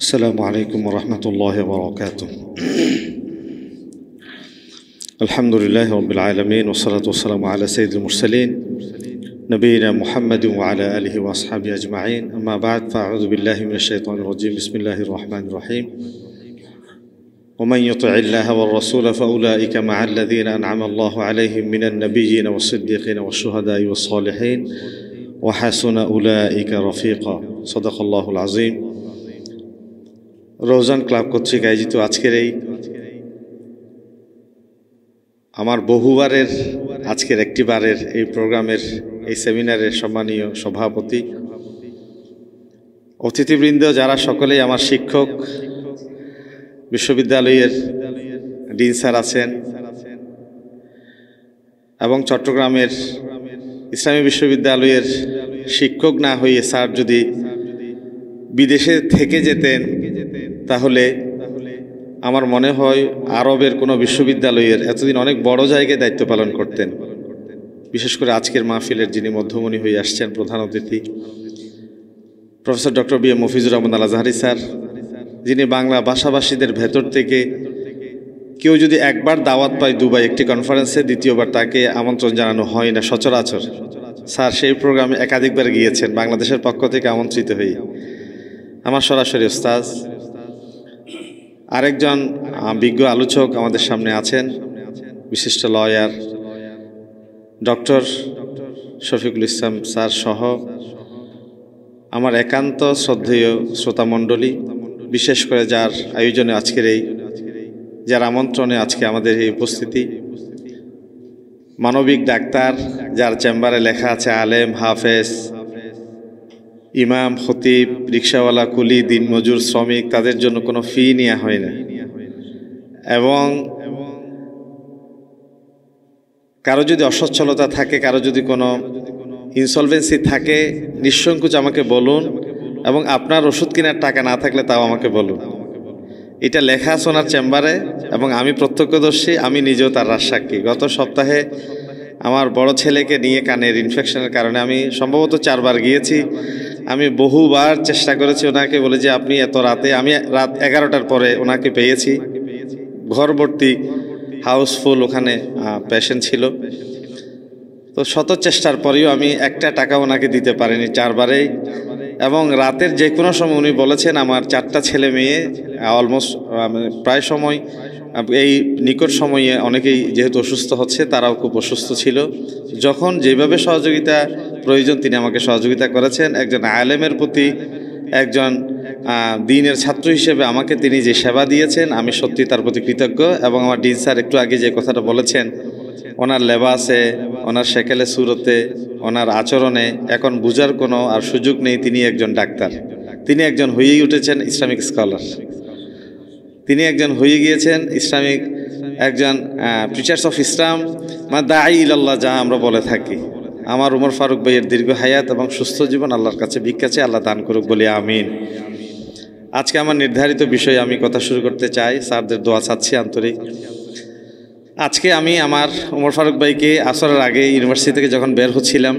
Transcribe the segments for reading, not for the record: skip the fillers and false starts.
السلام عليكم ورحمة الله وبركاته. الحمد لله رب العالمين والصلاة والسلام على سيد المرسلين نبينا محمد وعلى آله وأصحابه أجمعين. أما بعد فأعوذ بالله من الشيطان الرجيم. بسم الله الرحمن الرحيم. ومن يطع الله والرسول فأولئك مع الذين أنعم الله عليهم من النبيين والصديقين والشهداء والصالحين وحسن أولئك رفيقا. صدق الله العظيم. রোজান club কর্তৃক আয়োজিত আজকের এই আমার বহুবারের আজকের একটি বারের এই প্রোগ্রামের এই সেমিনারের সম্মানীয় সভাপতি, অতিথিবৃন্দ যারা সকলেই আমার শিক্ষক, বিশ্ববিদ্যালয়ের ডিন স্যার আছেন এবং চট্টগ্রামের ইসলামী বিশ্ববিদ্যালয়ের শিক্ষক না হয়ে স্যার যদি বিদেশে থেকে যেতেন তাহলে আমার মনে হয় আরবের কোনো বিশ্ববিদ্যালয়ের এতদিন অনেক বড় জায়গায় দায়িত্ব পালন করতেন। বিশেষ করে আজকের মাহফিলের যিনি মধ্যমণি হয়ে আসছেন প্রধান অতিথি professor doctor B M Mafizur Rahman Al Azhari sir, যিনি বাংলা ভাষাভাষীদের ভেতর থেকে কেউ যদি একবার দাওয়াত পায় দুবাই একটি কনফারেন্সে, দ্বিতীয়বার তাকে আমন্ত্রণ জানানো হয় না সচরাচর। স্যার সেই প্রোগ্রামে একাধিকবার গিয়েছেন বাংলাদেশের পক্ষ থেকে আমন্ত্রিত হয়ে। আমার সরাসরি ওস্তাজ আরেকজন বিজ্ঞ আলোচক আমাদের সামনে আছেন, বিশিষ্ট lawyer doctor Shafiqul Islam sir সহ আমার একান্ত শ্রদ্ধেয় শ্রোতামণ্ডলী, বিশেষ করে যার আয়োজনে আজকের এই যার আমন্ত্রণে আজকে আমাদের এই উপস্থিতি, মানবিক ডাক্তার যার চেম্বারে লেখা আছে আলেম, হাফেজ, ইমাম, খতিব, রিক্সাওয়ালা, কুলি, দিনমজুর, শ্রমিক, তাদের জন্য কোনো ফি নেওয়া হয় না। এবং কারো যদি অসচ্ছলতা থাকে, কারো যদি কোনো ইনসলভেন্সি থাকে, নিঃসংকোচ আমাকে বলুন, এবং আপনার ওষুধ কেনার টাকা না থাকলে তাও আমাকে বলুন। এটা লেখা আছে ওনার চেম্বারে এবং আমি প্রত্যক্ষদর্শী, আমি নিজেও তার রাজসাক্ষী। গত সপ্তাহে আমার বড় ছেলেকে নিয়ে কানের ইনফেকশনের কারণে আমি সম্ভবত 4 বার গিয়েছি। আমি বহুবার চেষ্টা করেছি ওনাকে বলে যে আপনি এত রাতে, আমি রাত 11টার পরে ওনাকে পেয়েছি, ঘর ভর্তি, হাউসফুল, ওখানে পেশেন্ট ছিল। তো শত চেষ্টার পরেও আমি একটা টাকা ওনাকে দিতে পারিনি 4 বারেই। এবং রাতের যে কোনো সময় উনি বলেছেন আমার 4টা ছেলে মেয়ে অলমোস্ট প্রায় সময় এই নিকট সময়ে অনেকেই যেহেতু অসুস্থ হচ্ছে, তারাও খুব অসুস্থ ছিল। যখন যেভাবে সহযোগিতা প্রয়োজন তিনি আমাকে সহযোগিতা করেছেন। একজন আলেমের প্রতি, একজন দ্বীনের ছাত্র হিসেবে আমাকে তিনি যে সেবা দিয়েছেন আমি সত্যি তার প্রতি কৃতজ্ঞ। এবং আমার ডিন স্যার একটু আগে যে কথাটা বলেছেন, ওনার লেবাসে, ওনার শেকেলে সুরতে, ওনার আচরণে এখন বুঝার কোনো আর সুযোগ নেই তিনি একজন ডাক্তার। তিনি একজন হয়েই উঠেছেন ইসলামিক স্কলার, তিনি একজন হয়ে গিয়েছেন ইসলামিক একজন প্রিচার্স অফ ইসলাম, দাঈ ইলাল্লাহ যা আমরা বলে থাকি। আমার উমর ফারুক ভাইয়ের দীর্ঘ হায়াত এবং সুস্থ জীবন আল্লাহর কাছে ভিক্ষা চাই, আল্লাহ দান করুক বলি আমিন। আজকে আমার নির্ধারিত বিষয়ে আমি কথা শুরু করতে চাই, স্যারদের দোয়া চাচ্ছি আন্তরিক। আজকে আমি আমার উমর ফারুক ভাইকে আসরের আগে ইউনিভার্সিটি থেকে যখন বের হচ্ছিলাম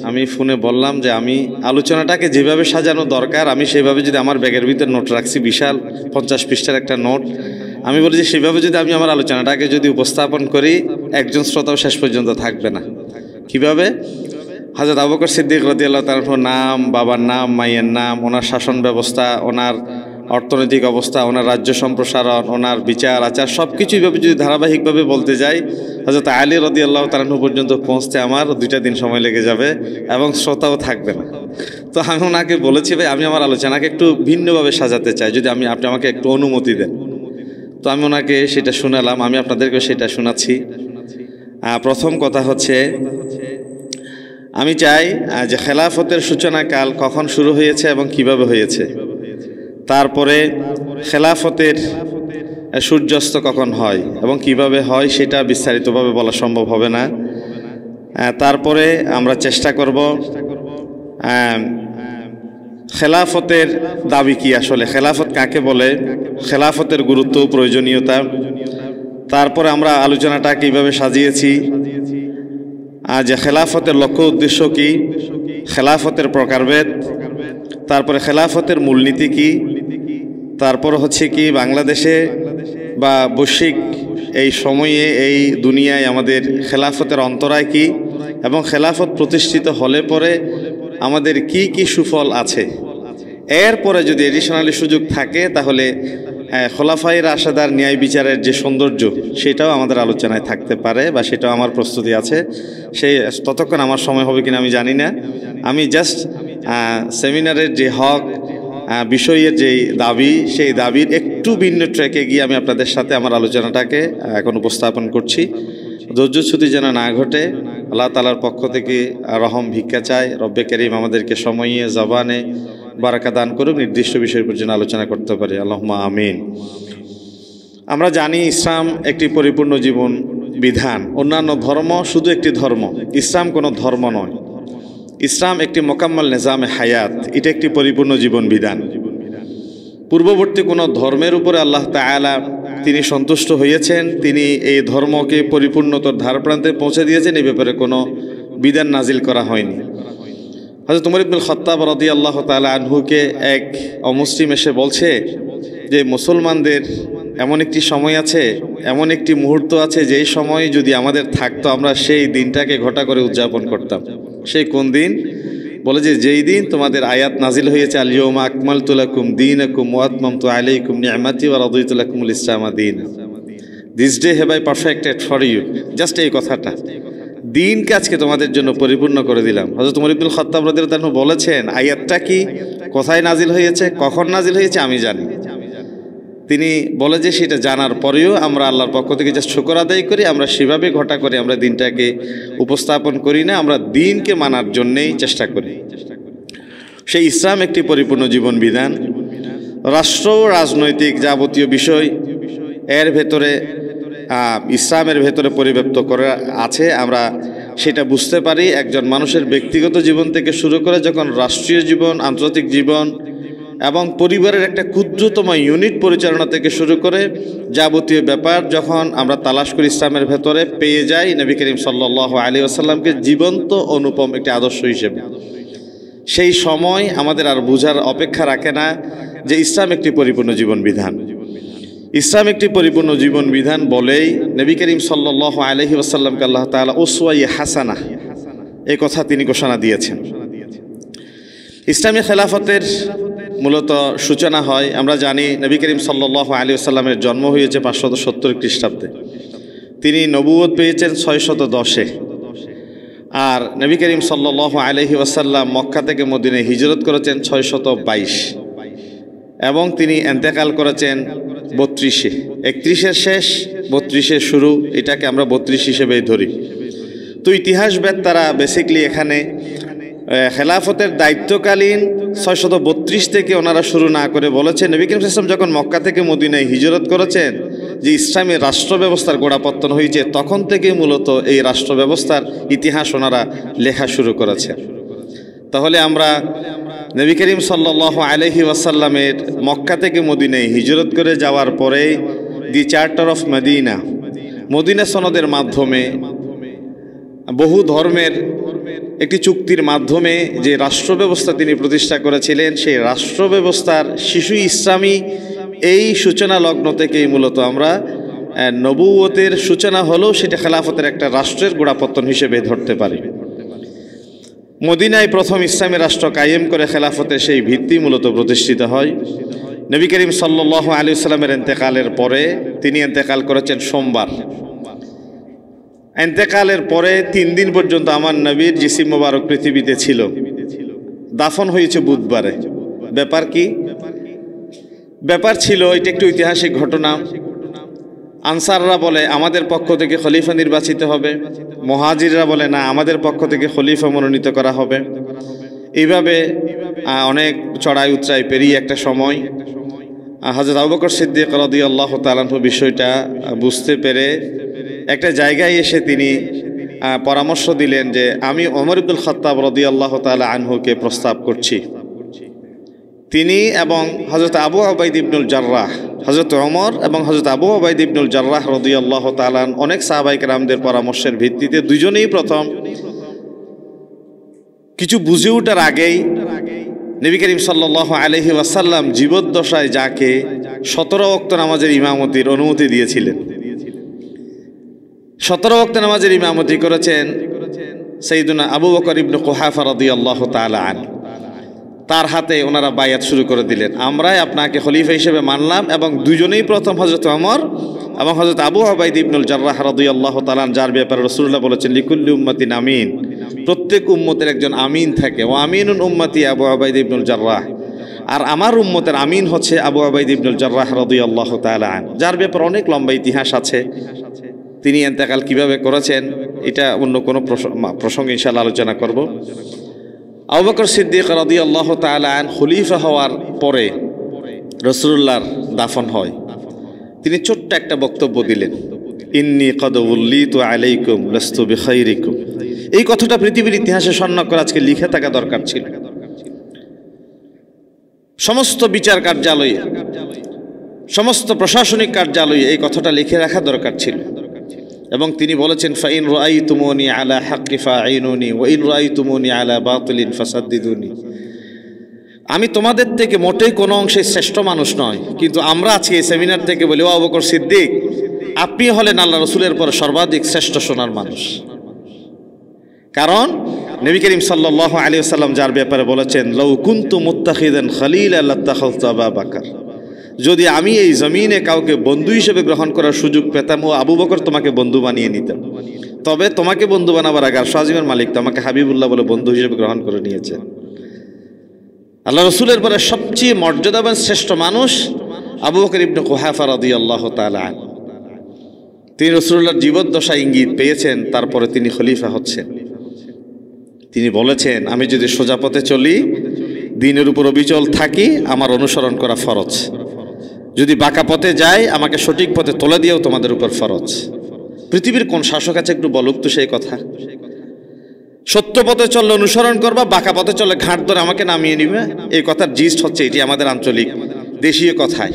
আমি ফোনে বললাম যে আমি আলোচনাটাকে যেভাবে সাজানো দরকার আমি সেভাবে যদি, আমার ব্যাগের ভিতরে নোট রাখছি বিশাল 50 পৃষ্ঠার একটা নোট, আমি বলি যে সেভাবে যদি আমি আমার আলোচনাটাকে যদি উপস্থাপন করি একজন শ্রোতাও শেষ পর্যন্ত থাকবে না। কিভাবে? হযরত আবু বকর সিদ্দিক রাদিয়াল্লাহু তাআলার নাম, বাবার নাম, মায়ের নাম, ওনার শাসন ব্যবস্থা, ওনার অর্থনৈতিক অবস্থা, ওনার রাজ্য সম্প্রসারণ, ওনার বিচার আচার সব কিছু এইভাবে যদি ধারাবাহিকভাবে বলতে যাই হযরত আলী রাদিয়াল্লাহু তাআলা পর্যন্ত পৌঁছতে আমার 2টা দিন সময় লেগে যাবে এবং শ্রোতাও থাকবে না। তো আমি ওনাকে বলেছি ভাই আমি আমার আলোচনাকে একটু ভিন্নভাবে সাজাতে চাই, যদি আপনি আমাকে একটু অনুমতি দেন। তো আমি ওনাকে সেটা শোনালাম, আমি আপনাদেরকে সেটা শোনাচ্ছি। প্রথম কথা হচ্ছে আমি চাই যে খেলাফতের সূচনাকাল কখন শুরু হয়েছে এবং কিভাবে হয়েছে, তারপরে খেলাফতের সূর্যাস্ত কখন হয় এবং কিভাবে হয় সেটা বিস্তারিতভাবে বলা সম্ভব হবে না। তারপরে আমরা চেষ্টা করব খেলাফতের দাবি কি, আসলে খেলাফত কাকে বলে, খেলাফতের গুরুত্ব, প্রয়োজনীয়তা। তারপরে আমরা আলোচনাটা কিভাবে সাজিয়েছি, যে খেলাফতের লক্ষ্য উদ্দেশ্য কি, খেলাফতের প্রকারভেদ, তারপরে খেলাফতের মূলনীতি কি, তারপর হচ্ছে কি বাংলাদেশে বা বৈশ্বিক এই সময়ে এই দুনিয়ায় আমাদের খেলাফতের অন্তরায় কি এবং খেলাফত প্রতিষ্ঠিত হলে পরে আমাদের কি কি সুফল আছে, এরপরে যদি এডিশনালি সুযোগ থাকে তাহলে খোলাফায়ে রাশেদার ন্যায় বিচারের যে সৌন্দর্য সেটাও আমাদের আলোচনায় থাকতে পারে বা সেটাও আমার প্রস্তুতি আছে। সেই ততক্ষণ আমার সময় হবে কিনা আমি জানি না। আমি জাস্ট সেমিনারের যে হক বিষয়ের যেই দাবি, সেই দাবির একটু ভিন্ন ট্র্যাকে গিয়ে আমি আপনাদের সাথে আমার আলোচনাটাকে এখন উপস্থাপন করছি। ধৈর্যচ্যুতি যেন না ঘটে, আল্লাহ তাআলার পক্ষ থেকে রহম ভিক্ষা চাই। রব্বে করিম আমাদেরকে সময়ে জবানে বারাকা দান করুক, নির্দিষ্ট বিষয়ের উপর যেন আলোচনা করতে পারি। আল্লাহুম্মা আমিন। আমরা জানি ইসলাম একটি পরিপূর্ণ জীবন বিধান। অন্যান্য ধর্ম শুধু একটি ধর্ম, ইসলাম কোনো ধর্ম নয়। ইসলাম একটি মোকাম্মল নিজামে হায়াত, এটা একটি পরিপূর্ণ জীবন বিধান। পূর্ববর্তী কোনো ধর্মের উপরে আল্লাহ তাআলা তিনি সন্তুষ্ট হয়েছেন, তিনি এই ধর্মকে পরিপূর্ণতার ধারপ্রান্তে পৌঁছে দিয়েছেন, এই ব্যাপারে কোনো বিধান নাজিল করা হয়নি। হযরত উমর ইবনুল খাত্তাব রাদিয়াল্লাহু তাআলা আনহুকে এক অমুসলিম এসে বলছে যে মুসলমানদের এমন একটি সময় আছে, এমন একটি মুহূর্ত আছে যেই সময় যদি আমাদের থাকতো আমরা সেই দিনটাকে ঘটা করে উদযাপন করতাম। সেই কোন দিন? বলে যে যেই দিন তোমাদের আয়াত নাজিল হয়েছে আল ইয়াউমা আকমালতু লাকুম দীনাকুম ওয়া আতমামতু আলাইকুম নি'মাতি ওয়া রাদিতু লাকুমুল ইসলামা দীনা। This day have I perfected for you. Just এই কথাটা, দিনকে আজকে তোমাদের জন্য পরিপূর্ণ করে দিলাম। হযরত উমর ইবনুল খাত্তাব রাদিয়াল্লাহু আনহু বলেছেন আয়াতটা কি, কোথায় নাজিল হয়েছে, কখন নাজিল হয়েছে আমি জানি। তিনি বলে যে সেটা জানার পরেও আমরা আল্লাহর পক্ষ থেকে জাস্ট শুকর আদায় করি, আমরা সেভাবে ঘটা করে আমরা দিনটাকে উপস্থাপন করি না, আমরা দিনকে মানার জন্যেই চেষ্টা করি। সেই ইসলাম একটি পরিপূর্ণ জীবন বিধান। রাষ্ট্র রাজনৈতিক যাবতীয় বিষয় এর ভেতরে ইসলামের ভেতরে পরিব্যাপ্ত করে আছে। আমরা সেটা বুঝতে পারি একজন মানুষের ব্যক্তিগত জীবন থেকে শুরু করে যখন রাষ্ট্রীয় জীবন, আন্তর্জাতিক জীবন এবং পরিবারের একটা ক্ষুদ্রতম ইউনিট পরিচালনা থেকে শুরু করে যাবতীয় ব্যাপার যখন আমরা তালাশ করি ইসলামের ভেতরে, পেয়ে যাই নবী করিম সাল্লাল্লাহু আলাইহি ওয়াসাল্লামকে জীবন্ত অনুপম একটি আদর্শ হিসেবে। সেই সময় আমাদের আর বোঝার অপেক্ষা রাখে না যে ইসলাম একটি পরিপূর্ণ জীবন বিধান। ইসলাম একটি পরিপূর্ণ জীবন বিধান বলেই নবী করিম সাল্লাল্লাহু আলাইহি ওয়াসাল্লামকে আল্লাহ তাআলা উসওয়ায়ে হাসানা এই কথা তিনি ঘোষণা দিয়েছেন। ইসলামী খেলাফতের মূলত সূচনা হয়, আমরা জানি নবী করিম সাল্লাল্লাহু আলাইহি ওয়াসাল্লামের জন্ম হয়েছে 570 খ্রিস্টাব্দে, তিনি নবুয়ত পেয়েছেন 610-এ, আর নবী করিম সাল্লাল্লাহু আলাইহি ওয়াসাল্লাম মক্কা থেকে মদিনায় হিজরত করেছেন 622 এবং তিনি ইন্তেকাল করেছেন 32-এ। 31-এর শেষ, 32-এর শুরু, এটাকে আমরা 32 হিসেবেই ধরি। তো ইতিহাসবিদ তারা বেসিকলি এখানে খেলাফতের দায়িত্বকালীন 632 থেকে ওনারা শুরু না করে বলেছেন নবী করিম সাল্লাল্লাহু আলাইহি ওয়াসাল্লাম যখন মক্কা থেকে মদিনায় হিজরত করেছেন, যে ইসলামী রাষ্ট্র ব্যবস্থার গোড়াপত্তন হয়েছে, তখন থেকে মূলত এই রাষ্ট্র ব্যবস্থার ইতিহাস ওনারা লেখা শুরু করেছে। তাহলে আমরা নবী করিম সাল্লাল্লাহু আলাইহি ওয়াসাল্লামের মক্কা থেকে মদিনায় হিজরত করে যাওয়ার পরে the charter of Medina, Medina সনদের মাধ্যমে বহু ধর্মের একটি চুক্তির মাধ্যমে যে রাষ্ট্র ব্যবস্থা তিনি প্রতিষ্ঠা করেছিলেন, সেই রাষ্ট্র ব্যবস্থার শিশু ইসলামী এই সূচনা লগ্ন থেকেই মূলত আমরা নবুয়তের সূচনা হলেও সেটা খেলাফতের একটা রাষ্ট্রের গোড়াপত্তন হিসেবে ধরতে পারি। মদিনায় প্রথম ইসলামী রাষ্ট্র কায়েম করে খেলাফতের সেই ভিত্তি মূলত প্রতিষ্ঠিত হয়। নবী করিম সাল্লাল্লাহু আলাইহি ওয়াসাল্লামের ইন্তেকালের পরে, তিনি ইন্তেকাল করেছেন সোমবার। ইন্তেকালের পরে 3 দিন পর্যন্ত আমার নবীর জিসিম মোবারক পৃথিবীতে ছিল, দাফন হয়েছে বুধবারে। ব্যাপার কি? ব্যাপার ছিল, এটা একটু ঐতিহাসিক ঘটনা। আনসাররা বলে আমাদের পক্ষ থেকে খলিফা নির্বাচিত হবে, মুহাজিররা বলে না আমাদের পক্ষ থেকে খলিফা মনোনীত করা হবে। এইভাবে অনেক চড়াই উতরাই পেরিয়ে একটা সময় হযরত আবু বকর সিদ্দিক রাদিয়াল্লাহু তাআলা আনহু বিষয়টা বুঝতে পেরে একটা জায়গায় এসে তিনি পরামর্শ দিলেন যে আমি ওমর ইবনুল খাত্তাব রাদিয়াল্লাহু তাআলা আনহুকে প্রস্তাব করছি। তিনি এবং হযরত আবু উবাইদা ইবনুল জাররাহ, হযরত ওমর এবং হযরত আবু উবাইদা ইবনুল জাররাহ রাদিয়াল্লাহু তাআলা অনেক সাহাবায়ে কেরামদের পরামর্শের ভিত্তিতে দুজনেই প্রথম কিছু বুঝে ওঠার আগেই নবী করিম সাল্লাল্লাহু আলাইহি ওয়াসাল্লাম জীবদ্দশায় যাকে 17 ওয়াক্ত নামাজের ইমামতির অনুমতি দিয়েছিলেন, 17 ওয়াক্ত নামাজের ইমামতি করেছেন সাইয়্যিদুনা আবু বকর ইবনে কুহাফা রাদিয়াল্লাহু তাআলা আনহু। তার হাতে ওনারা বায়াত শুরু করে দিলেন, আমরাই আপনাকে খলিফা হিসেবে মানলাম। এবং দুজনেই প্রথম হযরত ওমর এবং হযরত আবু উবাইদা ইবনুল জাররাহ রাদিয়াল্লাহু তাআলা, যার ব্যাপারে রাসূলুল্লাহ বলেছেন লিকুল্লি উম্মাতিন আমিন, প্রত্যেক উম্মতের একজন আমিন থাকে। ও আমিনুন উম্মতি আবু উবাইদা ইবনুল জাররাহ, আর আমার উম্মতের আমিন হচ্ছে আবু উবাইদা ইবনুল জাররাহ রাদিয়াল্লাহু তাআলা আনহু, যার ব্যাপারে অনেক লম্বা ইতিহাস আছে। তিনি ইন্তেকাল কিভাবে করেছেন এটা অন্য কোনো প্রসঙ্গে ইনশাআল্লাহ আলোচনা করব। আবু বকর সিদ্দিক রাদিয়াল্লাহু তাআলা আনহু খলিফা হওয়ার পরে রাসূলুল্লাহর দাফন হয়। তিনি ছোট্ট একটা বক্তব্য দিলেন, ইন্নী কদ উল্লিতু আলাইকুম লাস্তু বিখাইরিকুম। এই কথাটা পৃথিবীর ইতিহাসে স্বর্ণ করে আজকে লিখে থাকা দরকার ছিল। সমস্ত বিচার কার্যালয়ে, সমস্ত প্রশাসনিক কার্যালয়ে এই কথাটা লিখে রাখা দরকার ছিল। এবং তিনি বলেছেন, ফাইন রাআইতুমুনি আলা হাক্কি ফাঈনুনি ওয়া ইন রাআইতুমুনি আলা বাতিলিন ফাসাদ্দিদুনি। আমি তোমাদের থেকে মোটেই কোনো অংশে শ্রেষ্ঠ মানুষ নয়, কিন্তু আমরা আজকে এই সেমিনার থেকে বলি, ও আবু বকর সিদ্দিক, আপনি হলেন আল্লাহ রাসূলের পর সর্বাধিক শ্রেষ্ঠ সোনার মানুষ। কারণ নবী করিম সাল্লাল্লাহু আলাইহি ওয়াসাল্লাম যার ব্যাপারে বলেছেন, লাউ কুনতু মুত্তাখিদান খালিলা লাত্তাখাযতু আবু বকর, যদি আমি এই জমিনে কাউকে বন্ধু হিসেবে গ্রহণ করার সুযোগ পেতাম, ও আবু বকর তোমাকে বন্ধু বানিয়ে নিতাম। তবে তোমাকে বন্ধু বানাবার আগে আরশ আজিমের মালিক তোমাকে হাবিবুল্লাহ বলে বন্ধু হিসেবে গ্রহণ করে নিয়েছেন। আল্লাহ রাসূলের পরে সবচেয়ে মর্যাদাবান শ্রেষ্ঠ মানুষ আবু বকর ইবনে কুহাফা রাদিয়াল্লাহু তাআলা আনহু। তিনি রাসূলুল্লাহর জীবদ্দশা ইঙ্গিত পেয়েছেন, তারপরে তিনি খলিফা হচ্ছেন। তিনি বলেছেন, আমি যদি সোজা পথে চলি, দ্বীনের উপর অবিচল থাকি, আমার অনুসরণ করা ফরজ। যদি বাঁকা পথে যাই, আমাকে সঠিক পথে তোলা দিয়েও তোমাদের উপর ফরজ। পৃথিবীর কোন শাসক আছে একটু বলুক তো সেই কথা? সত্য পথে চললে অনুসরণ করবা, বাঁকা পথে চললে ঘাট ধরে আমাকে নামিয়ে নিবে। এই কথার জিস্ট হচ্ছে এটি, আমাদের আঞ্চলিক দেশীয় কথায়।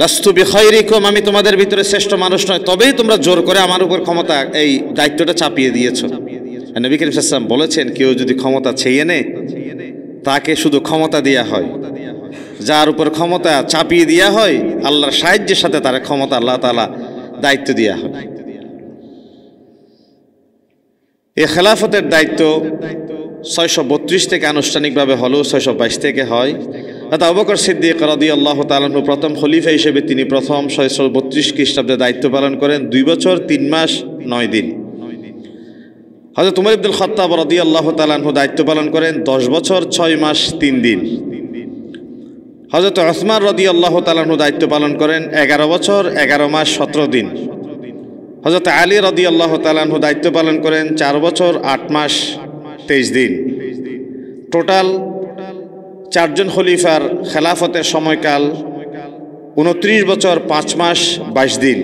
লাস্তু বিখাইরিকুম, আমি তোমাদের ভিতরে শ্রেষ্ঠ মানুষ নয়, তবেই তোমরা জোর করে আমার উপর ক্ষমতা, এই দায়িত্বটা চাপিয়ে দিয়েছ। নবী করিম সাল্লাল্লাহু আলাইহি ওয়াসাল্লাম বলেছেন, কেউ যদি ক্ষমতা ছেয়ে নেয়, তাকে শুধু ক্ষমতা দেয়া হয়। যার উপর ক্ষমতা চাপিয়ে দেওয়া হয়, আল্লাহর সাহায্যের সাথে তার ক্ষমতা আল্লাহ তাআলা দায়িত্ব দেওয়া হয়। এই খেলাফতের দায়িত্ব 632 থেকে আনুষ্ঠানিকভাবে হলেও 622 থেকে হয়। আবু বকর সিদ্দিক রাদিয়াল্লাহু তাআলা আনহু প্রথম খলিফা হিসেবে তিনি প্রথম 632 খ্রিস্টাব্দে দায়িত্ব পালন করেন 2 বছর 3 মাস 9 দিন। হযরত উমর ইবনুল খাত্তাব রাদিয়াল্লাহু তাআলা আনহু দায়িত্ব পালন করেন 10 বছর 6 মাস 3 দিন। হযরত উসমান রাদিয়াল্লাহু তাআলা আনহু দায়িত্ব পালন করেন 11 বছর 11 মাস 17 দিন। হযরত আলী রাদিয়াল্লাহু তাআলা আনহু দায়িত্ব পালন করেন 4 বছর 8 মাস 23 দিন। টোটাল 4 জন খলিফার খেলাফতের সময়কাল 29 বছর 5 মাস 22 দিন।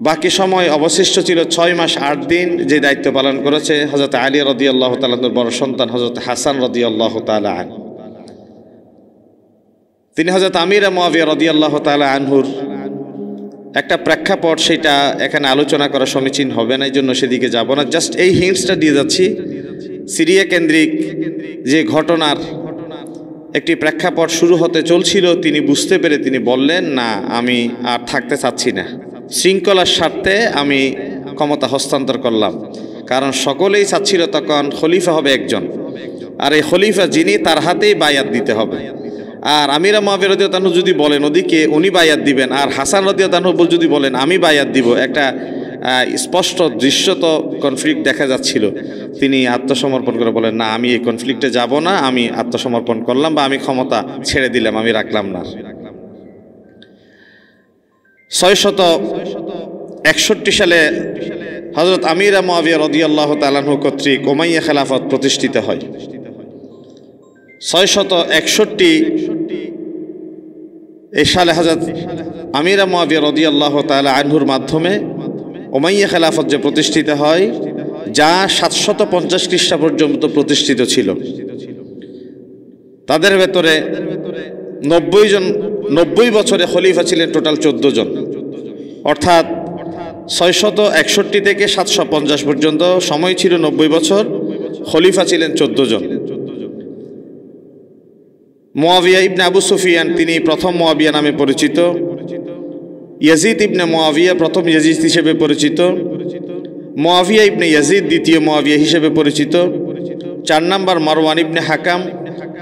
বাকি সময় অবশিষ্ট ছিল 6 মাস 8 দিন, যে দায়িত্ব পালন করেছে হযরত আলী রাদিয়াল্লাহু তাআলা আনহুর বড় সন্তান হযরত হাসান রাদিয়াল্লাহু তাআলা আনহু। তিনি হযরত আমির মুয়াবিয়া রাদিয়াল্লাহু তাআলা আনহুর একটা প্রেক্ষাপট, সেটা এখানে আলোচনা করা সমীচীন হবে না, এই জন্য সেদিকে যাব না। জাস্ট এই হিন্টসটা দিয়ে যাচ্ছি, সিরিয়া কেন্দ্রিক যে ঘটনার একটি প্রেক্ষাপট শুরু হতে চলছিল, তিনি বুঝতে পেরে তিনি বললেন, না আমি আর থাকতে চাচ্ছি না, শৃঙ্খলার স্বার্থে আমি ক্ষমতা হস্তান্তর করলাম। কারণ সকলেই চাচ্ছিল তখন খলিফা হবে একজন, আর এই খলিফা যিনি তার হাতেই বায়াত দিতে হবে। আর আমির মুয়াবিয়া রাদিয়াল্লাহু তাআলা যদি বলেন ওদিকে উনি বায়াত দিবেন, আর হাসান রাদিয়াল্লাহু তাআলা যদি বলেন আমি বায়াত দিব, একটা স্পষ্ট দৃশ্যত কনফ্লিক্ট দেখা যাচ্ছিল। তিনি আত্মসমর্পণ করে বলেন, না আমি এই কনফ্লিক্টে যাব না, আমি আত্মসমর্পণ করলাম বা আমি ক্ষমতা ছেড়ে দিলাম, আমি রাখলাম না। 661 সালে হযরত আমির মুয়াবিয়া রাদিয়াল্লাহু তাআলা আনহু কর্তৃক উমাইয়া খেলাফত প্রতিষ্ঠিত হয়। 661 এই সালে হযরত আমির মুয়াবিয়া রাদিয়াল্লাহু তাআলা আনহুর মাধ্যমে উমাইয়া খেলাফত যে প্রতিষ্ঠিত হয়, যা 750 খ্রিস্টাব্দ পর্যন্ত প্রতিষ্ঠিত ছিল। তাদের ভেতরে 90 বছরে খলিফা ছিলেন টোটাল 14 জন, অর্থাৎ 661 থেকে 750 পর্যন্ত সময় ছিল 90 বছর। খলিফা ছিলেন 14 জন। মুয়াবিয়া ইবনে আবু সুফিয়ান তিনি প্রথম মুয়াবিয়া নামে পরিচিত। ইয়াজিদ ইবনে মুয়াবিয়া প্রথম ইয়াজিদ হিসেবে পরিচিত। মুয়াবিয়া ইবনে ইয়াজিদ দ্বিতীয় মুয়াবিয়া হিসেবে পরিচিত। 4 নম্বর মারওয়ান ইবনে হাকাম,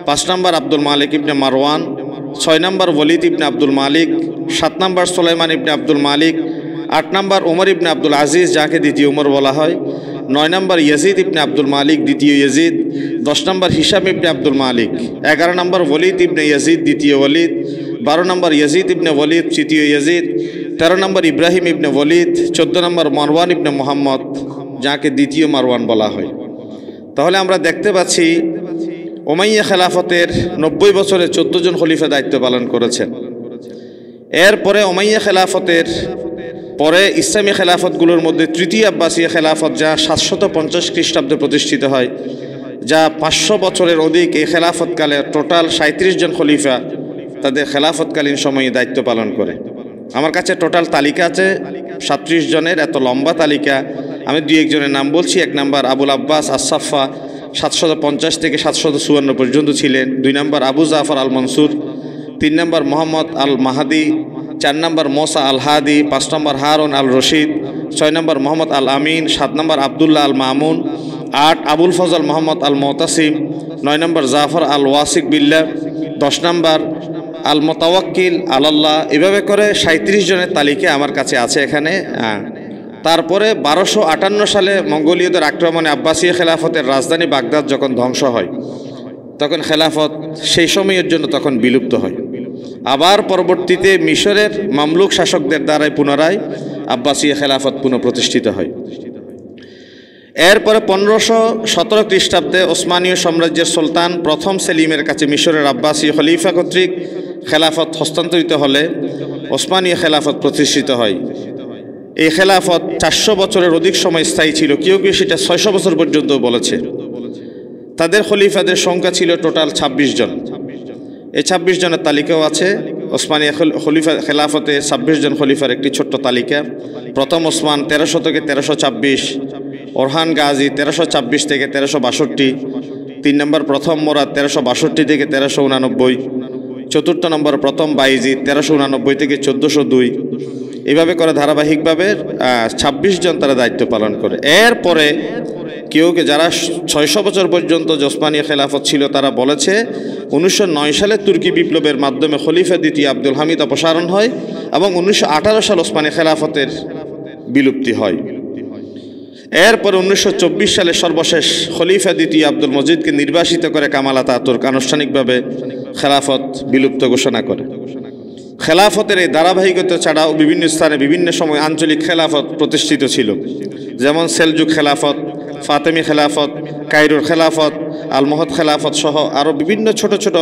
5 নম্বর আব্দুল মালিক ইবনে মারওয়ান, 6 নম্বর ওয়ালিদ ইবনে আব্দুল মালিক, 7 নম্বর সুলাইমান ইবনে আব্দুল মালিক, 8 নম্বর ওমর ইবনে আব্দুল আজিজ যাকে দ্বিতীয় ওমর বলা হয়, 9 নম্বর ইয়াজিদ ইবনে আব্দুল মালিক দ্বিতীয় ইয়াজিদ, 10 নম্বর হিশাম ইবনে আব্দুল মালিক, 11 নম্বর ওয়ালিদ ইবনে ইয়াজিদ দ্বিতীয় ওয়ালিদ, 12 নম্বর ইয়াজিদ ইবনে ওয়ালিদ তৃতীয় ইয়াজিদ, 13 নম্বর ইব্রাহিম ইবনে ওয়ালিদ, 14 নম্বর মারওয়ান ইবনে মুহাম্মদ যাকে দ্বিতীয় মারওয়ান বলা হয়। তাহলে আমরা দেখতে পাচ্ছি উমাইয়া খেলাফতের 90 বছরে 14 জন খলিফা দায়িত্ব পালন করেছেন। এরপরে উমাইয়া খেলাফতের পরে ইসলামী খেলাফতগুলোর মধ্যে তৃতীয় আব্বাসীয় খেলাফত যা 750 খ্রিস্টাব্দে প্রতিষ্ঠিত হয়, যা 500 বছরের অধিক এই খেলাফতকালে টোটাল 37 জন খলিফা তাদের খেলাফতকালীন সময়ে দায়িত্ব পালন করে। আমার কাছে টোটাল তালিকা আছে 37 জনের, এত লম্বা তালিকা। আমি 2-1 জনের নাম বলছি। 1 নম্বর আবুল আব্বাস আস-সাফা 750 থেকে 754 পর্যন্ত ছিলেন। 2 নম্বর আবু জাফর আল মনসুর, 3 নম্বর মোহাম্মদ আল মাহাদি, 4 নম্বর মোসা আল হাদি, 5 নম্বর হারুন আল রশিদ, 6 নম্বর মোহাম্মদ আল আমিন, 7 নম্বর আবদুল্লাহ আল মামুন, 8 আবুল ফজল মোহাম্মদ আল মোতাসিম, 9 নম্বর জাফর আল ওয়াসিক বিল্লাহ, 10 নম্বর আল মোতাওয়াক্কিল আলাল্লাহ। এভাবে করে 37 জনের তালিকা আমার কাছে আছে এখানে। তারপরে 1258 সালে মঙ্গোলীয়দের আক্রমণে আব্বাসীয় খেলাফতের রাজধানী বাগদাদ যখন ধ্বংস হয়, তখন খেলাফত সেই সময়ের জন্য তখন বিলুপ্ত হয়। আবার পরবর্তীতে মিশরের মামলুক শাসকদের দ্বারাই পুনরায় আব্বাসীয় খেলাফত পুনঃপ্রতিষ্ঠিত হয়। এরপরে 1517 খ্রিস্টাব্দে ওসমানীয় সাম্রাজ্যের সুলতান প্রথম সেলিমের কাছে মিশরের আব্বাসীয় খলিফা কর্তৃক খেলাফত হস্তান্তরিত হলে ওসমানীয় খেলাফত প্রতিষ্ঠিত হয়। এই খেলাফত 400 বছরের অধিক সময় স্থায়ী ছিল, কেউ কেউ সেটা 600 বছর পর্যন্ত বলেছে। তাদের খলিফাদের সংখ্যা ছিল টোটাল 26 জন। এই 26 জনের তালিকাও আছে। ওসমানীয় খলিফা খেলাফতে 26 জন খলিফার একটি ছোট্ট তালিকা। প্রথম ওসমান 1300 থেকে 1326, ওরহান গাজী 1326 থেকে 1362, 3 নম্বর প্রথম মোরাদ 1362 থেকে 1389, 4 নম্বর প্রথম বাইজিদ 1389 থেকে 1402। এইভাবে করে ধারাবাহিকভাবে 26 জন তারা দায়িত্ব পালন করে। এরপরে কেউ যারা 600 বছর পর্যন্ত ওসমানীয় খেলাফত ছিল তারা বলেছে 1909 সালে তুর্কি বিপ্লবের মাধ্যমে খলিফা দ্বিতীয় আব্দুল হামিদ অপসারণ হয় এবং 1918 সাল ওসমানী খেলাফতের বিলুপ্তি হয়। এরপরে 1924 সালে সর্বশেষ খলিফা দ্বিতীয় আব্দুল মজিদকে নির্বাসিত করে কামাল আতাতুর্ক আনুষ্ঠানিকভাবে খেলাফত বিলুপ্ত ঘোষণা করে। খেলাফতের এই ধারাবাহিকতা ছাড়াও বিভিন্ন স্থানে বিভিন্ন সময় আঞ্চলিক খেলাফত প্রতিষ্ঠিত ছিল, যেমন সেলজুক খেলাফত, ফাতেমি খেলাফত, কায়রোর খেলাফত, আলমহদ খেলাফত সহ আরও বিভিন্ন ছোট ছোট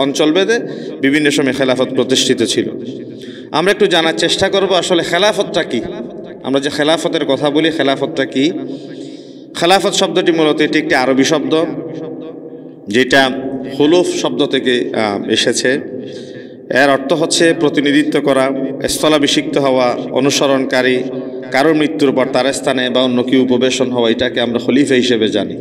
অঞ্চল ভেদে বিভিন্ন সময় খেলাফত প্রতিষ্ঠিত ছিল। আমরা একটু জানার চেষ্টা করব আসলে খেলাফতটা কি। আমরা যে খেলাফতের কথা বলি, খেলাফতটা কি? খেলাফত শব্দটি মূলত এটি একটি আরবি শব্দ, যেটা হুলুফ শব্দ থেকে এসেছে। এর অর্থ হচ্ছে প্রতিনিধিত্ব করা, স্থলাভিষিক্ত হওয়া, অনুসরণকারী, কারোর মৃত্যুর পর তার স্থানে বা অন্য কেউ উপবেশন হওয়া, এটাকে আমরা খলিফা হিসেবে জানি।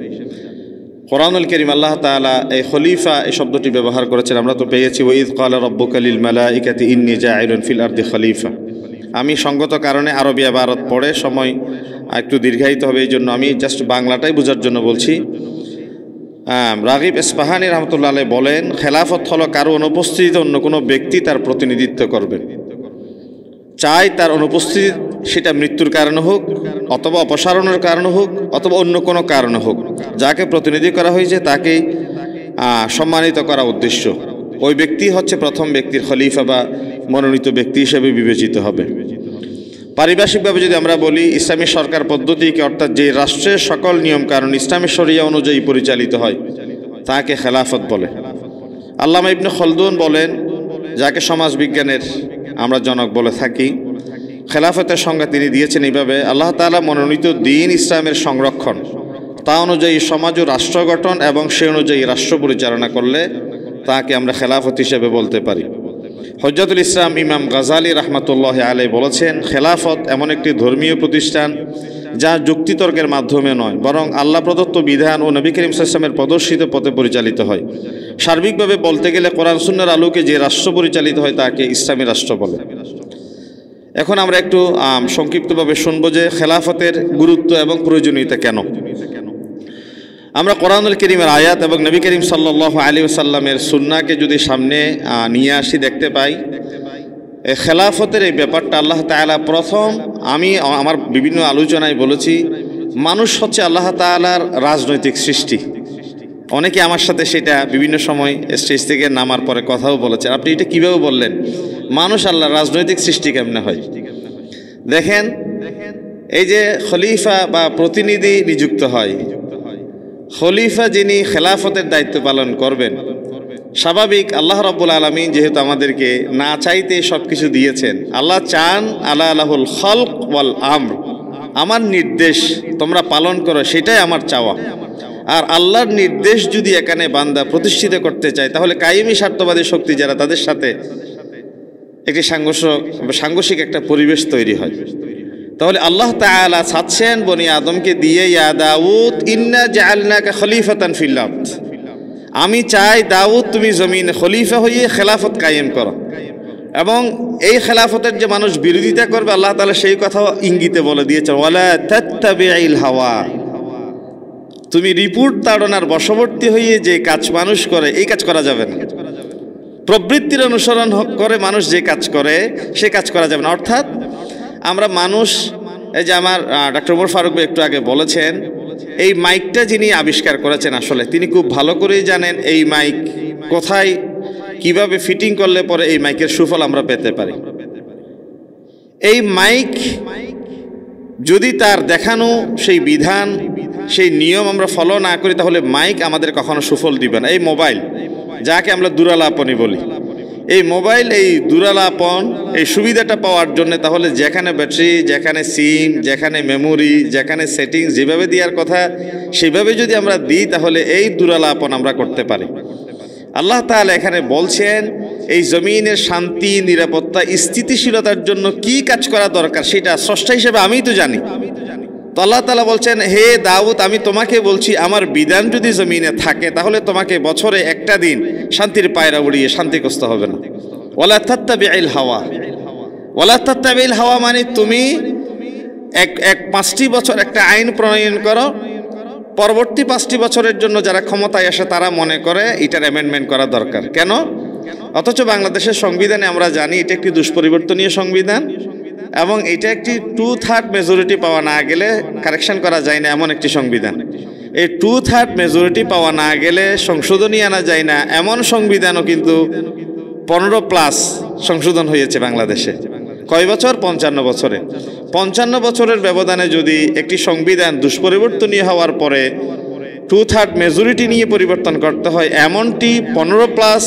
কোরআনুল কারীম আল্লাহ তাআলা এই খলিফা এই শব্দটি ব্যবহার করেছেন। আমরা তো পেয়েছি ওয়াইদ ক্বালা রাব্বুকা লিল মালাইকাতি ইন্নী জাইলুন ফিল আরদি খলিফা। আমি সঙ্গত কারণে আরবি ইবারত পড়ে সময় একটু দীর্ঘায়িত হবে, এই জন্য আমি জাস্ট বাংলাটাই বোঝার জন্য বলছি। রাগিব ইস্পাহানী রহমতুল্লাহ আলাইহি বলেন, খেলাফত হলো কারো অনুপস্থিতিতে অন্য কোনো ব্যক্তি তার প্রতিনিধিত্ব করবেন, চাই তার অনুপস্থিতি সেটা মৃত্যুর কারণে হোক অথবা অপসারণের কারণে হোক অথবা অন্য কোনো কারণে হোক, যাকে প্রতিনিধি করা হয়েছে তাকেই সম্মানিত করা উদ্দেশ্য। ওই ব্যক্তি হচ্ছে প্রথম ব্যক্তির খলিফা বা মনোনীত ব্যক্তি হিসেবে বিবেচিত হবে। পারিভাষিকভাবে যদি আমরা বলি, ইসলামী সরকার পদ্ধতিকে, অর্থাৎ যে রাষ্ট্রের সকল নিয়মকানুন ইসলামী শরিয়া অনুযায়ী পরিচালিত হয় তাকে খেলাফত বলে। আল্লামা ইবনে খলদুন বলেন, যাকে সমাজ বিজ্ঞানের আমরা জনক বলে থাকি, খেলাফতের সংজ্ঞা তিনি দিয়েছেন এইভাবে: আল্লাহ তাআলা মনোনীত দ্বীন ইসলামের সংরক্ষণ, তা অনুযায়ী সমাজ ও রাষ্ট্র গঠন এবং সে অনুযায়ী রাষ্ট্র পরিচালনা করলে তাকে আমরা খেলাফত হিসেবে বলতে পারি। হজ্জাতুল ইসলাম ইমাম গাজালি রহমতুল্লাহ আলাইহি বলেছেন, খেলাফত এমন একটি ধর্মীয় প্রতিষ্ঠান যা যুক্তিতর্কের মাধ্যমে নয়, বরং আল্লাহ প্রদত্ত বিধান ও নবী করিম সাল্লাল্লাহু আলাইহি ওয়াসাল্লামের প্রদর্শিত পথে পরিচালিত হয়। সার্বিকভাবে বলতে গেলে কোরআন সুন্নাহর আলোকে যে রাষ্ট্র পরিচালিত হয় তাকে ইসলামী রাষ্ট্র বলে। এখন আমরা একটু সংক্ষিপ্তভাবে শুনব যে খেলাফতের গুরুত্ব এবং প্রয়োজনীয়তা কেন। আমরা কোরআনুল কারীমের আয়াত এবং নবী করিম সাল্লাল্লাহু আলাইহি ওয়াসাল্লামের সুন্নাহকে যদি সামনে নিয়ে আসি, দেখতে পাই খেলাফতের এই ব্যাপারটা আল্লাহ তাআলা প্রথম, আমি আমার বিভিন্ন আলোচনায় বলেছি, মানুষ হচ্ছে আল্লাহ তাআলার রাজনৈতিক সৃষ্টি। অনেকে আমার সাথে সেটা বিভিন্ন সময় স্টেজ থেকে নামার পরে কথাও বলেছেন, আপনি এটা কীভাবে বললেন, মানুষ আল্লাহর রাজনৈতিক সৃষ্টি কেমনে হয়? দেখেন, এই যে খলিফা বা প্রতিনিধি নিযুক্ত হয়, খলিফা যিনি খেলাফতের দায়িত্ব পালন করবেন, স্বাভাবিক আল্লাহ রাব্বুল আলামিন যেহেতু আমাদেরকে না চাইতে সব কিছু দিয়েছেন, আল্লাহ চান আলা আলাহুল খালক ওয়াল আমর, আমার নির্দেশ তোমরা পালন করো, সেটাই আমার চাওয়া। আর আল্লাহর নির্দেশ যদি এখানে বান্দা প্রতিষ্ঠিত করতে চায়, তাহলে কায়েমি স্বার্থবাদী শক্তি যারা, তাদের সাথে একটি সাংঘর্ষিক একটা পরিবেশ তৈরি হয়। তাহলে আল্লাহ তাআলা চাচ্ছেন বনি আদমকে দিয়ে, ইয়া দাউদ ইন্না জাআলনাকা খলিফাতান ফিল আরদ, আমি চাই দাউদ তুমি জমিনে খলিফা হয়ে খেলাফত কায়েম করো। এবং এই খেলাফতের যে মানুষ বিরোধিতা করবে, আল্লাহ তাআলা সেই কথাও ইঙ্গিতে বলে দিয়েছেন, ওয়ালা তাত্তাবিউল হাওয়া, তুমি রিপোর্ট তাড়নার বশবর্তী হয়ে যে কাজ মানুষ করে, এই কাজ করা যাবে না। প্রবৃত্তির অনুসরণ করে মানুষ যে কাজ করে, সে কাজ করা যাবে না। অর্থাৎ আমরা মানুষ, এই যে আমার ডক্টর ওমর ফারুক ভাই একটু আগে বলেছেন, এই মাইকটা যিনি আবিষ্কার করেছেন, আসলে তিনি খুব ভালো করেই জানেন এই মাইক কোথায় কিভাবে ফিটিং করলে পরে এই মাইকের সুফল আমরা পেতে পারি। এই মাইক যদি তার দেখানো সেই বিধান, সেই নিয়ম আমরা ফলো না করি, তাহলে মাইক আমাদের কখনো সুফল দিবে না। এই মোবাইল, যাকে আমরা দুরালাপনই বলি, এই মোবাইল এই দুরালাপন, এই সুবিধাটা পাওয়ার জন্য তাহলে যেখানে ব্যাটারি, যেখানে সিম, যেখানে মেমোরি, যেখানে সেটিংস যেভাবে দেওয়ার কথা সেভাবে যদি আমরা দিই, তাহলে এই দুরালাপন আমরা করতে পারি। আল্লাহ তাআলা এখানে বলছেন এই জমিনের শান্তি, নিরাপত্তা, স্থিতিশীলতার জন্য কি কাজ করা দরকার সেটা স্রষ্টা হিসেবে আমিই তো জানি। তো আল্লাহ তাআলা বলছেন, হে দাউদ, আমি তোমাকে বলছি, আমার বিধান যদি জমিনে থাকে তাহলে তোমাকে বছরে একটা দিন শান্তির পায়রা উড়িয়ে শান্তিগ্রস্ত হবে না। ওয়ালা তাত্তাবিউল হাওয়া, ওয়ালা তাত্তাবিউল হাওয়া মানে তুমি এক 5টি বছর একটা আইন প্রণয়ন করো, পরবর্তী 5টি বছরের জন্য যারা ক্ষমতায় আসে তারা মনে করে এটার অ্যামেন্ডমেন্ট করা দরকার। কেন? অথচ বাংলাদেশের সংবিধানে আমরা জানি এটা একটি দুষ্পরিবর্তনীয় সংবিধান এবং এটা একটি 2/3 মেজরিটি পাওয়া না গেলে কারেকশন করা যায় না, এমন একটি সংবিধান। এই 2/3 মেজরিটি পাওয়া না গেলে সংশোধনী আনা যায় না, এমন সংবিধানও কিন্তু 15+ সংশোধন হয়েছে বাংলাদেশে। কয় বছর? 55 বছরে। 55 বছরের ব্যবধানে যদি একটি সংবিধান দুষ্পরিবর্তনীয় হওয়ার পরে 2/3 মেজরিটি নিয়ে পরিবর্তন করতে হয়, এমনটি 15+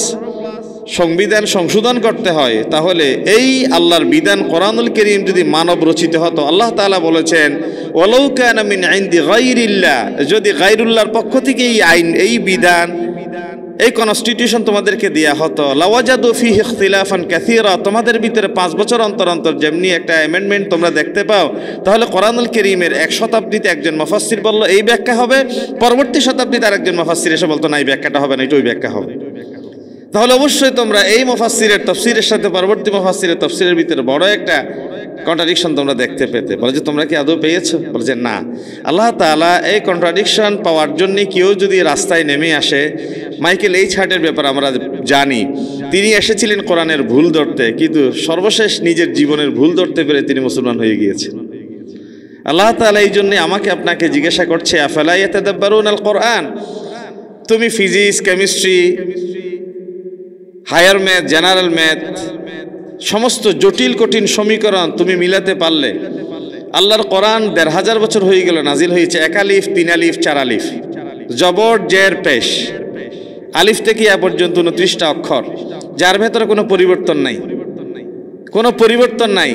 সংবিধান সংশোধন করতে হয়, তাহলে এই আল্লাহর বিধান কোরআনুল কারীম যদি মানব রচিত হতো, আল্লাহ তাআলা বলেছেন ওয়ালাউ কানা মিন ইনদি গায়রিল্লাহ, যদি গায়রুল্লাহর পক্ষ থেকে এই আইন, এই বিধান, এই কনস্টিটিউশন তোমাদেরকে দেয়া হতো, লাওয়াজাদু ফিহি ইখতিলাফান কাসীরা, তোমাদের ভিতরে 5 বছর অন্তর অন্তর যেমনি একটা অ্যামেন্ডমেন্ট তোমরা দেখতে পাও, তাহলে কোরআনুল কারীমের 1 শতাব্দীতে একজন মুফাসসির বলল এই ব্যাখ্যা হবে, পরবর্তী শতাব্দীতে আরেকজন মুফাসসির এসে বলতো না এই ব্যাখ্যাটা হবে না, এটা ওই ব্যাখ্যা হবে। তাহলে অবশ্যই তোমরা এই মুফাসসিরের তাফসীরের সাথে পরবর্তী মুফাসসিরের তাফসীরের ভিতরে বড় একটা কন্ট্রাডিকশন তোমরা দেখতে পেতে। বলে যে তোমরা কি আদৌ পেয়েছো? বলে যে না। আল্লাহ তাআলা এই কন্ট্রাডিকশন পাওয়ার জন্য কেউ যদি রাস্তায় নেমে আসে, মাইকেল এইচ হার্টের ব্যাপারে আমরা জানি, তিনি এসেছিলেন কোরআনের ভুল ধরতে, কিন্তু সর্বশেষ নিজের জীবনের ভুল ধরতে পেরে তিনি মুসলমান হয়ে গিয়েছেন। আল্লাহ তাআলা এই জন্য আমাকে আপনাকে জিজ্ঞাসা করছে, আফালা ইয়াতাদাব্বারুনাল কোরআন, তুমি physics, chemistry, higher math, general math, সমস্ত জটিল কঠিন সমীকরণ তুমি মিলাতে পারলে? আল্লাহর কোরআন 1500 বছর হয়ে গেল নাজিল হয়েছে, 1 আলিফ 3 আলিফ 4 আলিফ, জবর জের পেশ, আলিফ থেকে ইয়া পর্যন্ত 29টা অক্ষর, যার ভেতরে কোনো পরিবর্তন নাই, কোনো পরিবর্তন নাই।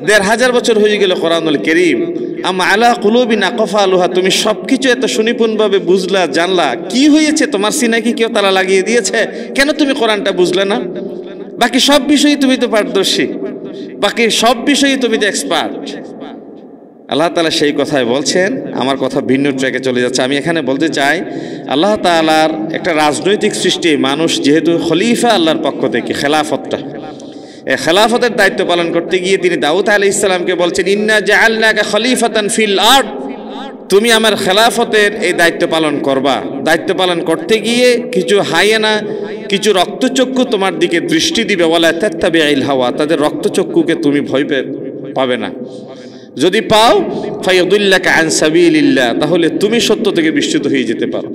1500 বছর হয়ে গেল কোরআনুল কারীম। আম আলা কুলুবিন আকফালুহা, তুমি সবকিছু এত সুনিপুণভাবে বুঝলা, জানলা, কি হয়েছে? তোমার সিনায় কি কেউ তালা লাগিয়ে দিয়েছে? কেন তুমি কোরআনটা বুঝলে না? বাকি সব বিষয়ে তুমি তো পারদর্শী, বাকি সব বিষয়ে তুমি তো এক্সপার্ট। আল্লাহ তাআলা সেই কথাই বলছেন। আমার কথা ভিন্ন ট্র্যাকে চলে যাচ্ছে। আমি এখানে বলতে চাই, আল্লাহ তাআলার একটা রাজনৈতিক সৃষ্টি, মানুষ যেহেতু খলিফা আল্লাহর পক্ষ থেকে, খেলাফতটা, এই খেলাফতের দায়িত্ব পালন করতে গিয়ে তিনি দাউদ আলাইহিস সালামকে বলছেন, ইন্না জাআলনাকা খলিফাতান ফিল আরদ, তুমি আমার খেলাফতের এই দায়িত্ব পালন করবা। দায়িত্ব পালন করতে গিয়ে কিছু হায়েনা, কিছু রক্তচক্ষু তোমার দিকে দৃষ্টি দিবে, ওয়ালা তাত্তাবিউল হাওয়া, তাদের রক্তচক্ষুকে তুমি ভয় পাবে না। যদি পাও ফায়াদুল্লাকা আন সাবিলিল্লাহ, তাহলে তুমি সত্য থেকে বিচ্যুত হয়ে যেতে পারো।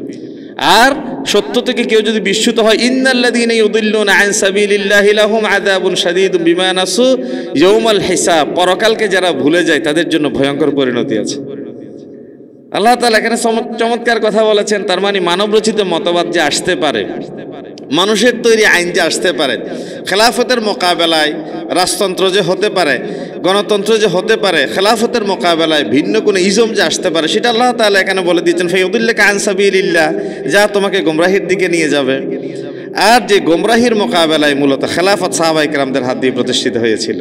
আর সত্য থেকে কেউ যদি বিচ্যুত হয়, ইন্নাল্লাযীনা ইউদিল্লুনা আন সাবিলিল্লাহি লাহুম আযাবুন শাদীদুম বিমা নাসু ইয়াউমাল হিসাব, পরকালকে যারা ভুলে যায় তাদের জন্য ভয়ঙ্কর পরিণতি আছে। আল্লাহ তাআলা এখানে চমৎকার কথা বলেছেন। তার মানে মানবরচিত মতবাদ যে আসতে পারে, মানুষের তৈরি আইন যে আসতে পারে, খেলাফতের মোকাবেলায় রাজতন্ত্র যে হতে পারে, গণতন্ত্র যে হতে পারে, খেলাফতের মোকাবেলায় ভিন্ন কোনো ইজম যে আসতে পারে, সেটা আল্লাহ তাআলা এখানে বলে দিচ্ছেন, ফায়াদুল্লাকা আন সাবিলিল্লাহ, যা তোমাকে গোমরাহির দিকে নিয়ে যাবে। আর যে গোমরাহির মোকাবেলায় মূলত খেলাফত সাহাবায়ে কেরামদের হাত দিয়ে প্রতিষ্ঠিত হয়েছিল।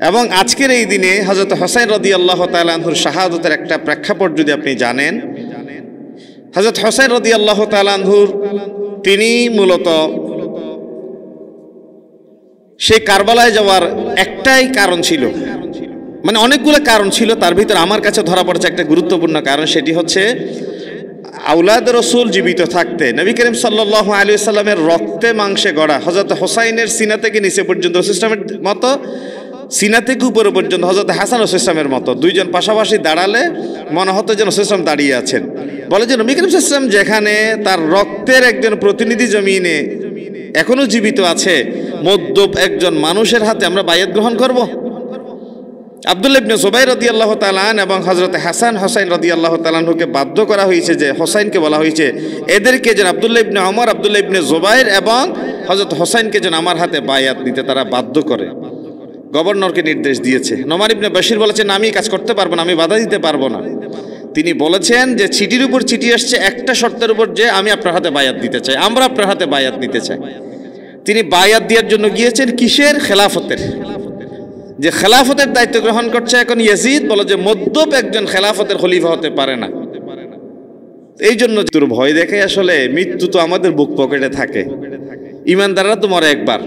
এবং আজকের এই দিনে হযরত হুসাইন রাদিয়াল্লাহু তাআলা আনহুর শাহাদাতের একটা প্রেক্ষাপট যদি আপনি জানেন, হযরত হুসাইন রাদিয়াল্লাহু তাআলা আনহুর, তিনি মূলত সেই কারবালায় যাওয়ার একটাই কারণ ছিল, মানে অনেকগুলো কারণ ছিল, তার ভিতরে আমার কাছে ধরা পড়েছে একটা গুরুত্বপূর্ণ কারণ। সেটি হচ্ছে আওলাদ রাসূল জীবিত থাকতে নবী করিম সাল্লাল্লাহু আলাইহি ওয়াসাল্লামের রক্তে মাংসে গড়া হযরত হুসাইনের সিনা থেকে নিচে পর্যন্ত সিস্টেমের মতো, সিনা থেকে উপরে পর্যন্ত হযরত হাসান ও সিস্টেমের মতো, দুইজন পাশাপাশি দাঁড়ালে মনে হতো যেন সিস্টেম দাঁড়িয়ে আছেন। বলে যে নবী করিম সাল্লাল্লাহু আলাইহি ওয়াসাল্লাম যেখানে তার রক্তের একজন প্রতিনিধি জমিনে এখনো জীবিত আছে, মদ্যপ একজন মানুষের হাতে আমরা বায়াত গ্রহণ করব? আব্দুল্লাহ ইবনে জুবাইর রাদিয়াল্লাহু তাআলা আন এবং হযরত হাসান হুসাইন রাদিয়াল্লাহু তাআলা আনহুকে বাধ্য করা হয়েছে, যে হুসাইনকে বলা হয়েছে এদেরকে যেন, আব্দুল্লাহ ইবনে ওমর, আব্দুল্লাহ ইবনে জুবাইর এবং হযরত হুসাইনকে যেন আমার হাতে বায়াত নিতে তারা বাধ্য করে। গভর্নরকে নির্দেশ দিয়েছে। নোমান ইবনে বাশির বলেছেন, আমি কাজ করতে পারবো না, আমি বাধা দিতে পারবো না। তিনি বলেছেন যে চিঠির উপর চিঠি আসছে একটা শর্তের উপর, যে আমি আপনার হাতে বায়াত দিতে চাই, আমরা আপনার হাতে বায়াত নিতে চাই। তিনি বায়াত দেওয়ার জন্য গিয়েছেন কিসের? খেলাফতের। যে খেলাফতের দায়িত্ব গ্রহণ করছে এখন ইয়াজিদ, বলে যে মদ্যপ একজন খেলাফতের খলিফা হতে পারে না। এই জন্য তোর ভয় দেখে আসলে মৃত্যু তো আমাদের বুক পকেটে থাকে। ইমানদাররা তো মরে একবার।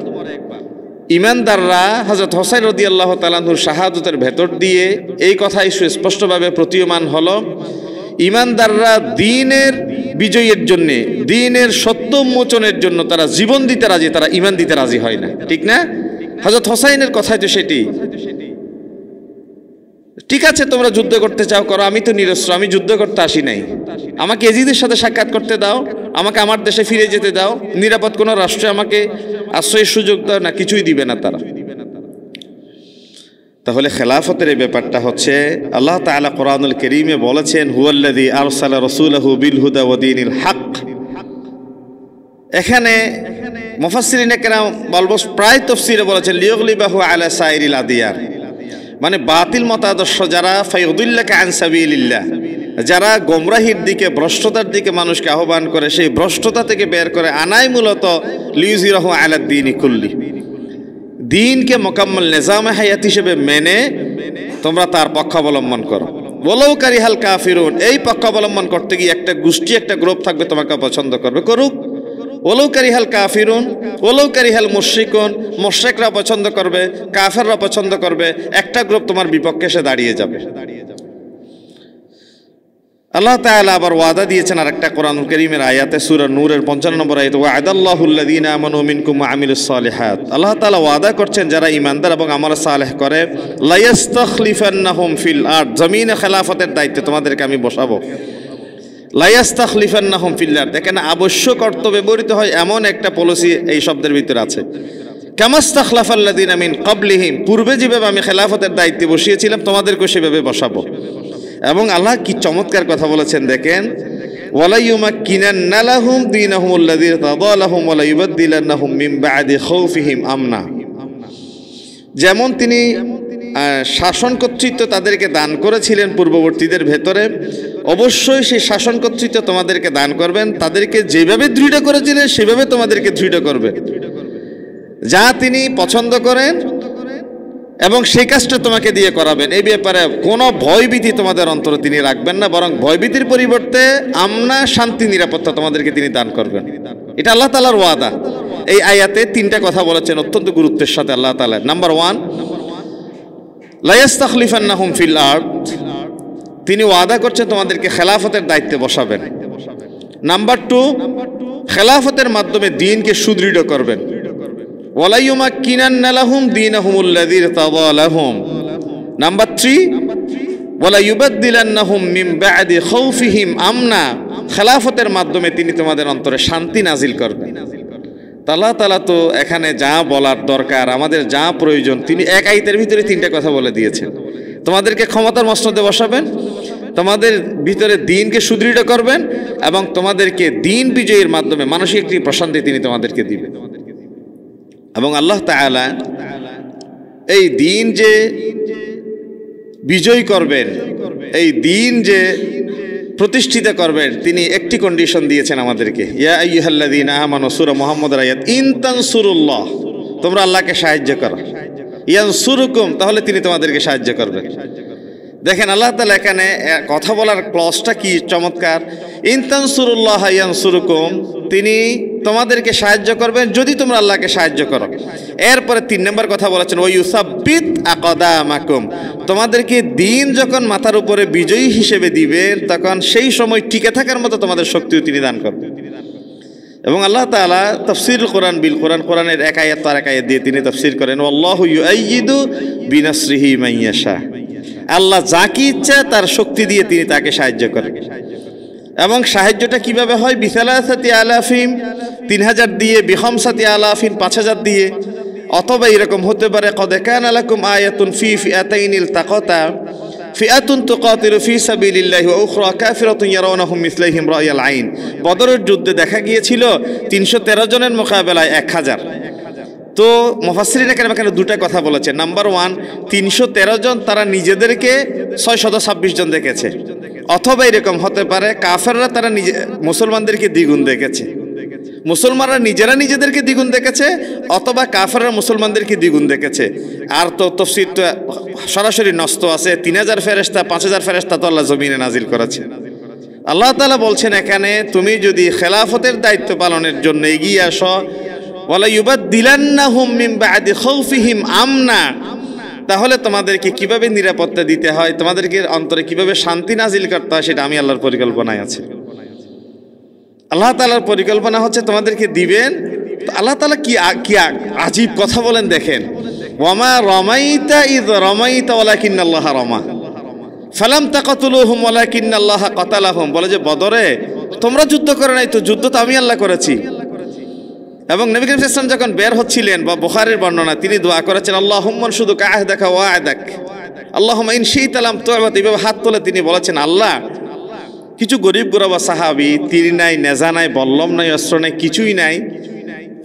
ইমানদাররা হযরত হুসাইন রাদিয়াল্লাহু তাআলা আনহুর শাহাদাতের ভেতর দিয়ে এই কথাই সুস্পষ্টভাবে প্রতীয়মান হলো, ইমানদাররা দ্বীনের বিজয়ের জন্য, দ্বীনের সত্য উন্মোচনের জন্য তারা জীবন দিতে রাজি, তারা ঈমান দিতে রাজি হয় না। ঠিক না? হযরত হুসাইনের কথাই তো সেটি। ঠিক আছে, তোমরা যুদ্ধ করতে চাও করো, আমি তো নিরস্ত্র, আমি যুদ্ধ করতে আসি নাই, আমাকে ইয়াজিদের সাথে সাক্ষাৎ করতে দাও, আমাকে আমার দেশে ফিরে যেতে দাও, নিরাপদ কোনো রাষ্ট্রে আমাকে আশ্রয়ের সুযোগ দাও, না কিছুই দিবে না তারা। তাহলে খেলাফতের এই ব্যাপারটা হচ্ছে, আল্লাহ তাআলা কোরআনুল কারীমে বলেছেন, হুয়াল্লাযী আরসালা রাসূলাহু বিল হুদা ওয়া দীনিল হক। এখানে মুফাসসিরিনে কেরাম বলবো প্রায় তাফসীরে বলেছেন লিয়গলিবাহু আলা সাইরিল আদিয়ার, মানে বাতিল মতাদর্শ যারা, ফায়াদুল্লাকা আন সাবিলিল্লাহ, যারা গোমরাহির দিকে, ভ্রষ্টতার দিকে মানুষকে আহ্বান করে, সেই ভ্রষ্টতা থেকে বের করে আনাই মূলত লিউজিরাহু আলা দ্বীনি কুল্লি, দ্বীনকে মোকাম্মল নিজামে হায়াত হিসেবে মেনে তোমরা তার পক্ষ অবলম্বন করো। ওয়ালাউ কারিহাল কাফিরুন, এই পক্ষ অবলম্বন করতে গিয়ে একটা গোষ্ঠী, একটা গ্রুপ থাকবে তোমাকে পছন্দ করবে, করুক। ওয়ালাউ কারিহাল কাফিরুন ওয়ালাউ কারিহাল মুশরিকুন, মুশরিকরা পছন্দ করবে, কাফেররা পছন্দ করবে, একটা গ্রুপ তোমার বিপক্ষে এসে দাঁড়িয়ে যাবে। আল্লাহ তাআলা আবার ওয়াদা দিয়েছেন আরেকটা কোরআনুল কারীমের আয়াতে, সূরা নূরের 55 নম্বর আয়াতে, ওয়া'আদাল্লাহুল্লাযীনা আমানু মিনকুম ওয়া আমিলুস সালিহাত, আল্লাহ তাআলা ওয়াদা করছেন যারা ঈমানদার এবং আমল সালেহ করে, লা ইস্তাখলিফান্নাহুম ফিল আরদ, জমিনে খেলাফতের দায়িত্বে তোমাদেরকে আমি বসাবো। লা ইস্তাখলিফান্নাহুম ফিল আরদ, এখানে আবশ্যক অর্থ ব্যবহৃত হয় এমন একটা পলিসি এই শব্দের ভিতরে আছে, কামাস্তাখলাফাল্লাযীনা মিন ক্বাবলিহিম, পূর্বে যেভাবে আমি খেলাফতের দায়িত্বে বসিয়েছিলাম তোমাদেরকে সেভাবে বসাবো। এবং আল্লাহ কি চমৎকার কথা বলেছেন দেখেন, ওয়ালা ইউমাক্কিনান্না লাহুম দীনাহুমুল্লাযী ইরতাদা লাহুম ওয়া লা ইউবাদদিলান্নাহুম মিন বা'দি খাউফিহিম আমনা। যেমন তিনি শাসন কর্তৃত্ব তাদেরকে দান করেছিলেন পূর্ববর্তীদের ভেতরে, অবশ্যই সেই শাসন কর্তৃত্ব তোমাদেরকে দান করবেন, তাদেরকে যেভাবে দৃঢ় করেছিলেন সেভাবে তোমাদেরকে দৃঢ় করবে, যা তিনি পছন্দ করেন এবং সেই কাজটা তোমাকে দিয়ে করাবেন। এই ব্যাপারে কোনো ভয়ভীতি তোমাদের অন্তরে তিনি রাখবেন না, বরং ভয়ভীতির পরিবর্তে আমনা, শান্তি, নিরাপত্তা তোমাদেরকে তিনি দান করবেন। এটা আল্লাহ তাআলার ওয়াদা। এই আয়াতে তিনটা কথা বলেছেন অত্যন্ত গুরুত্বের সাথে আল্লাহ তাআলা। নাম্বার 1, লা ইস্তাখলিফান্নাহুম ফিল আরদ, তিনি ওয়াদা করছেন তোমাদেরকে খেলাফতের দায়িত্বে বসাবেন। নাম্বার 2, খেলাফতের মাধ্যমে দ্বীনকে সুদৃঢ় করবেন। ওয়ালা ইউমাক্কিনান্না লাহুম দীনাহুমুল্লাযী ইরতাদা লাহুম। নাম্বার 3, ওয়ালা ইউবাদদিলান্নাহুম মিন বা'দি খাউফিহিম আমনা, খেলাফতের মাধ্যমে তিনি তোমাদের অন্তরে শান্তি নাজিল করবেন। আল্লাহ তাআলা তো এখানে যা বলার দরকার, আমাদের যা প্রয়োজন, তিনি এক আয়াতের ভিতরে তিনটা কথা বলে দিয়েছেন। তোমাদেরকে ক্ষমতার মসনদে বসাবেন, তোমাদের ভিতরে দ্বীনকে সুদৃঢ় করবেন, এবং তোমাদেরকে দ্বীন বিজয়ের মাধ্যমে মানসিক একটি প্রশান্তি তিনি তোমাদেরকে দিবেন। এবং আল্লাহ তাআলা এই দ্বীন যে বিজয় করবেন, এই দ্বীন যে প্রতিষ্ঠিত করবেন, তিনি একটি কন্ডিশন দিয়েছেন আমাদেরকে। ইয়া আইয়ুহাল্লাযীনা আমানু, সূরা মুহাম্মদের আয়াত, ইন তানসুরুল্লাহ, তোমরা আল্লাহকে সাহায্য করো, ইয়ানসুরুকুম, তাহলে তিনি তোমাদেরকে সাহায্য করবেন। দেখেন আল্লাহ তাআলা এখানে কথা বলার ক্লজটা কি চমৎকার। ইন তানসুরুল্লাহ ইয়ানসুরুকুম, তিনি তোমাদেরকে সাহায্য করবেন যদি তোমরা আল্লাহকে সাহায্য করো। এরপরে 3 নম্বর কথা বলেছেন, ওয়া ইউসাব্বিত আকদামাকুম, তোমাদেরকে দ্বীন যখন মাথার উপরে বিজয়ী হিসেবে দিবেন, তখন সেই সময় টিকে থাকার মতো তোমাদের শক্তিও তিনি দান করবেন। এবং আল্লাহ তাআলা তাফসীরুল কোরআন বিল কোরআন, কোরআনের এক আয়াত আর এক আয়াত দিয়ে তিনি তাফসীর করেন, ওয়াল্লাহু ইউআইয়িদু বিনাসরিহি মান ইয়াশা, আল্লাহ যাকে ইচ্ছা তার শক্তি দিয়ে তিনি তাকে সাহায্য করেন। এবং সাহায্যটা কিভাবে হয়? বিসালাসাতি আলাফিম, 3000 দিয়ে, বিখামসাতি আলাফিন, 5000 দিয়ে, অথবা এরকম হতে পারে কদ কানা লাকুম আয়াতুন ফি ফিআতাইনিল তাকাতা ফিআতুন তুকাতিলু ফি সাবিলিল্লাহি ওয়া উখরা কাফিরাতুন ইয়ারাউনাহুম মিসলাইহিম রায়াল আইন। বদরের যুদ্ধে দেখা গিয়েছিল 313 জনের মোকাবেলায় 1000। তো মুফাসসিরিন কেরাম এখানে দুটা কথা বলেছে। নাম্বার 1, 313 জন তারা নিজেদেরকে 626 জন দেখেছে, অথবা এরকম হতে পারে কাফেররা তারা মুসলমানদেরকে দ্বিগুণ দেখেছে, মুসলমানরা নিজেরা নিজেদেরকে দ্বিগুণ দেখেছে, অথবা কাফেররা মুসলমানদেরকে দ্বিগুণ দেখেছে। আর তো তাফসীর তো সরাসরি নষ্ট আছে, 3000 ফেরেশতা, 5000 ফেরেশতা তো আল্লাহ জমিনে নাজিল করেছে। আল্লাহ তাআলা বলছেন এখানে, তুমি যদি খেলাফতের দায়িত্ব পালনের জন্য এগিয়ে আসো, ওয়ালা ইউবাদদিলান্নাহুম মিন বা'দি খাউফিহিম আমনা, তাহলে তোমাদেরকে কিভাবে নিরাপত্তা দিতে হয়, তোমাদেরকে অন্তরে কিভাবে শান্তি নাজিল করতে হয়, সেটা আমি আল্লাহর পরিকল্পনায় আছে। আল্লাহ তাআলার পরিকল্পনা হচ্ছে তোমাদেরকে দিবেন। তো আল্লাহ তাআলা কি আজীব কথা বলেন দেখেন, ওয়ামা রামাইতা ইয রামাইতা ওয়ালাকিন্নাল্লাহা রামা ফালাম তাকাতুলুহুম ওয়ালাকিন্নাল্লাহা কাতালাহুম, বলে যে বদরে তোমরা যুদ্ধ করে নাই, তো যুদ্ধ তো আমি আল্লাহ করেছি। এবং নবী করিম সাল্লাল্লাহু আলাইহি ওয়াসাল্লাম যখন বের হচ্ছিলেন, বা বুখারীর বর্ণনা, তিনি দোয়া করেছেন, আল্লাহুম্মা আনশুদুকা আহদাকা ওয়া আ'দাক আল্লাহুম্মা ইন শি'তা লাম তু'বাত, এইভাবে হাত তুলে তিনি বলেছেন, আল্লাহ, কিছু গরিব গুরবা সাহাবী, তীর নাই, নেজা নাই, বল্লম নাই, অস্ত্র নাই, কিছুই নাই,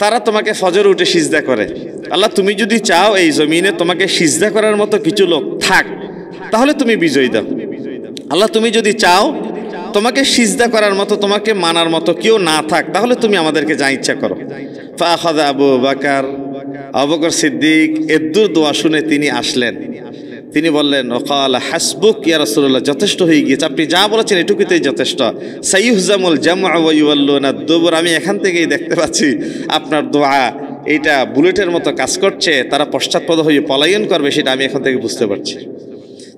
তারা তোমাকে ফজর উঠে সিজদা করে। আল্লাহ, তুমি যদি চাও এই জমিনে তোমাকে সিজদা করার মতো কিছু লোক থাক, তাহলে তুমি বিজয় দাও। আল্লাহ, তুমি যদি চাও তোমাকে সিজদা করার মতো, তোমাকে মানার মতো কেউ না থাক, তাহলে তুমি আমাদেরকে যা ইচ্ছা করো। ফাআখাযা আবু বকর সিদ্দিক এদ্দুর দোয়া শুনে তিনি আসলেন, তিনি বললেন, ওয়াকালা হাসবুক ইয়া রাসূলুল্লাহ, যথেষ্ট হয়ে গিয়েছে, আপনি যা বলেছেন এটুকুতেই যথেষ্ট। সাইয়ুহজামুল জামউ ওয়া ইউওয়াল্লুনা দুবুর, আমি এখান থেকেই দেখতে পাচ্ছি আপনার দোয়া এইটা বুলেটের মতো কাজ করছে, তারা পশ্চাৎপদ হয়ে পলায়ন করবে, সেটা আমি এখন থেকে বুঝতে পারছি।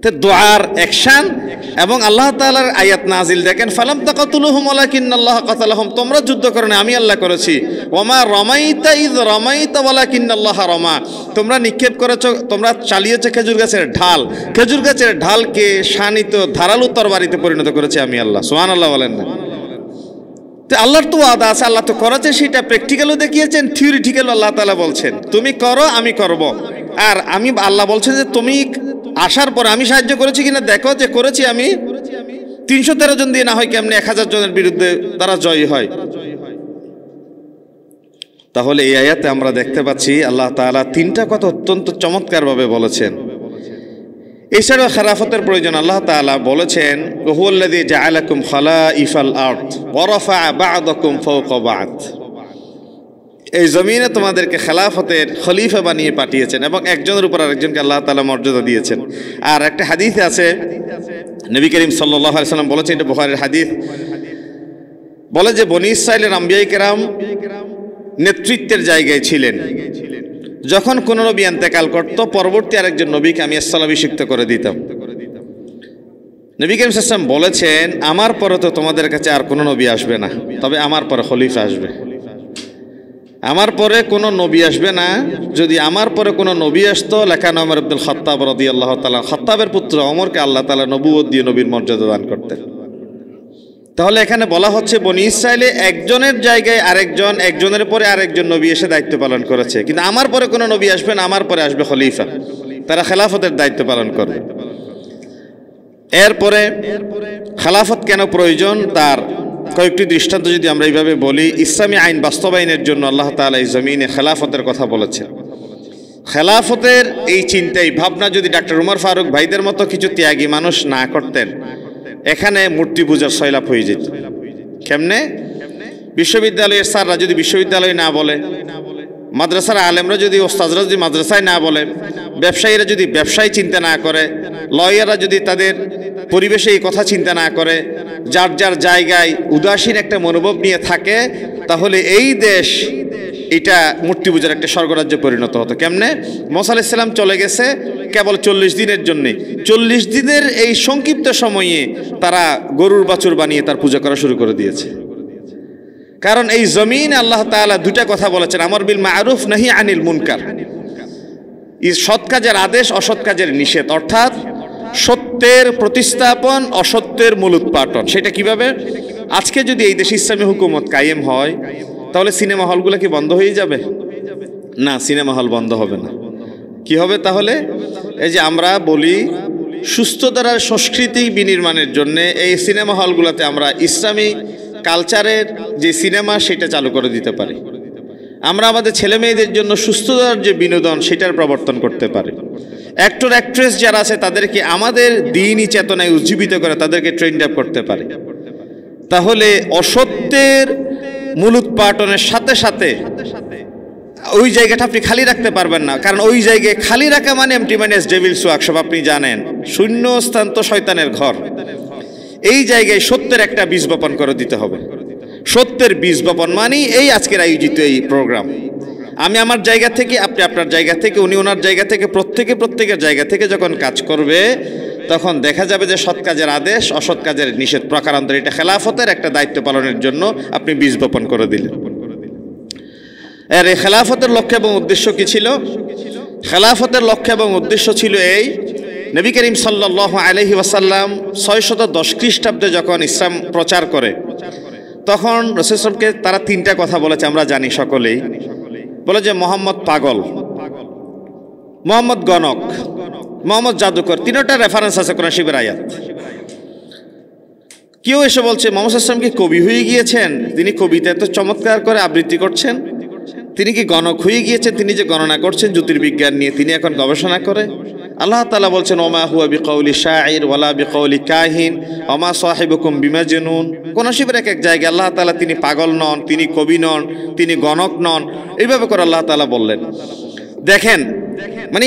তো দোয়ার অ্যাকশন এবং আল্লাহ তাআলার আয়াত নাজিল দেখেন, ফালাম তাকাতুলুহুম ওয়ালাকিন্নাল্লাহা কাতালাহুম, তোমরা যুদ্ধ করো না, আমি আল্লাহ করেছি। ওয়ামা রামাইতা ইয রামাইতা ওয়ালাকিন্নাল্লাহা রামা, তোমরা নিক্ষেপ করেছো, তোমরা চালিয়েছো খেজুর গাছের ঢাল, খেজুর গাছের ঢালকে শানিত ধারালো তরবারিতে পরিণত করেছে আমি আল্লাহ। সুবহানাল্লাহ বলেন না? তো আল্লাহর তো ওয়াদা আছে, আল্লাহ তো করেছে, সেটা প্র্যাকটিক্যালও দেখিয়েছেন, থিওরিটিক্যালও আল্লাহ তাআলা বলছেন তুমি করো, আমি করব। আর আমি আল্লাহ বলছেন যে তুমি আসার পরে আমি সাহায্য করেছি কিনা দেখো, যে করেছি আমি। 313 জন দিয়ে না হয় কেমনে 1000 জনের বিরুদ্ধে তারা জয়ী হয়। তাহলে এই আয়াতে আমরা দেখতে পাচ্ছি আল্লাহ তাআলা 3টা কথা অত্যন্ত চমৎকারভাবে বলেছেন। এছাড়াও খেলাফতের প্রয়োজন আল্লাহ তাআলা বলেছেন, হুয়াল্লাযী জাআলাকুম খালাইফাল আরদ ওয়া রাফা'a বা'দাকুম ফাওকা বা'দ, এই জমিনে তোমাদেরকে খেলাফতের খলিফা বানিয়ে পাঠিয়েছেন এবং একজনের উপর আরেকজনকে আল্লাহ তাআলা মর্যাদা দিয়েছেন। আর একটা হাদিসে আছে, নবী করিম সাল্লাল্লাহু আলাইহি ওয়াসাল্লাম বলেছেন, এটা বুখারীর হাদিস, বলে যে বনী ইসরাইলের আম্বিয়া কেরাম নেতৃত্বের জায়গায় ছিলেন। যখন কোন নবী ইন্তেকাল করত, পরবর্তী আরেকজন নবীকে আমি স্থলাভিষিক্ত করে দিতাম। নবী করিম সাল্লাল্লাহু আলাইহি ওয়াসাল্লাম বলেছেন, আমার পরে তো তোমাদের কাছে আর কোনো নবী আসবে না, তবে আমার পরে খলিফা আসবে। আমার পরে কোনো নবী আসবে না। যদি আমার পরে কোনো নবী আসতো, লাকানা ওমর ইবনুল খাত্তাব রাদিয়াল্লাহু তাআলা, খাত্তাবের পুত্র ওমরকে আল্লাহ তাআলা নবুয়ত দিয়ে নবীর মর্যাদা দান করতেন। তাহলে এখানে বলা হচ্ছে বনী ইসরাইলে একজনের জায়গায় আরেকজন, একজনের পরে আরেকজন নবী এসে দায়িত্ব পালন করেছে, কিন্তু আমার পরে কোনো নবী আসবে না, আমার পরে আসবে খলিফা, তারা খেলাফতের দায়িত্ব পালন করবে। এরপরে খেলাফত কেন প্রয়োজন তার কয়েকটি দৃষ্টান্ত যদি আমরা এইভাবে বলি, ইসলামী আইন বাস্তবায়নের জন্য আল্লাহ তাআলা এই জমিনে খেলাফতের কথা বলেছেন। খেলাফতের এই চিন্তাই ভাবনা যদি ডাক্তার উমর ফারুক ভাইদের মতো কিছু ত্যাগী মানুষ না করতেন, এখানে মূর্তি পূজার সয়লাভ হয়ে যেত। কেমনে? বিশ্ববিদ্যালয়ের স্যাররা যদি বিশ্ববিদ্যালয় না বলে, মাদ্রাসার আলেমরা যদি, ওস্তাদরা যদি মাদ্রাসায় না বলে, ব্যবসায়ীরা যদি ব্যবসায় চিন্তা না করে, লয়াররা যদি তাদের পরিবেশে এই কথা চিন্তা না করে, যার যার জায়গায় উদাসীন একটা মনোভাব নিয়ে থাকে, তাহলে এই দেশ এটা মূর্তি পূজার একটা স্বর্গরাজ্যে পরিণত হতো। কেমনে? মুসা আলাইহিস সালাম চলে গেছে কেবল 40 দিনের জন্যে। 40 দিনের এই সংক্ষিপ্ত সময়ে তারা গরুর বাছুর বানিয়ে তার পূজা করা শুরু করে দিয়েছে। কারণ এই জমিনে আল্লাহ তাআলা দুটা কথা বলেছেন, আমর বিল মারুফ নাহি আনিল মুনকার। সৎ কাজের আদেশ, অসৎ কাজের নিষেধ, অর্থাৎ সত্যের প্রতিস্থাপন, অসত্যের মূলোৎপাটন। সেটা কিভাবে? আজকে যদি এই দেশে ইসলামী হুকুমত কায়েম হয়, তাহলে সিনেমা হলগুলো কি বন্ধ হয়ে যাবে? না, সিনেমা হল বন্ধ হবে না। কি হবে তাহলে? এই যে আমরা বলি সুস্থ ধারার সংস্কৃতি বিনির্মাণের জন্য এই সিনেমা হলগুলোতে আমরা ইসলামী কালচারের যে সিনেমা সেটা চালু করে দিতে পারি। আমরা আমাদের ছেলে মেয়েদের জন্য সুস্থতার যে বিনোদন সেটার প্রবর্তন করতে পারি। অ্যাক্টর অ্যাক্ট্রেস যারা আছে তাদেরকে আমাদের দ্বীনি চেতনায় উজ্জীবিত করে তাদেরকে ট্রেন্ড আপ করতে পারে। তাহলে অসত্যের মূলোৎপাটনের সাথে সাথে ওই জায়গাটা আপনি খালি রাখতে পারবেন না, কারণ ওই জায়গায় খালি রাখা মানে এমটি মাইনাস ডেভিলস ওয়ার্কশপ, আপনি জানেন, শূন্য স্থান তো শয়তানের ঘর। এই জায়গায় সত্যের একটা বীজ বপন করে দিতে হবে। সত্যের বীজ বপন মানে এই আজকের আয়োজিত এই প্রোগ্রাম। আমি আমার জায়গা থেকে, আপনি আপনার জায়গা থেকে, উনি ওনার জায়গা থেকে, প্রত্যেকের জায়গা থেকে যখন কাজ করবে, তখন দেখা যাবে যে সৎ কাজের আদেশ, অসৎ কাজের নিষেধ প্রকারান্তরে এটা খেলাফতের একটা দায়িত্ব পালনের জন্য আপনি বীজ বপন করে দিলেন। এর এই খেলাফতের লক্ষ্য এবং উদ্দেশ্য কি ছিল? খেলাফতের লক্ষ্য এবং উদ্দেশ্য ছিল এই, নবী করিম সাল্লাল্লাহু আলাইহি ওয়াসাল্লাম 610 খ্রিস্টাব্দে যখন ইসলাম প্রচার করে, তখন রাসূল সাল্লাল্লাহু আলাইহি ওয়াসাল্লামকে তারা তিনটা কথা বলেছে, আমরা জানি সকলেই। বলে যে মোহাম্মদ পাগল, মোহাম্মদ গণক, মোহাম্মদ জাদুকর। তিনটা রেফারেন্স আছে কোরআন শরীফের আয়াত। কেউ এসে বলছে মুহাম্মদ সাল্লাল্লাহু আলাইহি ওয়াসাল্লাম কি কবি হয়ে গিয়েছেন? তিনি কবিতা এত চমৎকার করে আবৃত্তি করছেন। তিনি কি গণক হয়ে গিয়েছেন? তিনি যে গণনা করছেন জ্যোতির্বিজ্ঞান নিয়ে, তিনি এখন গবেষণা করে। আল্লাহ তাআলা বলছেন ওমা হুয়া বিকাউলি শাইর ওয়ালা বিকাউলি কাহিন ওমা সাহিবুকুম বিমাজনুন। কোন শিবের এক এক জায়গায় আল্লাহ তাআলা তিনি পাগল নন, তিনি কবি নন, তিনি গণক নন, এইভাবে করে আল্লাহ তাআলা বললেন। দেখেন মানে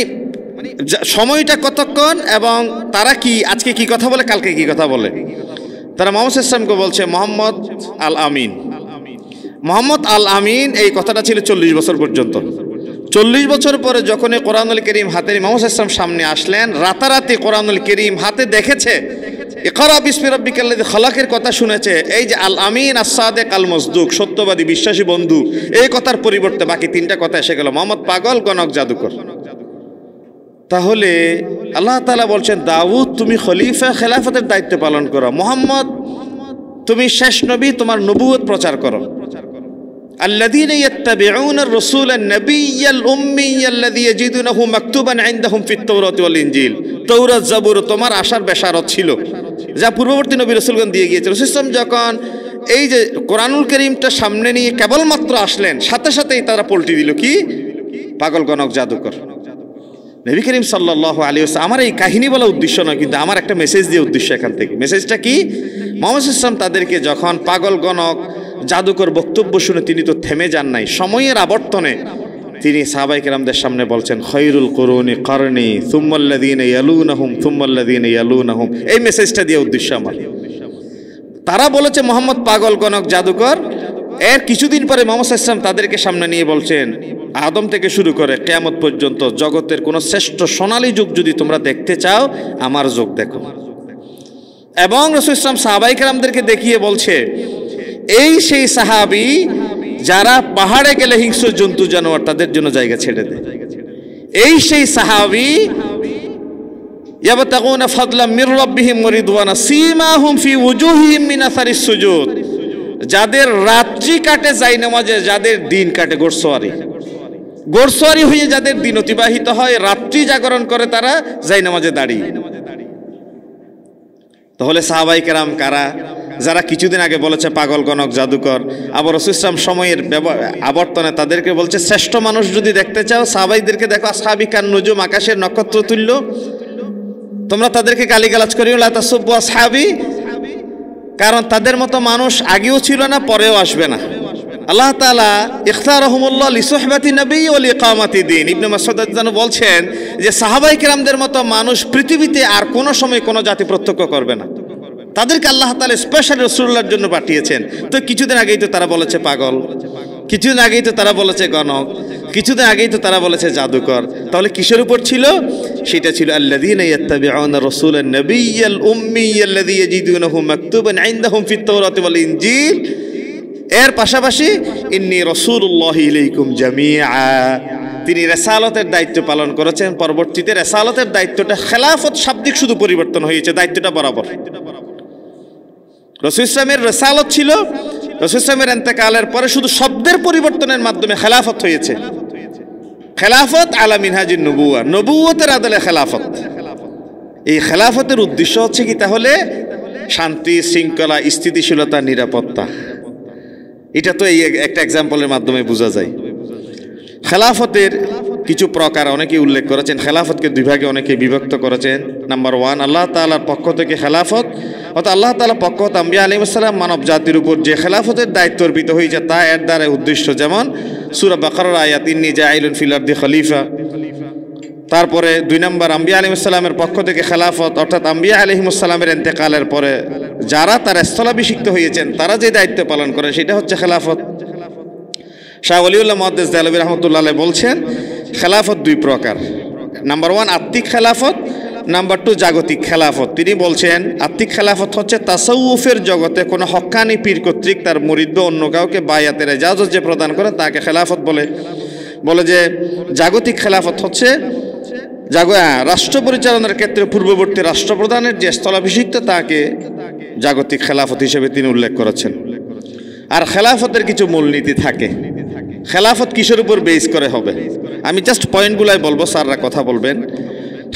সময়টা কতক্ষণ এবং তারা কি আজকে কি কথা বলে, কালকে কি কথা বলে। তারা মুহাম্মদ সাল্লাল্লাহু আলাইহি ওয়াসাল্লামকে বলছে মোহাম্মদ আল আমিন। মোহাম্মদ আল আমিন এই কথাটা ছিল 40 বছর পর্যন্ত। 40 বছর পরে যখন কোরআনুল কারীম হাতে মুহাম্মদ সাল্লাল্লাহু আলাইহি ওয়াসাল্লাম সামনে আসলেন, রাতারাতি কোরআনুল কারীম হাতে দেখেছে, ইকরা বিসমি রাব্বিকাল্লাযী খালাকের কথা শুনেছে। এই যে আল আমিন আস-সাদিক আল মসদুক, সত্যবাদী বিশ্বাসী বন্ধু, এই কথার পরিবর্তে বাকি তিনটা কথা এসে গেল, মোহাম্মদ পাগল, গণক, জাদুকর। তাহলে আল্লাহ তাআলা বলছেন দাউদ তুমি খলিফা, খেলাফতের দায়িত্ব পালন করো। মুহাম্মদ তুমি শেষ নবী, তোমার নবুয়ত প্রচার করো। الذين يتبعون الرسول النبي الأمي الذي يجدونه مكتوبا عندهم في التوراة والإنجيل। তৌরাত জাবুর তোমার আশার বেশারত ছিল, যা পূর্ববর্তী নবী রাসূলগণ দিয়ে গিয়েছিল। রাসূল যখন এই যে কোরআনুল কারীমটা সামনে নিয়ে কেবলমাত্র আসলেন, সাথে সাথেই তারা পল্টি দিল কি পাগল, গণক, জাদুকর। নবী করিম সাল্লাল্লাহু আলাইহি ওয়াসাল্লাম, আমার এই কাহিনী বলা উদ্দেশ্য নয়, কিন্তু আমার একটা মেসেজ দিয়ে উদ্দেশ্য এখান থেকে। মেসেজটা কি? মুহাম্মদ সাল্লাল্লাহু আলাইহি ওয়াসাল্লাম তাদেরকে যখন পাগল, গণক, জাদুকর বক্তব্য শুনে তিনি তো থেমে যান নাই, সময়ের আবর্তনে তিনি সাহাবায়ে কেরামদের সামনে বলছেন, খৈরুল কুরুনি করনি সুম্মাল্লাযীনা ইয়ালুনাহুম সুম্মাল্লাযীনা ইয়ালুনাহুম। এই মেসেজটা দিয়ে উদ্দেশ্য আমার, তারা বলেছে মোহাম্মদ পাগল গণক জাদুকর। এর কিছুদিন পরে মুহাম্মদ সাল্লাল্লাহু আলাইহি ওয়াসাল্লাম তাদেরকে সামনে নিয়ে বলছেন, আদম থেকে শুরু করে কিয়ামত পর্যন্ত জগতের কোন শ্রেষ্ঠ সোনালী যুগ যদি তোমরা দেখতে চাও, আমার যুগ দেখো। এবং রাসূল সাল্লাল্লাহু আলাইহি ওয়াসাল্লাম সাহাবায়ে কেরামদেরকে দেখিয়ে বলছে, এই সেই সাহাবী যারা পাহাড়ে গেলে হিংস্র জন্তু জানোয়ার তাদের জন্য জায়গা ছেড়ে দেয়। এই সেই সাহাবী ইয়াবতাগুনা ফাদলাম মির রাব্বিহিম ওয়া রিদওয়ানা সীমাহুম ফি ওয়ুজুহিহিম মিন আসারিস সুজুদ, যাদের রাত্রি কাটে জায়নামাজে, যাদের দিন কাটে ঘোড়সওয়ারি হয়ে যাদের দিন অতিবাহিত হয়, রাত্রি জাগরণ করে তারা জায়নামাজে দাঁড়িয়ে। তাহলে সাহাবায়ে কেরাম কারা? যারা কিছুদিন আগে বলেছে পাগল গণক জাদুকর, আবার রাসূল সাল্লাল্লাহু আলাইহি ওয়াসাল্লাম সময়ের আবর্তনে তাদেরকে বলছে শ্রেষ্ঠ মানুষ যদি দেখতে চাও সাহাবাইদেরকে দেখো, আসহাবি কান নুজুম, আকাশের নক্ষত্র তুল্য। তোমরা তাদেরকে গালিগালাজ করিও, লা তাসুব্বু আসহাবি, কারণ তাদের মতো মানুষ আগেও ছিল না, পরেও আসবে না। আল্লাহ তাআলা ইখতারহুমুল্লাহ লিসুহবাতি নবী ওয়া লিকামাতি দ্বীন। ইবনে মাসউদ রাদিয়াল্লাহু বলছেন যে সাহাবায়ে কেরামদের মতো মানুষ পৃথিবীতে আর কোনো সময় কোনো জাতি প্রত্যক্ষ করবে না, তাদেরকে আল্লাহ তাআলা স্পেশাল রাসূলুল্লাহর জন্য পাঠিয়েছেন। তো কিছুদিন আগেই তো তারা বলেছে পাগল, কিছুদিন আগেই তো তারা বলেছে গণক, কিছুদিন আগেই তো তারা বলেছে জাদুকর। তাহলে কিসের উপর ছিল? সেটা ছিল আল্লাযীনা ইয়াত্তাবিউনা রাসূলান নাবিয়্যাল উম্মিয়্যাল্লাযী ইয়াজিদুনাহু মাকতুবান ইনদাহুম ফিত তাওরাতি ওয়াল ইনজিল। এর পাশাপাশি ইন্নী রাসূলুল্লাহি ইলাইকুম জামিআ, তিনি রিসালাতের দায়িত্ব পালন করেছেন। পরবর্তীতে রিসালাতের দায়িত্বটা খেলাফত শাব্দিক শুধু পরিবর্তন হয়েছে, দায়িত্বটা বরাবর। রাসূল ইসলামের রিসালাত ছিল, রাসূল ইসলামের ইন্তেকালের পরে শুধু শব্দের পরিবর্তনের মাধ্যমে খেলাফত হয়েছে। খেলাফত আলা মিনহাজিন নবুওয়া, নবুয়তের আদলে খেলাফত। এই খেলাফতের উদ্দেশ্য হচ্ছে কি? তাহলে শান্তি, শৃঙ্খলা, স্থিতিশীলতা, নিরাপত্তা। এটা তো এই একটা এক্সাম্পলের মাধ্যমে বোঝা যায়। খেলাফতের কিছু প্রকার অনেকে উল্লেখ করেছেন। খেলাফতকে দুই ভাগে অনেকে বিভক্ত করেছেন। নাম্বার 1, আল্লাহ তাআলার পক্ষ থেকে খেলাফত, অর্থাৎ আল্লাহ তাআলার পক্ষ হতে আম্বিয়া আলাইহিস সালাম মানব জাতির উপর যে খেলাফতের দায়িত্ব অর্পিত হয়েছে তা এর দ্বারা উদ্দেশ্য। যেমন সূরা বাকারার আয়াত ইন্নী জাইলুন ফিল আরদি খলিফা। তারপরে 2 নম্বর, আম্বিয়া আলাইহিস সালামের পক্ষ থেকে খেলাফত, অর্থাৎ আম্বিয়া আলাইহিস সালামের ইন্তেকালের পরে যারা তার স্থলাভিষিক্ত হয়েছেন তারা যে দায়িত্ব পালন করে সেটা হচ্ছে খেলাফত। শাহ ওলিউল্লাহ মুহাদ্দিস দেহলভী রাহমাতুল্লাহ আলাইহি বলছেন খেলাফত 2 প্রকার। নাম্বার 1 আত্মিক খেলাফত, নাম্বার 2 জাগতিক খেলাফত। তিনি বলছেন আত্মিক খেলাফত হচ্ছে তাসাউফের জগতে কোনো হক্কানি পীর কর্তৃক তার মুরিদ বা অন্য কাউকে বায়াতের ইজাজত যে প্রদান করে তাকে খেলাফত বলে যে জাগতিক খেলাফত হচ্ছে রাষ্ট্র পরিচালনার ক্ষেত্রে পূর্ববর্তী রাষ্ট্রপ্রধানের যে স্থলাভিষিক্ত তাকে জাগতিক খেলাফত হিসেবে তিনি উল্লেখ করেছেন। আর খেলাফতের কিছু মূলনীতি থাকে। খেলাফত কিসের উপর বেস করে হবে? আমি জাস্ট পয়েন্টগুলাই বলবো, স্যাররা কথা বলবেন।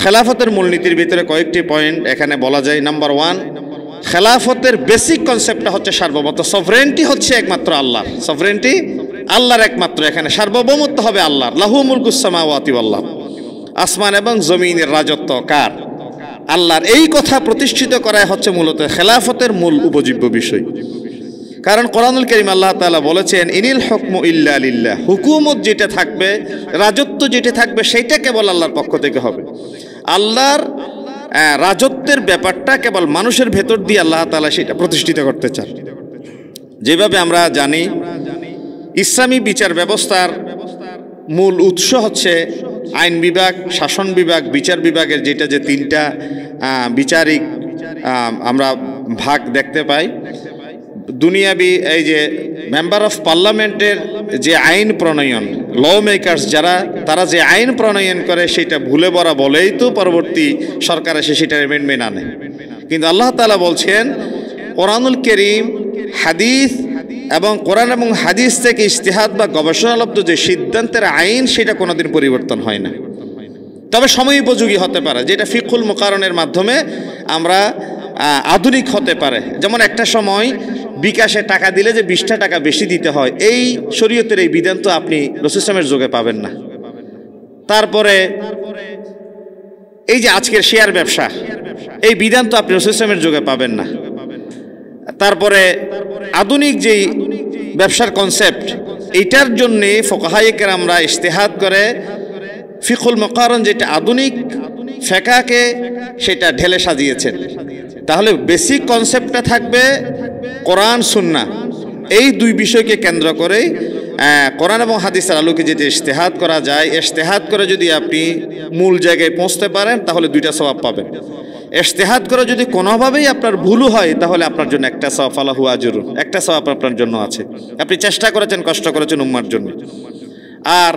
খেলাফতের মূলনীতির ভিতরে কয়েকটি পয়েন্ট এখানে বলা যায়। নাম্বার 1, খেলাফতের বেসিক কনসেপ্টটা হচ্ছে সার্বভৌমত্ব। সভরেন্টি হচ্ছে একমাত্র আল্লাহর, সভরেন্টি আল্লাহর একমাত্র। এখানে সার্বভৌমত্ব হবে আল্লাহর। লাহু মুলকুস সামাওয়াতি ওয়াল আরদ, আসমান এবং জমিনের রাজত্ব কার? আল্লাহর। এই কথা প্রতিষ্ঠিত করাই হচ্ছে মূলত খেলাফতের মূল উপজীব্য বিষয়। কারণ কোরআনুল কারীম আল্লাহ তাআলা বলেছেন ইনিল হুকমু ইল্লা লিল্লাহ, হুকুমত যেটা থাকবে, রাজত্ব যেটা থাকবে সেটা কেবল আল্লাহর পক্ষ থেকে হবে। আল্লাহর রাজত্বের ব্যাপারটা কেবল মানুষের ভেতর দিয়ে আল্লাহ তাআলা সেটা প্রতিষ্ঠিত করতে চান। যেভাবে আমরা জানি ইসলামী বিচার ব্যবস্থার মূল উৎস হচ্ছে আইন বিভাগ, শাসন বিভাগ, বিচার বিভাগের যেটা যে 3টা বিচারিক আমরা ভাগ দেখতে পাই। দুনিয়াবি এই যে মেম্বার অফ পার্লামেন্টের যে আইন প্রণয়ন, ল মেকার্স যারা, তারা যে আইন প্রণয়ন করে সেটা ভুলে বলা বলেই তো পরবর্তী সরকার এসে সেটা অ্যামেন্ডমেন্ট আনে। কিন্তু আল্লাহ তাআলা বলছেন কোরআনুল কারীম, হাদিস এবং কোরআন এবং হাদিস থেকে ইজতিহাদ বা গবেষণালব্ধ যে সিদ্ধান্তের আইন সেটা কোনোদিন পরিবর্তন হয় না। তবে সময় উপযোগী হতে পারে, যেটা ফিকহুল মুকারনের মাধ্যমে আমরা আধুনিক হতে পারে। যেমন একটা সময় বিকাশে টাকা দিলে যে 20টা টাকা বেশি দিতে হয়, এই শরীয়তের এই বিধান তো আপনি রাসূল ইসলামের যুগে পাবেন না। তারপরে এই যে আজকের শেয়ার ব্যবসা, এই বিধান তো আপনি রাসূল ইসলামের যুগে পাবেন না। তারপরে আধুনিক যেই ব্যবসার কনসেপ্ট, এইটার জন্যে ফুকাহায়ে কেরামরা ইজতিহাদ করে ফিকুল মুকাররন, যেটা আধুনিক ফিকহকে সেটা ঢেলে সাজিয়েছেন। তাহলে বেসিক কনসেপ্টটা থাকবে কোরআন সুন্নাহ, এই দুই বিষয়কে কেন্দ্র করে কোরআন এবং হাদিসের আলোকে যদি ইজতিহাদ করা যায়, ইজতিহাদ করে যদি আপনি মূল জায়গায় পৌঁছতে পারেন তাহলে দুইটা সওয়াব পাবেন। ইজতিহাদ করে যদি কোনোভাবেই আপনার ভুলও হয় তাহলে আপনার জন্য একটা সওয়াব, ফালাহু আজরুন, একটা সওয়াব আপনার জন্য আছে। আপনি চেষ্টা করেছেন, কষ্ট করেছেন উম্মার জন্য। আর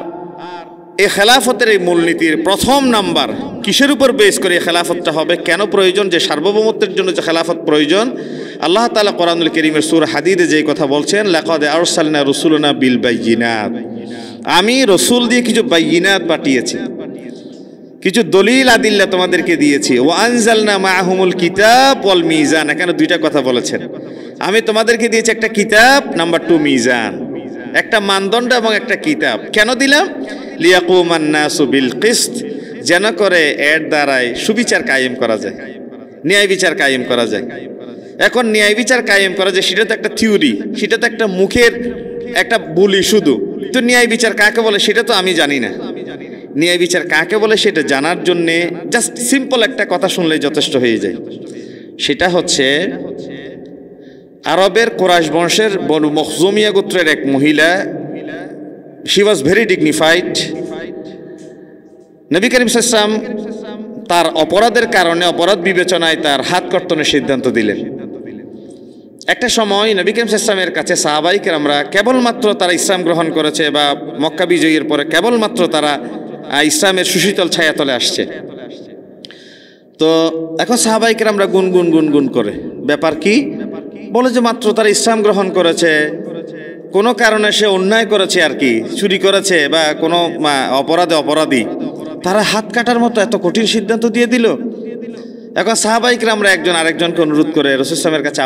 এই খেলাফতের এই মূলনীতির প্রথম নাম্বার কিসের উপর বেস করে এই খেলাফতটা হবে, কেন প্রয়োজন, যে সার্বভৌমত্বের জন্য যে খেলাফত প্রয়োজন, আল্লাহ তাআলা কোরআনুল কারীমের সূরা হাদীদে যেই কথা বলছেন, লাকাদ আরসালনা রাসূলানা বিল বাইয়িনাত, আমি রসুল দিয়ে কিছু বাইয়িনাত পাঠিয়েছি, কিছু দলিল আদিল্লা তোমাদেরকে দিয়েছি। ওয়া আনজালনা মাআহুমুল কিতাব ওয়াল মিজান, এখানে দুইটা কথা বলেছেন। আমি তোমাদেরকে দিয়েছি একটা কিতাব, নাম্বার 2 মিজান, একটা মানদণ্ড এবং একটা কিতাব। কেন দিলাম? লিয়াকুমান নাসু বিল কিসত, যেন করে এর দ্বারাই সুবিচার কায়েম করা যায়, ন্যায় বিচার কায়েম করা যায়। এখন ন্যায় বিচার কায়েম করা যায় সেটা তো একটা থিওরি, সেটা তো একটা মুখের একটা বলি শুধু। তো ন্যায় বিচার কাকে বলে সেটা তো আমি জানি না। ন্যায় বিচার কাকে বলে সেটা জানার জন্যে জাস্ট সিম্পল একটা কথা শুনলেই যথেষ্ট হয়ে যায়। সেটা হচ্ছে আরবের কোরাইশ বংশের বনু মখজুমিয়া গোত্রের এক মহিলা, she was very dignified. Nabi Karim সাল্লাল্লাহু আলাইহি ওয়াসাল্লাম তার অপরাধের কারণে, অপরাধ বিবেচনায় তার হাত কর্তনের সিদ্ধান্ত দিলেন। একটা সময় নবী করিম সাল্লাল্লাহু আলাইহি ওয়াসাল্লামের কাছে সাহাবায়ে কেরামরা কেবলমাত্র তারা ইসলাম গ্রহণ করেছে বা মক্কা বিজয়ের পরে কেবলমাত্র তারা ইসলামের সুশীতল ছায়াতলে আসছে। তো এখন সাহাবায়ে কেরামরা গুনগুন করে, ব্যাপার কি? বলে যে মাত্র তারা ইসলাম গ্রহণ করেছে, কোনো কারণে সে অন্যায় করেছে আর কি, চুরি করেছে বা কোনো অপরাধী, তারা হাত কাটার মতো এত কঠিন সিদ্ধান্ত দিয়ে দিল। এখন সাহাবায়ে কেরামরা একজন আরেকজনকে অনুরোধ করে রাসূল সাল্লাল্লাহু আলাইহি ওয়াসাল্লামের কাছে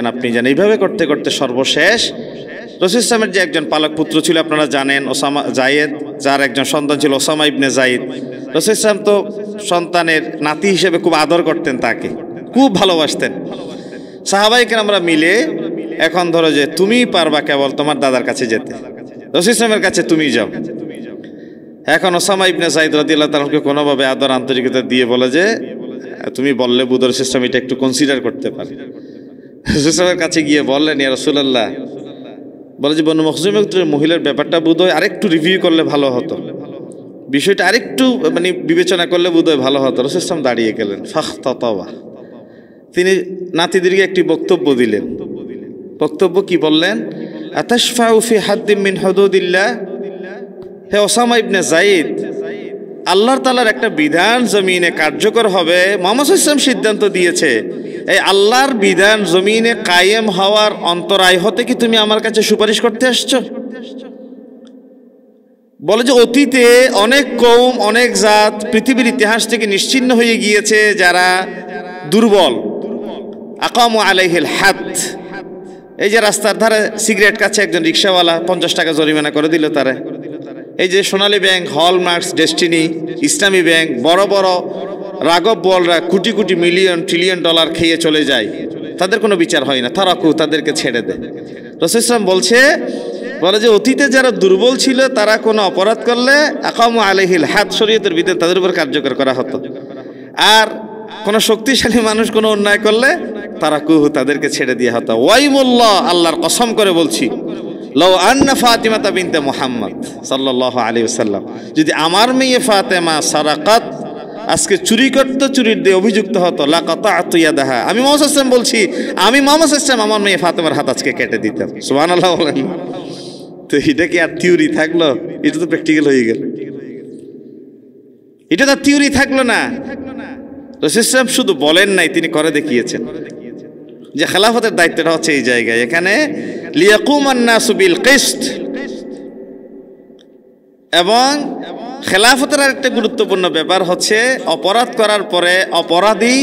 আপনি যান, এইভাবে করতে করতে সর্বশেষ রাসূল সাল্লাল্লাহু আলাইহি ওয়াসাল্লামের যে একজন পালক পুত্র ছিল আপনারা জানেন, ওসামা জায়েদ, যার একজন সন্তান ছিল ওসামা ইবনে জায়েদ। রাসূল সাল্লাল্লাহু আলাইহি ওয়াসাল্লাম তো সন্তানের নাতি হিসেবে খুব আদর করতেন, তাকে খুব ভালোবাসতেন। সাহাবায়ে কেরামরা মিলে এখন ধরো যে তুমি পারবা কেবল তোমার দাদার কাছে যেতে, রাসূল সাল্লাল্লাহু আলাইহি ওয়াসাল্লামের কাছে তুমি যাও। এখন ওসামা ইবনে যায়েদ রাদিয়াল্লাহু তাআলাকে কোনোভাবে আদর আন্তরিকতা দিয়ে বলে যে তুমি বললে বুধর সিস্টেম এটা একটু কনসিডার করতে পারে। রাসূল সাল্লাল্লাহু কাছে গিয়ে বললেন, ইয়া রাসূলুল্লাহ, বলে যে বনু মখজুম গোত্রের মহিলার ব্যাপারটা বোধহয় আরেকটু রিভিউ করলে ভালো হতো, বিষয়টা আরেকটু মানে বিবেচনা করলে বোধহয় ভালো হতো। রাসূল সাল্লাল্লাহু আলাইহি ওয়াসাল্লাম দাঁড়িয়ে গেলেন, ফাখতাতাবা, তিনি নাতিদেরকে একটি বক্তব্য দিলেন। বক্তব্য কি বললেন? আতাশফাউ ফি হাদ্দিম মিন হুদুদিল্লাহ, হে ওসামা ইবনে যায়েদ, আল্লাহর তাআলার একটা বিধান জমিনে কার্যকর হবে, মুহাম্মদ সাল্লাল্লাহু আলাইহি ওয়াসাল্লাম সিদ্ধান্ত দিয়েছে, এই আল্লাহর বিধান জমিনে কায়েম হওয়ার অন্তরায় হতে কি তুমি আমার কাছে সুপারিশ করতে আসছো? বলে যে অতীতে অনেক কওম, অনেক জাত পৃথিবীর ইতিহাস থেকে নিশ্চিহ্ন হয়ে গিয়েছে, যারা দুর্বল, আকামু আলাইহিল হাদ, এই যে রাস্তার ধারে সিগারেট কাছে একজন রিক্সাওয়ালা 50 টাকা জরিমানা করে দিল তারা। এই যে সোনালী ব্যাংক, হলমার্কস, ডেস্টিনি, ইসলামী ব্যাংক, বড় বড় রাগব বলরা crore crore million trillion dollar খেয়ে চলে যায়, তাদের কোনো বিচার হয় না, তারাকু, তাদেরকে ছেড়ে দেয়। রাসূল সাল্লাল্লাহু বলে যে অতীতে যারা দুর্বল ছিল তারা কোনো অপরাধ করলে আকামু আলাইহিল হাদ, শরীয়তের বিধান তাদের উপর কার্যকর করা হতো। আর কোনো শক্তিশালী মানুষ কোনো অন্যায় করলে তারাকুহু, তাদেরকে ছেড়ে দেওয়া হতো। ওয়াইমুল্লাহ, আল্লাহর কসম করে বলছি, লাউ আন্না ফাতিমাতা বিনতে মুহাম্মদ সাল্লাল্লাহু আলাইহি ওয়াসাল্লাম, যদি আমার মেয়ে ফাতেমা সারাকাত, আজকে চুরি করতে, চুরির দিয়ে অভিযুক্ত হতো, লাকাতাতু ইয়াদাহা, আমি মুহাম্মদ সাল্লাল্লাহু আলাইহি ওয়াসাল্লাম বলছি, আমি মুহাম্মদ সাল্লাল্লাহু আলাইহি ওয়াসাল্লাম আমার মেয়ে ফাতেমার হাত আজকে কেটে দিতাম। সুবহানাল্লাহ বলেন। তো এটা কি আর থিওরি থাকলো? এটা তো প্র্যাকটিক্যাল হয়ে গেল। এটা তো থিওরি থাকলো না। রাসূল সাল্লাল্লাহু আলাইহি শুধু বলেন নাই, তিনি করে দেখিয়েছেন যে খেলাফতের দায়িত্বটা হচ্ছে এই জায়গায়। এখানে লিয়াকুমান নাসু বিল কিসত, এবং খেলাফতের আরেকটা গুরুত্বপূর্ণ ব্যাপার হচ্ছে অপরাধ করার পরে অপরাধী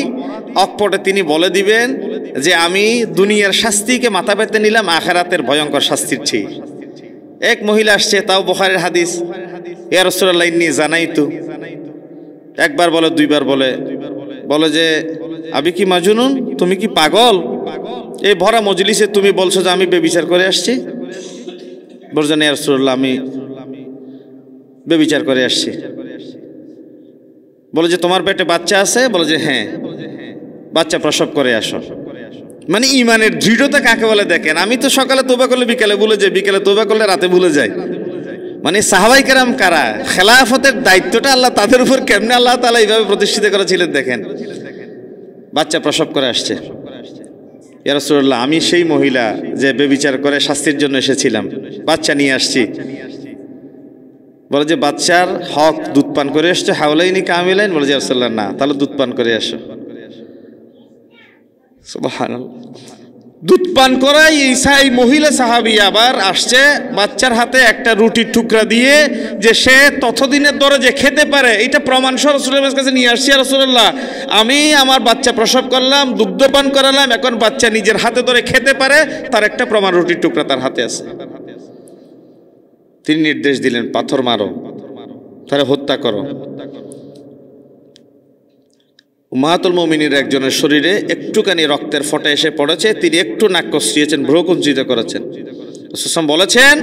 অকপটে তিনি বলে দিবেন যে আমি দুনিয়ার শাস্তিকে মাথা পেতে নিলাম আখিরাতের ভয়ঙ্কর শাস্তির চেয়ে। এক মহিলা আসছে, তাও বুখারীর হাদিস, ইয়া রাসূলুল্লাহ ইন্নী জানাইতু, একবার বলে, দুইবার বলে, বলে যে আবি কি মাজনুন, তুমি কি পাগল? এই ভরা মজলিসে তুমি বলছো যে আমি বেবিচার করে আসছি? বলছেন ইয়া রাসূলুল্লাহ আমি ব্যভিচার করে আসছি। বলে যে তোমার পেটে বাচ্চা আছে? বলে যে হ্যাঁ। বাচ্চা প্রসব করে আসো। মানে ইমানের দৃঢ়তা কাকে বলে দেখেন। আমি তো সকালে তওবা করলে বিকালে ভুলে যাই, বিকালে তওবা করলে রাতে ভুলে যাই। মানে সাহাবায়ে কেরাম কারা, খেলাফতের দায়িত্বটা আল্লাহ তাদের উপর কেমনে আল্লাহ তাআলা এইভাবে প্রতিষ্ঠিত করেছিলেন দেখেন। বাচ্চা প্রসব করে আসছে। ইয়া রাসূলুল্লাহ আমি সেই মহিলা যে ব্যভিচার করে শাস্তির জন্য এসেছিলাম, বাচ্চা নিয়ে আসছি। বলে যে বাচ্চার হক দুধ পান করে আসছে, হাওলাইনি কামিলাইন? বলে যে ইয়া রাসূলুল্লাহ না। তাহলে দুধ পান করে আসো। সুবহানাল্লাহ। দুধ পান করাই এই মহিলা সাহাবী আবার আসছে বাচ্চার হাতে একটা রুটির টুকরা দিয়ে, যে সে ততদিনের ধরে যে খেতে পারে এটা প্রমাণ সহ রাসূলের কাছে নিয়ে আসছি। ইয়া রাসূলুল্লাহ আমি আমার বাচ্চা প্রসব করলাম, দুগ্ধ পান করালাম, এখন বাচ্চা নিজের হাতে ধরে খেতে পারে, তার একটা প্রমাণ রুটির টুকরা তার হাতে আছে। তিনি নির্দেশ দিলেন পাথর মারো, তারে হত্যা করো। উম্মাহাতুল মুমিনিনের একজনের শরীরে একটুখানি রক্তের ফোঁটা এসে পড়েছে, তিনি একটু নাক কসিয়েছেন, ভ্রু কুঞ্চিত করেছেন। রাসূল বলেছেন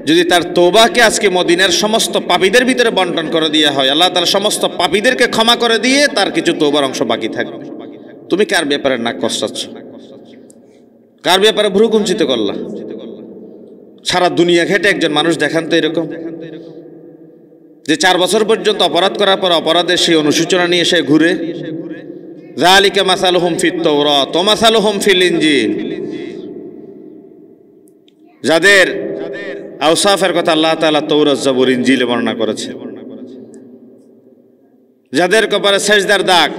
যদি তার তওবাকে আজকে মদিনার সমস্ত পাপীদের ভিতরে বন্টন করে দেওয়া হয়, আল্লাহ তাআলা সমস্ত পাপীদেরকে ক্ষমা করে দিয়ে তার কিছু তওবার অংশ বাকি থাকবে। তুমি কার ব্যাপারে নাক কষাচ্ছ? কার ব্যাপারে ভ্রু কুঞ্চিত করলা? সারা দুনিয়া ঘেটে একজন মানুষ দেখান তো এরকম, যে 4 বছর পর্যন্ত অপরাধ করার পর অপরাধের সেই অনুশোচনা নিয়ে সে ঘুরে। যালিকা মাসালুহুম ফিত তাওরাত ওয়া মাসালুহুম ফিল ইনজিল। যাদের আওসাফের কথা আল্লাহ তাআলা তাওরাত, জাবুর, ইনজিলে বর্ণনা করেছে, যাদের কপালে সেজদার দাগ।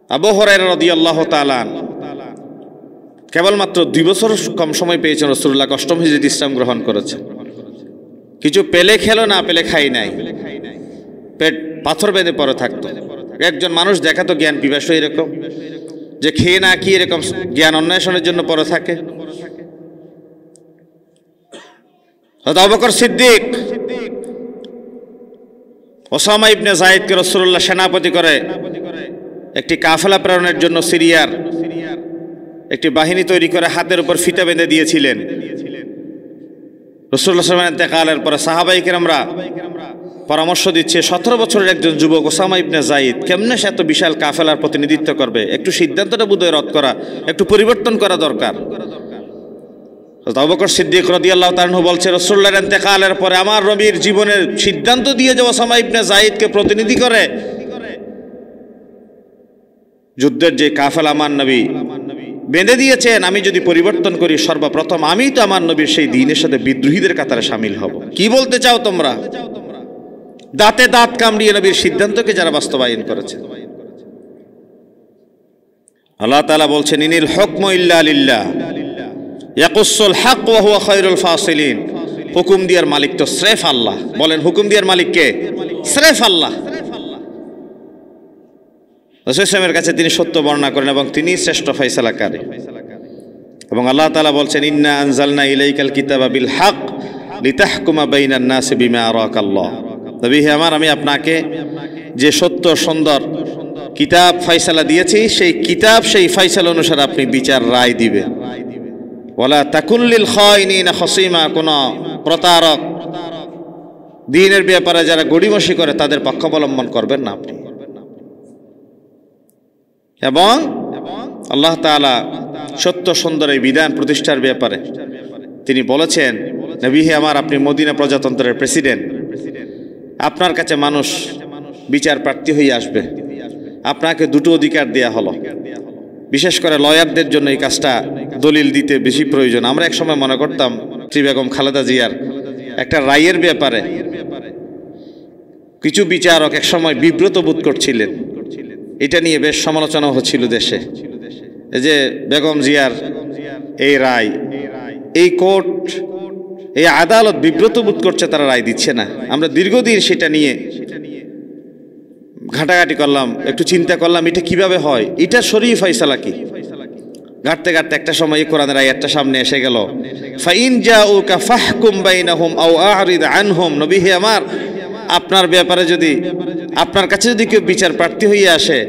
আবু হুরায়রা রাদিয়াল্লাহু তাআলা কেবলমাত্র 2 বছর কম সময় পেয়েছেন রাসূলুল্লাহ অষ্টম হিজরিতে ইসলাম গ্রহণ করেছে। কিছু পেলে খেলো, না পেলে খাই নাই, পেট পাথর বেঁধে পড়ে থাকতো। একজন মানুষ দেখাতো জ্ঞান পিপাসু এরকম, যে খেয়ে না কি এরকম জ্ঞান অন্বেষণের জন্য পড়ে থাকে। আবু বকর সিদ্দিক ওসামা ইবনে যায়েদকে রাসূলুল্লাহ সেনাপতি করে একটি কাফেলা প্রেরণের জন্য সিরিয়ার একটি বাহিনী তৈরি করে হাতের উপর ফিতা বেঁধে দিয়েছিলেন। রাসূলুল্লাহ সাল্লাল্লাহু আলাইহি ওয়াসাল্লাম ইন্তেকালের পরে সাহাবায়ে কেরামরা পরামর্শ দিচ্ছে 17 বছরের একজন যুবক ওসামা ইবনে যায়েদ কেমনে সে এত বিশাল কাফেলার প্রতিনিধিত্ব করবে, একটু সিদ্ধান্তটা বোধহয় রদ করা, একটু পরিবর্তন করা দরকার। আবু বকর সিদ্দিক রাদিয়াল্লাহু তাআলা আনহু বলছে রাসূলুল্লাহর ইন্তেকালের পরে আমার নবীর জীবনের সিদ্ধান্ত দিয়ে যে ওসামা ইবনে যায়েদকে প্রতিনিধি করে যুদ্ধের যে কাফেলা আমার নবী বেঁধে দিয়েছেন, আমি যদি পরিবর্তন করি সর্বপ্রথম আমি তো আমার নবীর সেই দ্বীনের সাথে বিদ্রোহীদের কাতারে শামিল হব। কি বলতে চাও তোমরা? দাঁতে দাঁত কামড়িয়ে নবীর সিদ্ধান্তকে যারা বাস্তবায়ন করেছে। আল্লাহ তাআলা বলছেন ইনিল হুকমু ইল্লা লিল্লাহ ইয়াকুসুল হক ওয়া হুয়া খায়রুল ফাসিলিন। হুকুম দেওয়ার মালিক তো স্রেফ আল্লাহ। বলেন হুকুম দেওয়ার মালিক কে? স্রেফ আল্লাহ। রাসূল সাল্লাল্লাহু আলাইহি ওয়াসাল্লামের কাছে তিনি সত্য বর্ণনা করেন এবং তিনি শ্রেষ্ঠ ফয়সালাকারী। এবং আল্লাহ তাআলা বলছেন ইন্না আনজালনা ইলাইকাল কিতাবা বিল হক লিতাহকুমা বাইনান নাসি বিমা আরাকাল্লাহ। নবী হে আমার, আমি আপনাকে যে সত্য সুন্দর কিতাব ফয়সালা দিয়েছি, সেই কিতাব সেই ফয়সালা অনুসারে আপনি বিচার রায় দিবেন। ওয়ালা তাকুন লিল খায়িনিনা খাসিমা, কোন প্রতারক দ্বীনের ব্যাপারে যারা গড়িমসি করে তাদের পক্ষ অবলম্বন করবেন না আপনি। এবং আল্লাহ তাআলা সত্য সুন্দর এই বিধান প্রতিষ্ঠার ব্যাপারে তিনি বলেছেন নবী হে আমার, আপনি মদিনা প্রজাতন্ত্রের প্রেসিডেন্ট, আপনার কাছে মানুষ বিচার প্রার্থী হয়ে আসবে, আপনাকে দুটো অধিকার দেয়া হলো। বিশেষ করে লয়ারদের জন্য এই কাজটা দলিল দিতে বেশি প্রয়োজন। আমরা একসময় মনে করতাম শ্রী বেগম খালেদা জিয়ার একটা রায়ের ব্যাপারে কিছু বিচারক একসময় বিব্রত বোধ করছিলেন, এটা নিয়ে বেশ সমালোচনা হচ্ছিল দেশে, এই যে বেগম জিয়ার এই রায়, এই কোর্ট, এই আদালত বিব্রত বোধ করছে, তারা রায় দিচ্ছে না। আমরা দীর্ঘদিন সেটা নিয়ে ঘাটাঘাটি করলাম, একটু চিন্তা করলাম এটা কিভাবে হয়, এটা শরীফ ফয়সালা কি। ঘাটতে ঘাটতে একটা সময় এই কোরআনের আয়াতটা সামনে এসে গেল, ফাইন জাউকা ফাহকুম বাইনাহুম আও আ'রিদ আনহুম। নবী হে আমার, আপনার ব্যাপারে যদি আপনার কাছে যদি কেউ বিচার প্রার্থী হয়ে আসে,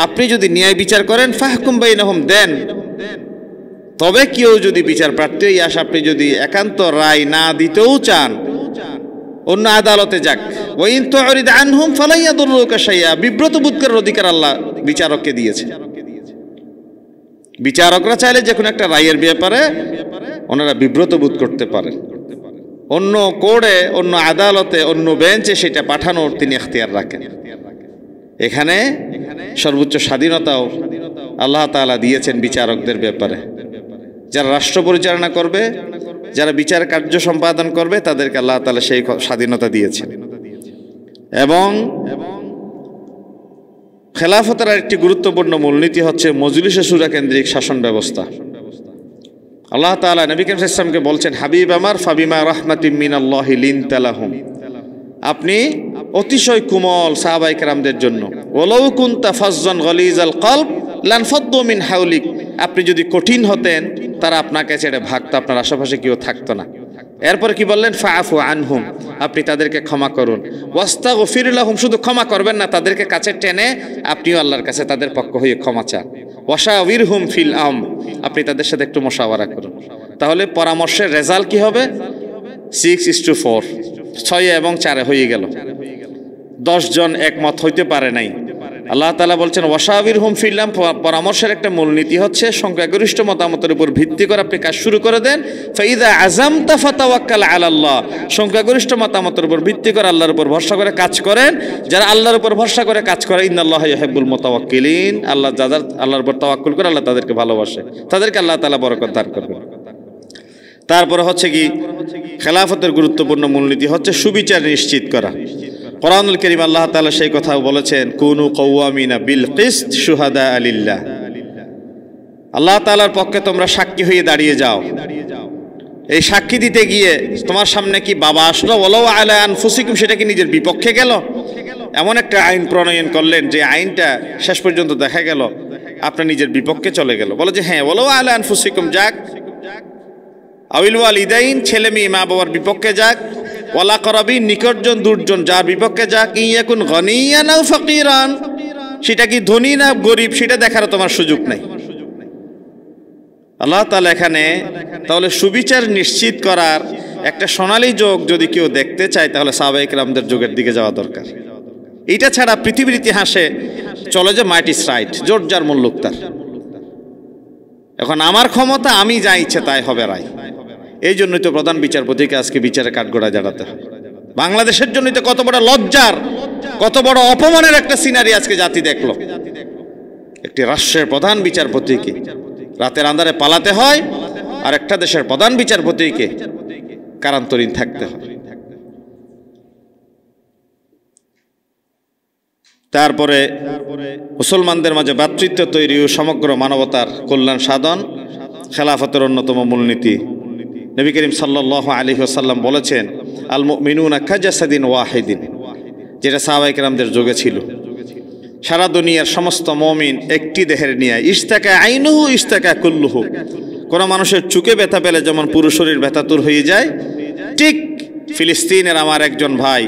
আপনি যদি ন্যায় বিচার করেন, ফাহকুম বাইনাহুম, দেন তবে কেউ যদি বিচার প্রার্থী আসে, আপনি যদি একান্ত রায় না দিতেও চান, অন্য আদালতে যাক। ওয়াইন তুরিদ আনহুম ফালা ইয়াদুররুকা শাইআ, বিব্রত বোধ করার অধিকার আল্লাহ বিচারককে দিয়েছে। বিচারকরা চাইলে যে কোনো একটা রায়ের ব্যাপারে ওনারা বিব্রত বোধ করতে পারেন, অন্য কোর্টে, অন্য আদালতে, অন্য বেঞ্চে সেটা পাঠানোর তিনি এখতিয়ার রাখেন। এখানে সর্বোচ্চ স্বাধীনতাও আল্লাহ তাআলা দিয়েছেন বিচারকদের ব্যাপারে। যারা রাষ্ট্র পরিচালনা করবে, যারা বিচার কার্য সম্পাদন করবে, তাদেরকে আল্লাহ তাআলা সেই স্বাধীনতা দিয়েছেন। এবং খেলাফতের আরেকটি গুরুত্বপূর্ণ মূলনীতি হচ্ছে মজলিসে শুরা কেন্দ্রিক শাসন ব্যবস্থা। আল্লাহ তাআলা নবী করিম সাল্লাল্লাহু আলাইহি ওয়াসাল্লামকে বলছেন, হাবিব আমার ফাবিমা রাহমাতিম মিনাল্লাহি লিনতা লাহুম, আপনি অতিশয় কোমল সাহাবায়ে কেরামদের জন্য। ওয়ালাউ কুনতা ফাজ্জান গালিজাল কলব লানফাদ্দু মিন হাওলিক, আপনি যদি কঠিন হতেন তারা আপনাকে ছেড়ে ভাগতো, আপনার আশেপাশে কেউ থাকতো না। এরপরে কি বললেন, ফাআফু আনহুম, আপনি তাদেরকে ক্ষমা করুন। ওয়াস্তাগফির লাহুম, শুধু ক্ষমা করবেন না, তাদেরকে কাছে টেনে আপনিও আল্লাহর কাছে তাদের পক্ষ হয়ে ক্ষমা চান। ওয়াশাওয়িরহুম ফিল আমর, আপনি তাদের সাথে একটু মুশাওয়ারা করুন। তাহলে পরামর্শের রেজাল্ট কি হবে? 6:4, 6 এবং 4 হয়ে গেল। 10 জন একমত হইতে পারে নাই। আল্লাহ তাআলা বলছেন ওয়াশাওয়িরহুম ফিল আমর, পরামর্শের একটা মূলনীতি হচ্ছে সংখ্যাগরিষ্ঠ মতামতের উপর ভিত্তি করে আপনি কাজ শুরু করে দেন। ফাইদা আযামতা ফাতাওয়াক্কাল আলাল্লাহ, সংখ্যাগরিষ্ঠ মতামতের উপর ভিত্তি করে আল্লাহর উপর ভরসা করে কাজ করেন। যারা আল্লাহর উপর ভরসা করে কাজ করে, ইন্নাল্লাহা ইউহিব্বুল মুতাওয়াক্কিলিন, আল্লাহ যারা আল্লাহর উপর তাওয়াক্কুল করে আল্লাহ তাদেরকে ভালোবাসে, তাদেরকে আল্লাহ তাআলা বরকত দান করবেন। তারপরে হচ্ছে কি, খেলাফতের গুরুত্বপূর্ণ মূলনীতি হচ্ছে সুবিচার নিশ্চিত করা। কোরআনুল কারীম আল্লাহ তাআলা সেই কথাও বলেছেন, কুনু কাওয়ামিনা বিল কিসত শুহাদা লিল্লাহ, আল্লাহ তাআলার পক্ষে তোমরা সাক্ষী হয়ে দাঁড়িয়ে যাও। এই সাক্ষী দিতে গিয়ে তোমার সামনে কি বাবা আসলো, ওয়ালাউ আলা আনফুসিকুম, সেটা কি নিজের বিপক্ষে গেল? এমন একটা আইন প্রণয়ন করলেন যে আইনটা শেষ পর্যন্ত দেখা গেল আপনার নিজের বিপক্ষে চলে গেল। বলে যে হ্যাঁ, ওয়ালাউ আলা আনফুসিকুম যাক, আউল ওয়ালিদাইন, ছেলে মেয়ে মা বাবার বিপক্ষে যাক, ওয়ালা করাবি, নিকটজন দূরজন যার বিপক্ষে যাক, ইয়াকুন গনিয়ান আও ফাকিরান, সেটা কি ধনী না গরিব সেটা দেখার তোমার সুযোগ নাই। আল্লাহ তাআলা এখানে তাহলে সুবিচার নিশ্চিত করার একটা সোনালী যোগ যদি কেউ দেখতে চায়, তাহলে সাহাবায়ে কেরামদের যুগের দিকে যাওয়া দরকার। এইটা ছাড়া পৃথিবীর ইতিহাসে চলে যে মাইট ইজ রাইট, জোর যার মুল্লুক তার। এখন আমার ক্ষমতা, আমি যা ইচ্ছে তাই হবে রায়। এই জন্যই তো প্রধান বিচারপতিকে আজকে বিচারে কাঠগড়ায় দাঁড়াতে হয়। বাংলাদেশের জন্যই তো কত বড় লজ্জার, কত বড় অপমানের একটা সিনারি আজকে জাতি দেখলো। একটি রাষ্ট্রের প্রধান বিচারপতিকে রাতের আন্ধারে পালাতে হয়, আর একটা দেশের প্রধান বিচারপতিকে কারান্তরীণ থাকতে হয়। তারপরে মুসলমানদের মাঝে ভ্রাতৃত্ব তৈরি ও সমগ্র মানবতার কল্যাণ সাধন খেলাফতের অন্যতম মূলনীতি। নবী করিম সাল্লাল্লাহু আলাইহি ওয়াসাল্লাম বলেছেন, আল মুমিনুনা কাজাসাদিন ওয়াহিদিন, যেটা সাহাবায়ে কেরামদের যুগে ছিল। সারা দুনিয়ার সমস্ত মুমিন একটি দেহের নিয়ে, ইশতাকা আইনুহু ইশতাকা কুল্লুহু, কোন মানুষের চুকে ব্যথা পেলে যেমন পুরো শরীর ব্যথাতুর হয়ে যায়, ঠিক ফিলিস্তিনের আমার একজন ভাই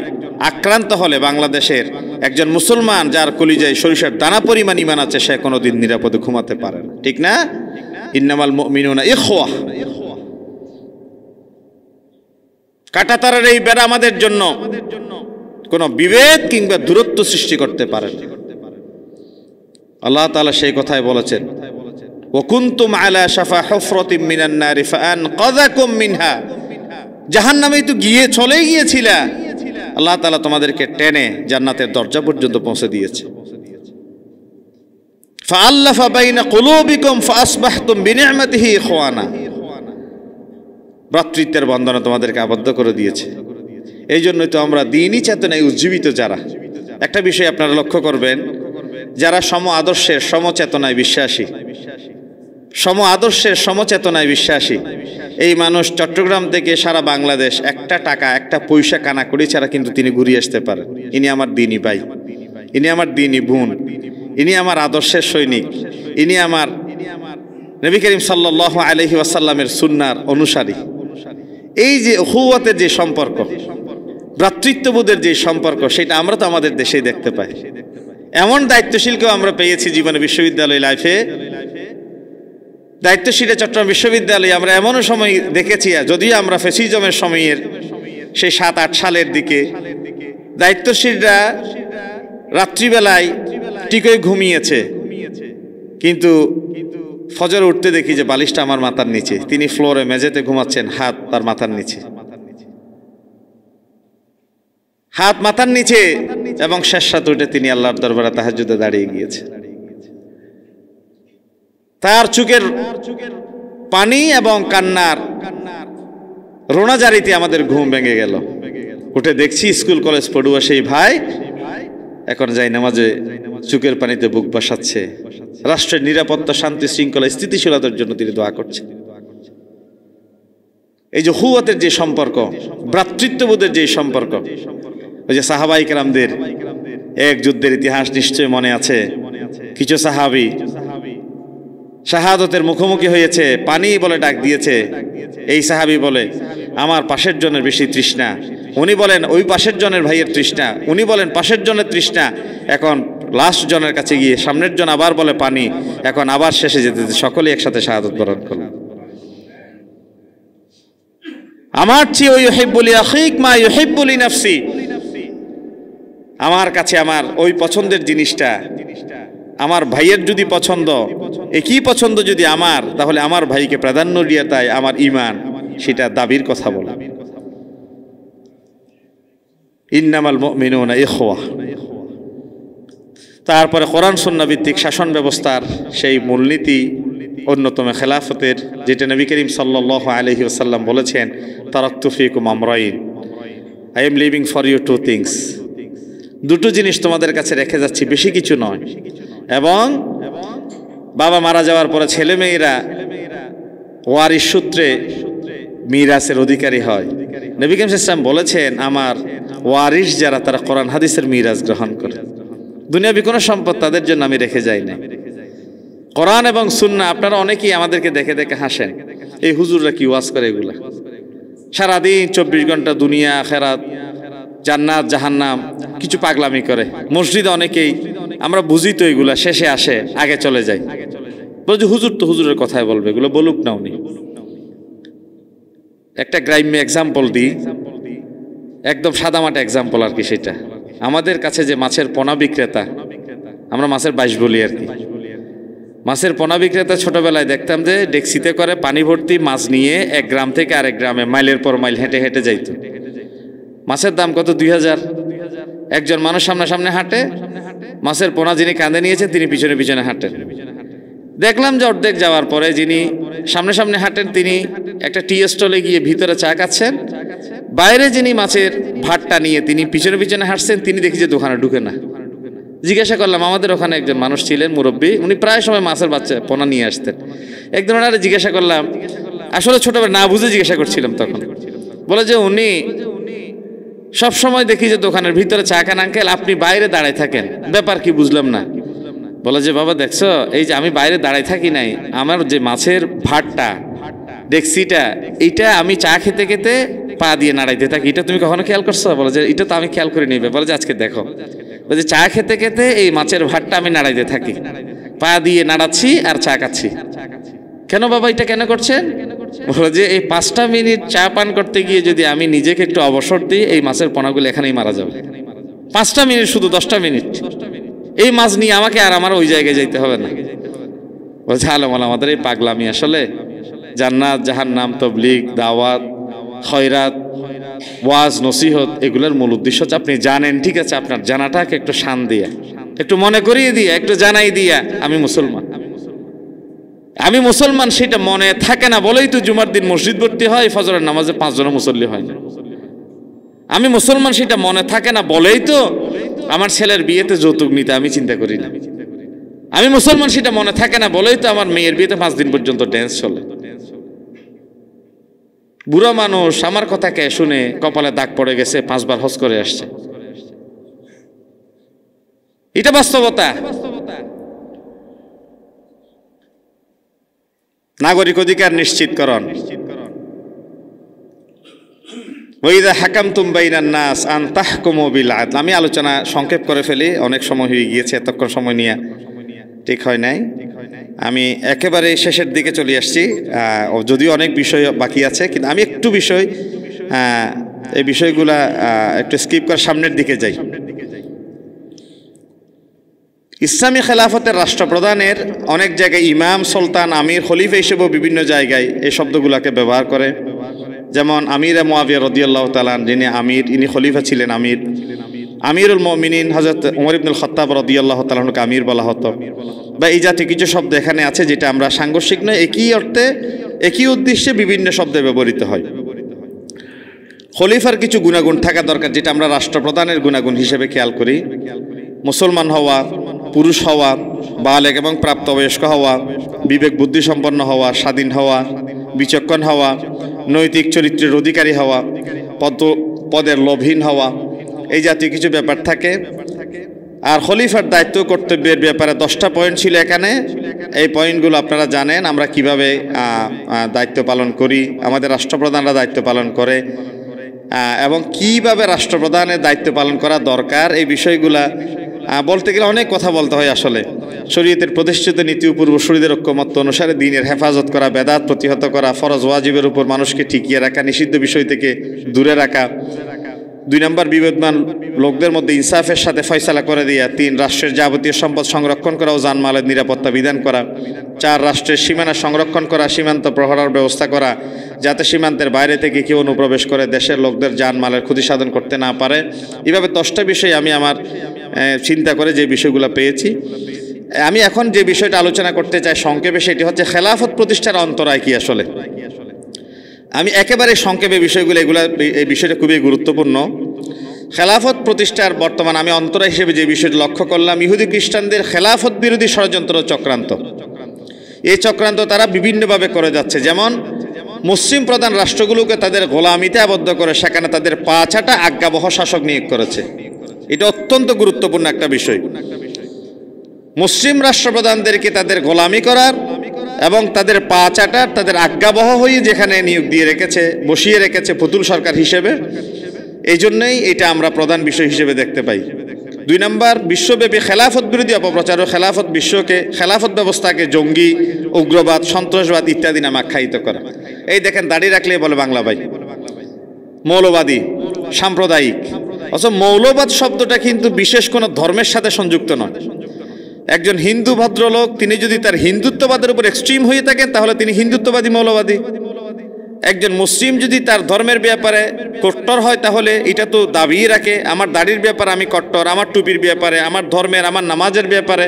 আক্রান্ত হলে বাংলাদেশের একজন মুসলমান যার কলিজায় সরিষার দানা পরিমাণ ঈমান আছে, সে কোনোদিন নিরাপদে ঘুমাতে পারে না, ঠিক না? ইন্নামাল মুমিনুনা ইখওয়া। কাঁটাতারের এই বেড়া আমাদের জন্য কোনো বিভেদ কিংবা দূরত্ব সৃষ্টি করতে পারে না। আল্লাহ তাআলা সেই কথাই বলেছেন, ওয়া কুনতুম আলা শাফা হুফরাতিম মিনান নারি ফাআনকাযাকুম মিনহা, জাহান্নামে তো চলেই গিয়েছিলা, আল্লাহ তাআলা তোমাদেরকে টেনে জান্নাতের দরজা পর্যন্ত পৌঁছে দিয়েছে। ফাআল্লাফা বাইনা কুলুবিকুম ফাআসবাহতুম বিনি'মাতিহি ইখওয়ানা, ভ্রাতৃত্বের বন্ধনে তোমাদেরকে আবদ্ধ করে দিয়েছে। এই জন্যই তো আমরা দ্বীনি চেতনায় উজ্জীবিত যারা, একটা বিষয় আপনারা লক্ষ্য করবেন, যারা সম আদর্শের সমচেতনায় বিশ্বাসী, সম আদর্শের সমচেতনায় বিশ্বাসী, এই মানুষ চট্টগ্রাম থেকে সারা বাংলাদেশ একটা টাকা একটা পয়সা কানা করি ছাড়া কিন্তু তিনি ঘুরিয়ে আসতে পারেন। ইনি আমার দ্বীনি ভাই, ইনি আমার দ্বীনি বোন, ইনি আমার আদর্শের সৈনিক, ইনি আমার নবী করিম সাল্লাল্লাহু আলাইহি ওয়াসাল্লামের সুন্নাহর অনুসারী। এই যে উখুওয়াতের যে সম্পর্ক, ভ্রাতৃত্ববোধের যে সম্পর্ক, সেটা আমরা তো আমাদের দেশেই দেখতে পাই। এমন দায়িত্বশীলকেও আমরা পেয়েছি জীবনে, বিশ্ববিদ্যালয় লাইফে দায়িত্বশীলে চট্টগ্রাম বিশ্ববিদ্যালয়ে আমরা এমনও সময় দেখেছি, যদিও আমরা ফ্যাসিজমের সময়ের সেই 7-8 সালের দিকে দায়িত্বশীলরা রাত্রিবেলায় টিকই ঘুমিয়েছে, কিন্তু ফজর উঠতে দেখি যে বালিশটা আমার মাথার নিচে, তিনি ফ্লোরে মেঝেতে ঘুমাচ্ছেন, হাত তার মাথার নিচে, হাত মাথার নিচে, এবং শেষ রাতে উঠে তিনি আল্লাহর দরবারে তাহাজ্জুদে দাঁড়িয়ে গিয়েছে। তার চোখের পানি এবং কান্নার রোনাজারিতে আমাদের ঘুম ভেঙে গেল। উঠে দেখছি স্কুল কলেজ পড়ুয়া সেই ভাই এখন যাই নামাজে চোখের পানিতে বুক বাসাচ্ছে, রাষ্ট্রের নিরাপত্তা, শান্তি শৃঙ্খলা, স্থিতিশীলতার জন্য তিনি দোয়া করছেন। এই যে হুয়াতের যে সম্পর্ক, ভ্রাতৃত্ববোধের যে সম্পর্ক, ওই যে সাহাবাই কেরামদের এক যুদ্ধের ইতিহাস নিশ্চয় মনে আছে। কিছু সাহাবী শাহাদতের মুখোমুখি হয়েছে, পানি বলে ডাক দিয়েছে। এই সাহাবী বলে আমার পাশের জনের বেশি তৃষ্ণা, উনি বলেন ওই পাশের জনের ভাইয়ের তৃষ্ণা, উনি বলেন পাশের জনের তৃষ্ণা। এখন লাস্ট জনের কাছে গিয়ে সামনের জন আবার বলে পানি, এখন আবার শেষে যেতে সকলেই একসাথে শাহাদত বরণ করল। আমার চেয়ে ওই ইউহিব্বুলি আখিক মা ইউহিব্বুলি নাফসি, আমার কাছে আমার ওই পছন্দের জিনিসটা আমার ভাইয়ের যদি পছন্দ, একই পছন্দ যদি আমার, তাহলে আমার ভাইকে প্রাধান্য দিয়ে তাই আমার ঈমান সেটা দাবির কথা বলে। ইন্নামাল মুমিনুনা ইখওয়া। তারপরে কোরআন সুন্নাহ ভিত্তিক শাসন ব্যবস্থার সেই মূলনীতি, অন্যতম খেলাফতের, যেটা নবী করিম সাল্লাল্লাহু আলাইহি ওয়াসাল্লাম বলেছেন, তারাকতু ফিকুম আমরাইন, I am living for you two things, দুটো জিনিস তোমাদের কাছে রেখে যাচ্ছি, বেশি কিছু নয়। এবং বাবা মারা যাওয়ার পরে ছেলে মেয়েরা ওয়ারিশ সূত্রে মিরাসের অধিকারী হয়। নবী করিম সাল্লাল্লাহু আলাইহি ওয়াসাল্লাম বলেছেন, আমার ওয়ারিশ যারা, তারা কোরআন হাদিসের মিরাস গ্রহণ করে, দুনিয়াবি কোনো সম্পদ তাদের জন্য আমি রেখে যাই না। কোরআন এবং সুন্নাহ, আপনারা অনেকেই আমাদেরকে দেখে দেখে হাসেন, এই হুজুররা কি ওয়াজ করে এগুলা, সারাদিন 24 ঘন্টা দুনিয়া আখিরাত, জান্নাত জাহান্নাম কিছু পাগলামি করে। মসজিদে অনেকেই আমরা বুঝি তো এগুলা, শেষে আসে আগে চলে যায়, বলে যে হুজুর তো হুজুরের কথাই বলবে, এগুলো বলুক না উনি। একটা গ্রাম্য এক্সাম্পল দিই, একদম সাদামাটা এক্সাম্পল আর কি। সেটা আমাদের কাছে যে মাছের পোনা বিক্রেতা, আমরা মাছের বাইশ বলি আর কি, মাছের পোনা বিক্রেতা ছোটবেলায় দেখতাম যে ডেক্সিতে করে পানি ভর্তি মাছ নিয়ে এক গ্রাম থেকে আরেক গ্রামে মাইলের পর মাইল হেঁটে হেঁটে যাইতো। মাছের দাম কত? 2000। একজন মানুষ সামনে হাঁটে, মাছের পোনা যিনি কাঁধে নিয়েছেন তিনি পিছনে পিছনে হাঁটেন। দেখলাম যে অর্ধেক যাওয়ার পরে যিনি সামনে হাঁটেন তিনি একটা টি স্টলে গিয়ে ভিতরে চা খাচ্ছেন, বাইরে যিনি মাছের ভাতটা নিয়ে তিনি পিছনে পিছনে হাঁটছেন, তিনি দেখি যে দোকানে ঢুকে না। জিজ্ঞাসা করলাম, আমাদের ওখানে একজন মানুষ ছিলেন মুরব্বী, উনি প্রায় সময় মাছের বাচ্চা পোনা নিয়ে আসতেন। একদিন ওনারা জিজ্ঞাসা করলাম, আসলে ছোটবেলা না বুঝে জিজ্ঞাসা করছিলাম তখন, বলে যে উনি সব সময় দেখি যে দোকানের ভিতরে চা খান আঙ্কেল, আপনি বাইরে দাঁড়ায় থাকেন, ব্যাপার কি বুঝলাম না। বলে যে বাবা দেখছো, এই যে আমি বাইরে দাঁড়ায় থাকি নাই, আমার যে মাছের ভাতটা ডেক্সিটা, এইটা আমি চা খেতে খেতে পা দিয়ে নাড়াইতে থাকি, এটা তুমি কখনো খেয়াল করছো? বলে যে এটা তো আমি খেয়াল করে নিবে। বলে যে আজকে দেখো, বলে যে চা খেতে খেতে এই মাছের ভাতটা আমি নাড়াইতে থাকি, পা দিয়ে নাড়াচ্ছি আর চা খাচ্ছি। কেন বাবা এটা কেন করছেন? বলে যে এই 5টা মিনিট চা পান করতে গিয়ে যদি আমি নিজেকে একটু অবসর দিই, এই মাছের পোনাগুলো এখানেই মারা যাবে। 5টা মিনিট, শুধু 10টা মিনিট এই মাছ নিয়ে আমাকে আর আমার ওই জায়গায় যাইতে হবে না। বলছে আলমাল আমাদের এই পাগলামি, আসলে জান্নাত জাহান্নাম, তাবলীগ, দাওয়াত, খয়রাত, ওয়াজ, নসিহত, এগুলোর মূল উদ্দেশ্য হচ্ছে আপনি জানেন, ঠিক আছে, আপনার জানাটাকে একটু শান দিয়া, একটু মনে করিয়ে দিয়া, একটু জানাই দিয়া আমি মুসলমান, আমি মুসলমান, সেটা মনে থাকে না বলেই তো জুমার দিন মসজিদ ভর্তি হয়, ফজরের নামাজে 5 জন মুসল্লি হয় না। আমি মুসলমান সেটা মনে থাকে না বলেই তো আমার ছেলের বিয়েতে যৌতুক নিতে আমি চিন্তা করি না। আমি মুসলমান সেটা মনে থাকে না বলেই তো আমার মেয়ের বিয়েতে 5 দিন পর্যন্ত ড্যান্স চলে। বুড়া মানুষ আমার কথা কে শুনে কপালে দাগ পড়ে গেছে, 5 বার হজ করে আসছে। এটা বাস্তবতা। নাগরিক অধিকার নিশ্চিতকরণ। ওয়াইদা হাকামতুম বাইনান নাস আন তাহকুমু বিল আদল। আমি আলোচনা সংক্ষেপ করে ফেলি, অনেক সময় হয়ে গিয়েছে, এতক্ষণ সময় নিয়ে ঠিক হয় নাই। আমি একেবারে শেষের দিকে চলে আসছি, যদিও অনেক বিষয় বাকি আছে, কিন্তু আমি একটু এই বিষয়গুলা একটু স্কিপ করে সামনের দিকে যাই। ইসলামী খেলাফতের রাষ্ট্রপ্রধানের অনেক জায়গায় ইমাম, সুলতান, আমির, খলিফা হিসেবেও বিভিন্ন জায়গায় এই শব্দগুলোকে ব্যবহার করে। যেমন আমির মুআবিয়া রাদিয়াল্লাহু তাআলা, যিনি আমির, ইনি খলিফা ছিলেন আমির। আমিরুল মুমিনিন হযরত ওমর ইবনুল খাত্তাব রাদিয়াল্লাহু তাআলাকে আমির বলা হতো। বা এই জাতীয় কিছু শব্দ এখানে আছে যেটা আমরা সাংঘর্ষিক নয়, একই অর্থে একই উদ্দেশ্যে বিভিন্ন শব্দে ব্যবহৃত হয়। খলিফার কিছু গুণাগুণ থাকা দরকার, যেটা আমরা রাষ্ট্রপ্রধানের গুণাগুণ হিসেবে খেয়াল করি। মুসলমান হওয়া, পুরুষ হওয়া, বালেগ এবং প্রাপ্তবয়স্ক হওয়া, বিবেক বুদ্ধি সম্পন্ন হওয়া, স্বাধীন হওয়া, বিচক্ষণ হওয়া, নৈতিক চরিত্রের অধিকারী হওয়া, পদের লোভহীন হওয়া, এই জাতীয় কিছু ব্যাপার থাকে। আর খলিফার দায়িত্ব কর্তব্যের ব্যাপারে 10টা পয়েন্ট ছিল এখানে। এই পয়েন্টগুলো আপনারা জানেন আমরা কিভাবে দায়িত্ব পালন করি, আমাদের রাষ্ট্রপ্রধানরা দায়িত্ব পালন করে, এবং কিভাবে রাষ্ট্রপ্রধানের দায়িত্ব পালন করা দরকার। এই বিষয়গুলা বলতে গেলে অনেক কথা বলতে হয়। আসলে শরীয়তের প্রতিষ্ঠিত নীতি ও পূর্বসূরীদের ঐক্যমত্য অনুসারে দ্বীনের হেফাজত করা, বেদাত প্রতিহত করা, ফরজ ওয়াজিবের উপর মানুষকে টিকিয়ে রাখা, নিষিদ্ধ বিষয় থেকে দূরে রাখা। 2 নম্বর, বিবেকবান লোকদের মধ্যে ইনসাফের সাথে ফয়সালা করে দেয়া। 3, রাষ্ট্রের যাবতীয় সম্পদ সংরক্ষণ করা ও জানমালের নিরাপত্তা বিধান করা। 4, রাষ্ট্রের সীমানা সংরক্ষণ করা, সীমান্ত প্রহরার ব্যবস্থা করা, যাতে সীমান্তের বাইরে থেকে কেউ অনুপ্রবেশ করে দেশের লোকদের জানমালের ক্ষতি সাধন করতে না পারে। এভাবে 10টা বিষয় আমি আমার চিন্তা করে যে বিষয়গুলো পেয়েছি। আমি এখন যে বিষয়টা আলোচনা করতে চাই সংক্ষেপে, সেটি হচ্ছে খেলাফত প্রতিষ্ঠার অন্তরায় কি। আসলে আমি একেবারে সংক্ষেপে এই বিষয়টা খুবই গুরুত্বপূর্ণ। খেলাফত প্রতিষ্ঠার বর্তমান আমি অন্তরায় হিসেবে যে বিষয়টি লক্ষ্য করলাম, ইহুদি খ্রিস্টানদের খেলাফত বিরোধী ষড়যন্ত্র চক্রান্ত। এই চক্রান্ত তারা বিভিন্নভাবে করে যাচ্ছে। যেমন মুসলিম প্রধান রাষ্ট্রগুলোকে তাদের গোলামিতে আবদ্ধ করে সেখানে তাদের পা চাটা আজ্ঞাবহ শাসক নিয়োগ করেছে। এটা অত্যন্ত গুরুত্বপূর্ণ একটা বিষয়। মুসলিম রাষ্ট্রপ্রধানদেরকে তাদের গোলামি করার এবং তাদের পা চাটার, তাদের আজ্ঞাবহ হয়ে যেখানে নিয়োগ দিয়ে রেখেছে, বসিয়ে রেখেছে পুতুল সরকার হিসেবে। এই জন্যই এটা আমরা প্রধান বিষয় হিসেবে দেখতে পাই। 2 নম্বর, বিশ্বব্যাপী খেলাফত বিরোধী অপপ্রচার ও খেলাফত ব্যবস্থাকে জঙ্গি, উগ্রবাদ, সন্ত্রাসবাদ ইত্যাদি নামে আখ্যায়িত করা। এই দেখেন, দাড়ি রাখলেই বলে বাংলা ভাই মৌলবাদী, সাম্প্রদায়িক। অথচ মৌলবাদ শব্দটা কিন্তু বিশেষ কোনো ধর্মের সাথে সংযুক্ত নয়। একজন হিন্দু ভদ্রলোক তিনি যদি তার হিন্দুত্ববাদের উপর এক্সট্রিম হয়ে থাকেন তাহলে তিনি হিন্দুত্ববাদী, মৌলবাদী। একজন মুসলিম যদি তার ধর্মের ব্যাপারে কট্টর হয় তাহলে এটা তো দাবি রাখে আমার দাড়ির ব্যাপারে আমি কট্টর, আমার টুপির ব্যাপারে, আমার ধর্মের, আমার নামাজের ব্যাপারে।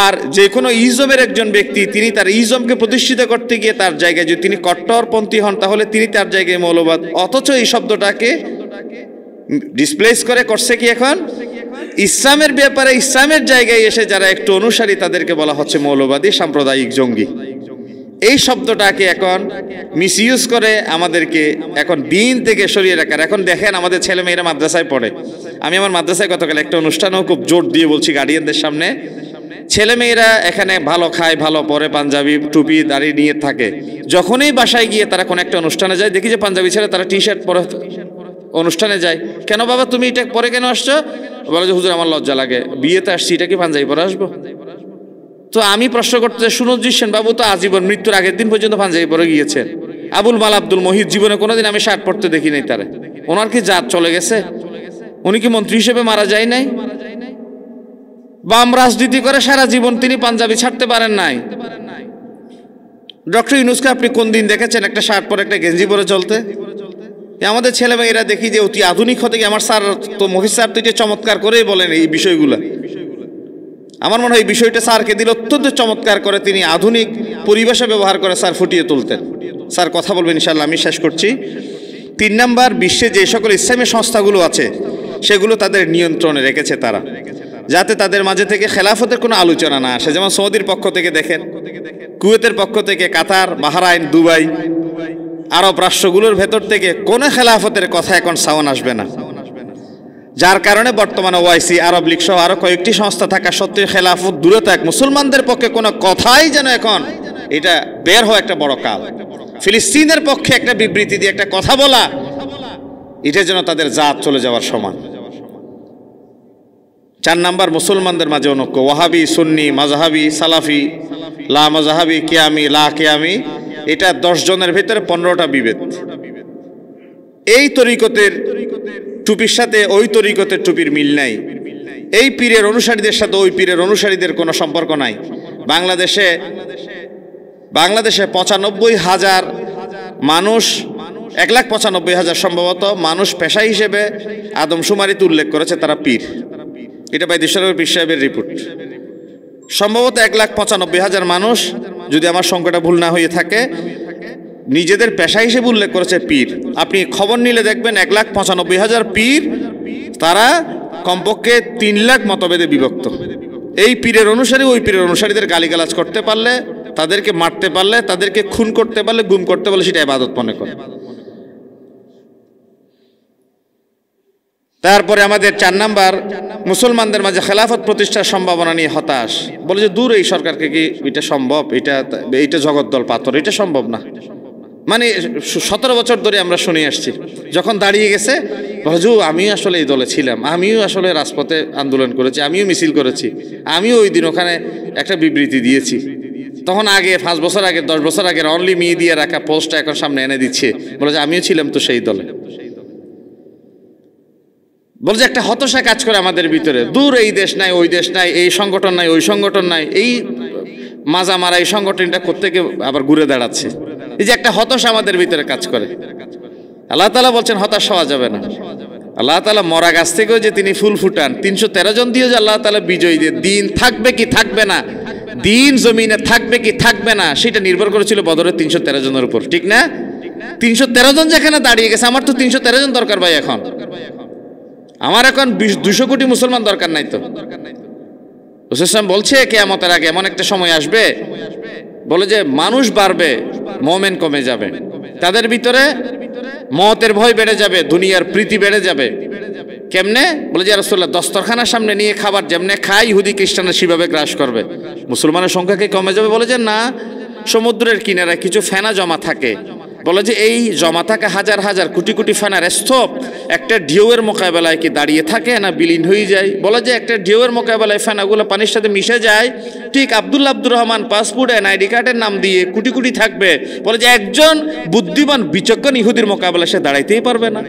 আর যে কোনো ইজমের একজন ব্যক্তি তিনি তার ইজমকে প্রতিষ্ঠিত করতে গিয়ে তার জায়গায় যদি তিনি কট্টরপন্থী হন তাহলে তিনি তার জায়গায় মৌলবাদ। অথচ এই শব্দটাকে ডিসপ্লেস করছে কি এখন ইসলামের ব্যাপারে, ইসলামের জায়গায় এসে যারা একটু অনুসারী তাদেরকে বলা হচ্ছে মৌলবাদী, সাম্প্রদায়িক, জঙ্গি। এই শব্দটাকে এখন মিসইউজ করে আমাদেরকে এখন দিন থেকে সরিয়ে রাখার। এখন দেখেন আমাদের ছেলে মেয়েরা মাদ্রাসায় পড়ে। আমি আমার মাদ্রাসায় গতকাল একটা অনুষ্ঠানেও খুব জোর দিয়ে বলছি গার্ডিয়ানদের সামনে, ছেলে মেয়েরা এখানে ভালো খায়, ভালো পরে, পাঞ্জাবি, টুপি, দাড়ি নিয়ে থাকে। যখনই বাসায় গিয়ে তারা কোনো একটা অনুষ্ঠানে যায়, দেখি যে পাঞ্জাবি ছেড়ে তারা টি শার্ট পরে অনুষ্ঠানে যায়। কেন বাবা তুমি এটা পরে কেন আসছো? বলে যে হুজুর আমার লজ্জা লাগে, বিয়েতে আসছি, এটা কি পাঞ্জাবি পরে আসবো? তো আমি প্রশ্ন করতে, সুনজিৎ সেন বাবু তো আজীবন মৃত্যুর আগের দিন পর্যন্ত পাঞ্জাবি পরে গিয়েছেন। আবুল মাল আব্দুল মহিদ জীবনে কোনোদিন আমি শার্ট পরতে দেখি নাই তারে। ওনার কি জাত চলে গেছে? উনি কি মন্ত্রী হিসেবে মারা যায় নাই? বাম রাজনীতি করে সারা জীবন তিনি পাঞ্জাবি ছাড়তে পারেন নাই। ডক্টর ইউনূসকে আপনি কোন দিন দেখেছেন একটা শার্ট পরে, একটা গেঞ্জি পরে চলতে? আমাদের ছেলেমেয়েরা দেখি যে অতি আধুনিক হতে গিয়ে, আমার স্যার তো মহিদ স্যার তো এটা চমৎকার করেই বলেন এই বিষয়গুলো। আমার মনে হয় এই বিষয়টা স্যারকে দিলে অত্যন্ত চমৎকার করে তিনি আধুনিক পরিভাষা ব্যবহার করে স্যার ফুটিয়ে তুলতেন। স্যার কথা বলবেন ইনশাআল্লাহ, আমি শেষ করছি। 3 নম্বর, বিশ্বে যে সকল ইসলামী সংস্থাগুলো আছে সেগুলো তাদের নিয়ন্ত্রণে রেখেছে তারা, যাতে তাদের মাঝে থেকে খেলাফতের কোনো আলোচনা না আসে। যেমন সৌদির পক্ষ থেকে দেখেন, কুয়েতের পক্ষ থেকে, কাতার, বাহরাইন, দুবাই, আরব রাষ্ট্রগুলোর ভেতর থেকে কোনো খেলাফতের কথা এখন সাউন্ড আসবে না। যার কারণে বর্তমানে ওআইসি, আরব লীগ সহ আরো কয়েকটি সংস্থা থাকা সত্ত্বেও খেলাফত দূরে থাক, মুসলমানদের পক্ষে কোনো কথাই যেন এখন এটা বের হয় একটা বড় কাল। ফিলিস্তিনের পক্ষে একটা বিবৃতি দিয়ে একটা কথা বলা, এটা যেন তাদের জাত চলে যাওয়ার সমান। 4 নাম্বার মুসলমানদের মাঝে অনৈক্য, ওয়াহাবি, সুন্নি, মাযহাবি, সালাফি, লা মাযহাবি, কিয়ামি, লা কিয়ামি, এটা 10 জনের ভিতরে 15টা বিভেদ। এই তরিকতের টুপির সাথে ওই তরিকতের টুপির মিল নাই, এই পীরের অনুসারীদের সাথে ওই পীরের অনুসারীদের কোনো সম্পর্ক নাই। বাংলাদেশে 95,000 মানুষ, 1,95,000 সম্ভবত মানুষ পেশা হিসেবে আদমশুমারিতে উল্লেখ করেছে তারা পীর। এটা বাইদেশ্বরের পীর সাহেবের রিপোর্ট। সম্ভবত 1,95,000 মানুষ, যদি আমার সংখ্যাটা ভুল না হয়ে থাকে, নিজেদের পেশা হিসেবে উল্লেখ করেছে পীর। আপনি খবর নিলে দেখবেন 1,95,000 পীর, তারা কমপক্ষে 3 লাখ মতভেদে বিভক্ত। এই পীরের অনুসারী ওই পীরের অনুসারীদের গালিগালাজ করতে পারলে, তাদেরকে মারতে পারলে, তাদেরকে খুন করতে পারলে, গুম করতে পারলে সেটা ইবাদত মনে করে। তারপরে আমাদের 4 নাম্বার, মুসলমানদের মাঝে খেলাফত প্রতিষ্ঠার সম্ভাবনা নিয়ে হতাশ। বলে যে দূর, এই সরকারকে কি এটা সম্ভব? এটা জগদ্দল পাথর, এটা সম্ভব না। মানে 17 বছর ধরে আমরা শুনে আসছি, যখন দাঁড়িয়ে গেছে হুজুর আমিও আসলে এই দলে ছিলাম, আমিও আসলে রাজপথে আন্দোলন করেছি, আমিও মিছিল করেছি, আমিও ওই দিন ওখানে একটা বিবৃতি দিয়েছি। তখন আগে 5 বছর আগে, 10 বছর আগে অনলি মি দিয়ে রাখা পোস্টটা এখন সামনে এনে দিচ্ছে, বলে যে আমিও ছিলাম তো সেই দলে। বলে যে একটা হতাশা কাজ করে আমাদের ভিতরে, দূর এই দেশ নাই, ওই দেশ নাই, এই সংগঠন নাই, ওই সংগঠন নাই, এই মাজা মারা এই সংগঠনটা কোত্থেকে আবার ঘুরে দাঁড়াচ্ছে। এই যে একটা হতাশা আমাদের ভিতরে কাজ করে। আল্লাহ তাআলা বলছেন হতাশ হওয়া যাবে না। আল্লাহ তাআলা মরা গাছ থেকেও যে তিনি ফুল ফুটান, 313 জন দিয়ে যে আল্লাহ তাআলা বিজয়ী দিয়ে, দিন থাকবে কি থাকবে না, দিন জমিনে থাকবে কি থাকবে না, সেটা নির্ভর করেছিল বদরের 313 জনের উপর, ঠিক না? 313 জন যেখানে দাঁড়িয়ে গেছে, আমার তো 313 জন দরকার ভাই। এখন আমার এখন 200 কোটি মুসলমান দরকার নাই তো। রাসূল বলছে কিয়ামতের আগে এমন একটা সময় আসবে, বলে যে মানুষ বাড়বে, মুমিন কমে যাবে, তাদের ভিতরে মওতের ভয় বেড়ে যাবে, দুনিয়ার প্রীতি বেড়ে যাবে। কেমনে? বলে যে রাসূলুল্লাহ দস্তরখানার সামনে নিয়ে খাবার যেমনে খায় ইহুদি খ্রিস্টানরা সেভাবে গ্রাস করবে। মুসলমানের সংখ্যা কি কমে যাবে? বলে যে না, সমুদ্রের কিনারায় কিছু ফেনা জমা থাকে। বলে যে এই জমা থাকা হাজার হাজার কোটি কোটি ফেনার স্তূপ একটা ঢেউয়ের মোকাবেলায় কি দাঁড়িয়ে থাকে না বিলীন হয়ে যায়? বলে যে একটা ঢেউয়ের মোকাবেলায় ফেনাগুলো পানির সাথে মিশে যায়, ঠিক Abdur Rahman passport and ID কার্ডের নাম দিয়ে কোটি কোটি থাকবে। বলে যে একজন বুদ্ধিমান বিচক্ষণ ইহুদির মোকাবেলায় সে দাঁড়াইতেই পারবে না।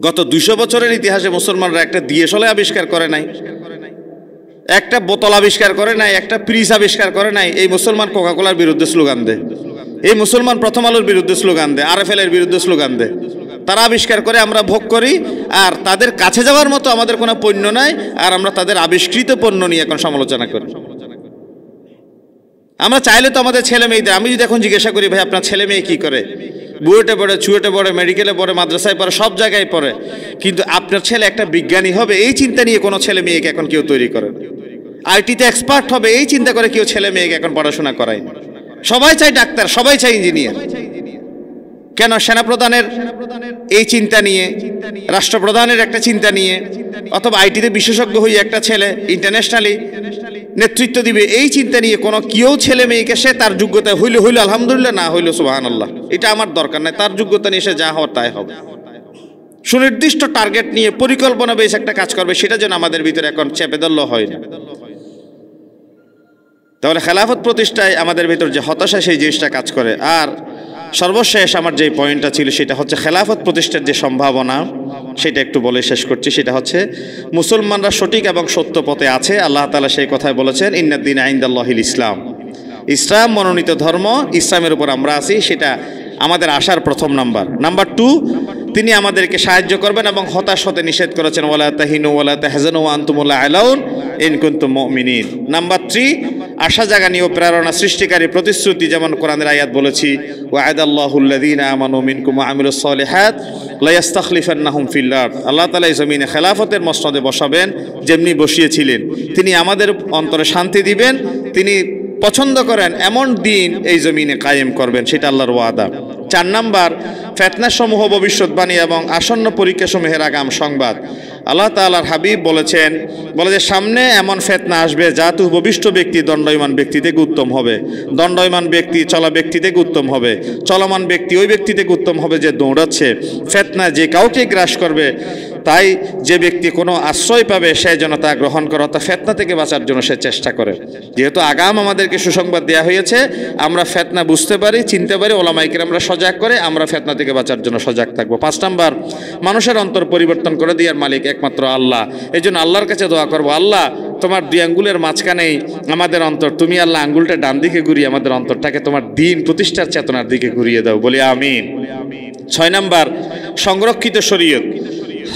গত 200 বছরের ইতিহাসে মুসলমানরা একটা দিয়েশলে আবিষ্কার করে নাই, একটা বোতল আবিষ্কার করে নাই, একটা ফ্রিজ আবিষ্কার করে নাই। এই মুসলমান কোকাকোলার বিরুদ্ধে স্লোগান দেয়, এই মুসলমান প্রথম আলোর বিরুদ্ধে স্লোগান দেয়, RFL এর বিরুদ্ধে স্লোগান দেয়। তারা আবিষ্কার করে, আমরা ভোগ করি, আর তাদের কাছে যাওয়ার মতো আমাদের কোনো পণ্য নাই, আর আমরা তাদের আবিষ্কৃত পণ্য নিয়ে এখন সমালোচনা করি। আমরা চাইলে তো আমাদের ছেলে মেয়েদের, আমি যদি এখন জিজ্ঞাসা করি ভাই আপনার ছেলে মেয়ে কী করে, বুয়েটে পড়ে, চুয়েটে পড়ে, মেডিকেলে পড়ে, মাদ্রাসায় পড়ে, সব জায়গায় পড়ে, কিন্তু আপনার ছেলে একটা বিজ্ঞানী হবে এই চিন্তা নিয়ে কোনো ছেলে মেয়েকে এখন কেউ তৈরি করে। আইটিতে এক্সপার্ট হবে এই চিন্তা করে কেউ ছেলে মেয়েকে এখন পড়াশোনা করায়। সবাই চাই ডাক্তার, সবাই চাই ইঞ্জিনিয়ার। কেন? সেনাপ্রধানের এই চিন্তা নিয়ে, রাষ্ট্রপ্রধানের একটা চিন্তা নিয়ে, অথবা আইটিতে বিশেষজ্ঞ হয়ে একটা ছেলে ইন্টারন্যাশনালি নেতৃত্ব দিবে এই চিন্তা নিয়ে কোনো কেউ ছেলে মেয়েকে সে তার যোগ্যতা হইলে হইল আলহামদুলিল্লাহ, না হইল সুবহানাল্লাহ, এটা আমার দরকার নাই, তার যোগ্যতা নিয়ে সে যা হওয়ার তাই হবে। সুনির্দিষ্ট টার্গেট নিয়ে পরিকল্পনা বেশ একটা কাজ করবে, সেটা যেন আমাদের ভিতরে এখন চেপে ধরল হয় না। তাহলে খেলাফত প্রতিষ্ঠায় আমাদের ভিতর যে হতাশা, সেই জিনিসটা কাজ করে। আর সর্বশেষ আমার যে পয়েন্টটা ছিল সেটা হচ্ছে খেলাফত প্রতিষ্ঠার যে সম্ভাবনা, সেটা একটু বলে শেষ করছি। সেটা হচ্ছে মুসলমানরা সঠিক এবং সত্য পথে আছে। আল্লাহ তাআলা সেই কথাই বলেছেন, ইন্নাদ-দীনা ইনদাল্লাহিল ইসলাম, ইসলাম মনোনীত ধর্ম, ইসলামের উপর আমরা আছি, সেটা আমাদের আশার প্রথম নাম্বার। নাম্বার 2, তিনি আমাদেরকে সাহায্য করবেন এবং হতাশ হতে নিষেধ করেছেন, ওয়ালা তাহিনু ওয়ালা তাহজানু ওয়া আনতুমুল আ'লাউন ইন কুনতুম মুমিনিন। নাম্বার 3, আশা জাগানি ও প্রেরণা সৃষ্টিকারী প্রতিশ্রুতি, যেমন কোরআনের আয়াত বলেছি, ওয়া'আদাল্লাহুল্লাযীনা আমানু মিনকুম ওয়া আমিলুস সালিহাত লা ইস্তাখলিফান্নাহুম ফিল আরদ। আল্লাহ তাআলা এই জমিনে খেলাফতের মসনদে বসাবেন, যেমনি বসিয়েছিলেন। তিনি আমাদের অন্তরে শান্তি দিবেন, তিনি পছন্দ করেন এমন দিন এই জমিনে কায়েম করবেন, সেটা আল্লাহর ওয়াদা। 4 নাম্বার, ফিতনা সমূহ ভবিষ্যৎবাণী এবং আসন্ন পরীক্ষা সমূহের আগাম সংবাদ। আল্লাহ তাআলার হাবিব বলেছেন, বলে যে সামনে এমন ফিতনা আসবে যা তো ভবিষ্ঠ ব্যক্তি দণ্ডায়মান ব্যক্তি থেকে উত্তম হবে, দণ্ডায়মান ব্যক্তি চলা ব্যক্তি থেকে উত্তম হবে, চলমান ব্যক্তি ওই ব্যক্তি থেকে উত্তম হবে যে দৌড়াচ্ছে। ফিতনা যে কাউকে গ্রাস করবে তাই যে ব্যক্তি কোনো আশ্রয় পাবে সে যেন তা গ্রহণ করে, অর্থাৎ ফিতনা থেকে বাঁচার জন্য সে চেষ্টা করে। যেহেতু আগাম আমাদেরকে সুসংবাদ দেওয়া হয়েছে, আমরা ফিতনা বুঝতে পারি, চিনতে পারি, ওলামায়ে কেরামরা সজাগ করে, আমরা ফিতনা থেকে বাঁচার জন্য সজাগ থাকবো। 5 নাম্বার, মানুষের অন্তর পরিবর্তন করে দেওয়ার মালিক একমাত্র আল্লাহ। এই জন্য আল্লাহর কাছে দোয়া করবো, আল্লাহ তোমার 2 আঙ্গুলের মাঝখানেই আমাদের অন্তর, তুমি আল্লাহ আঙ্গুলটা ডান দিকে ঘুরিয়ে আমাদের অন্তরটাকে তোমার দিন প্রতিষ্ঠার চেতনার দিকে ঘুরিয়ে দাও, বলি আমিন। 6 নাম্বার, সংরক্ষিত শরীয়ত।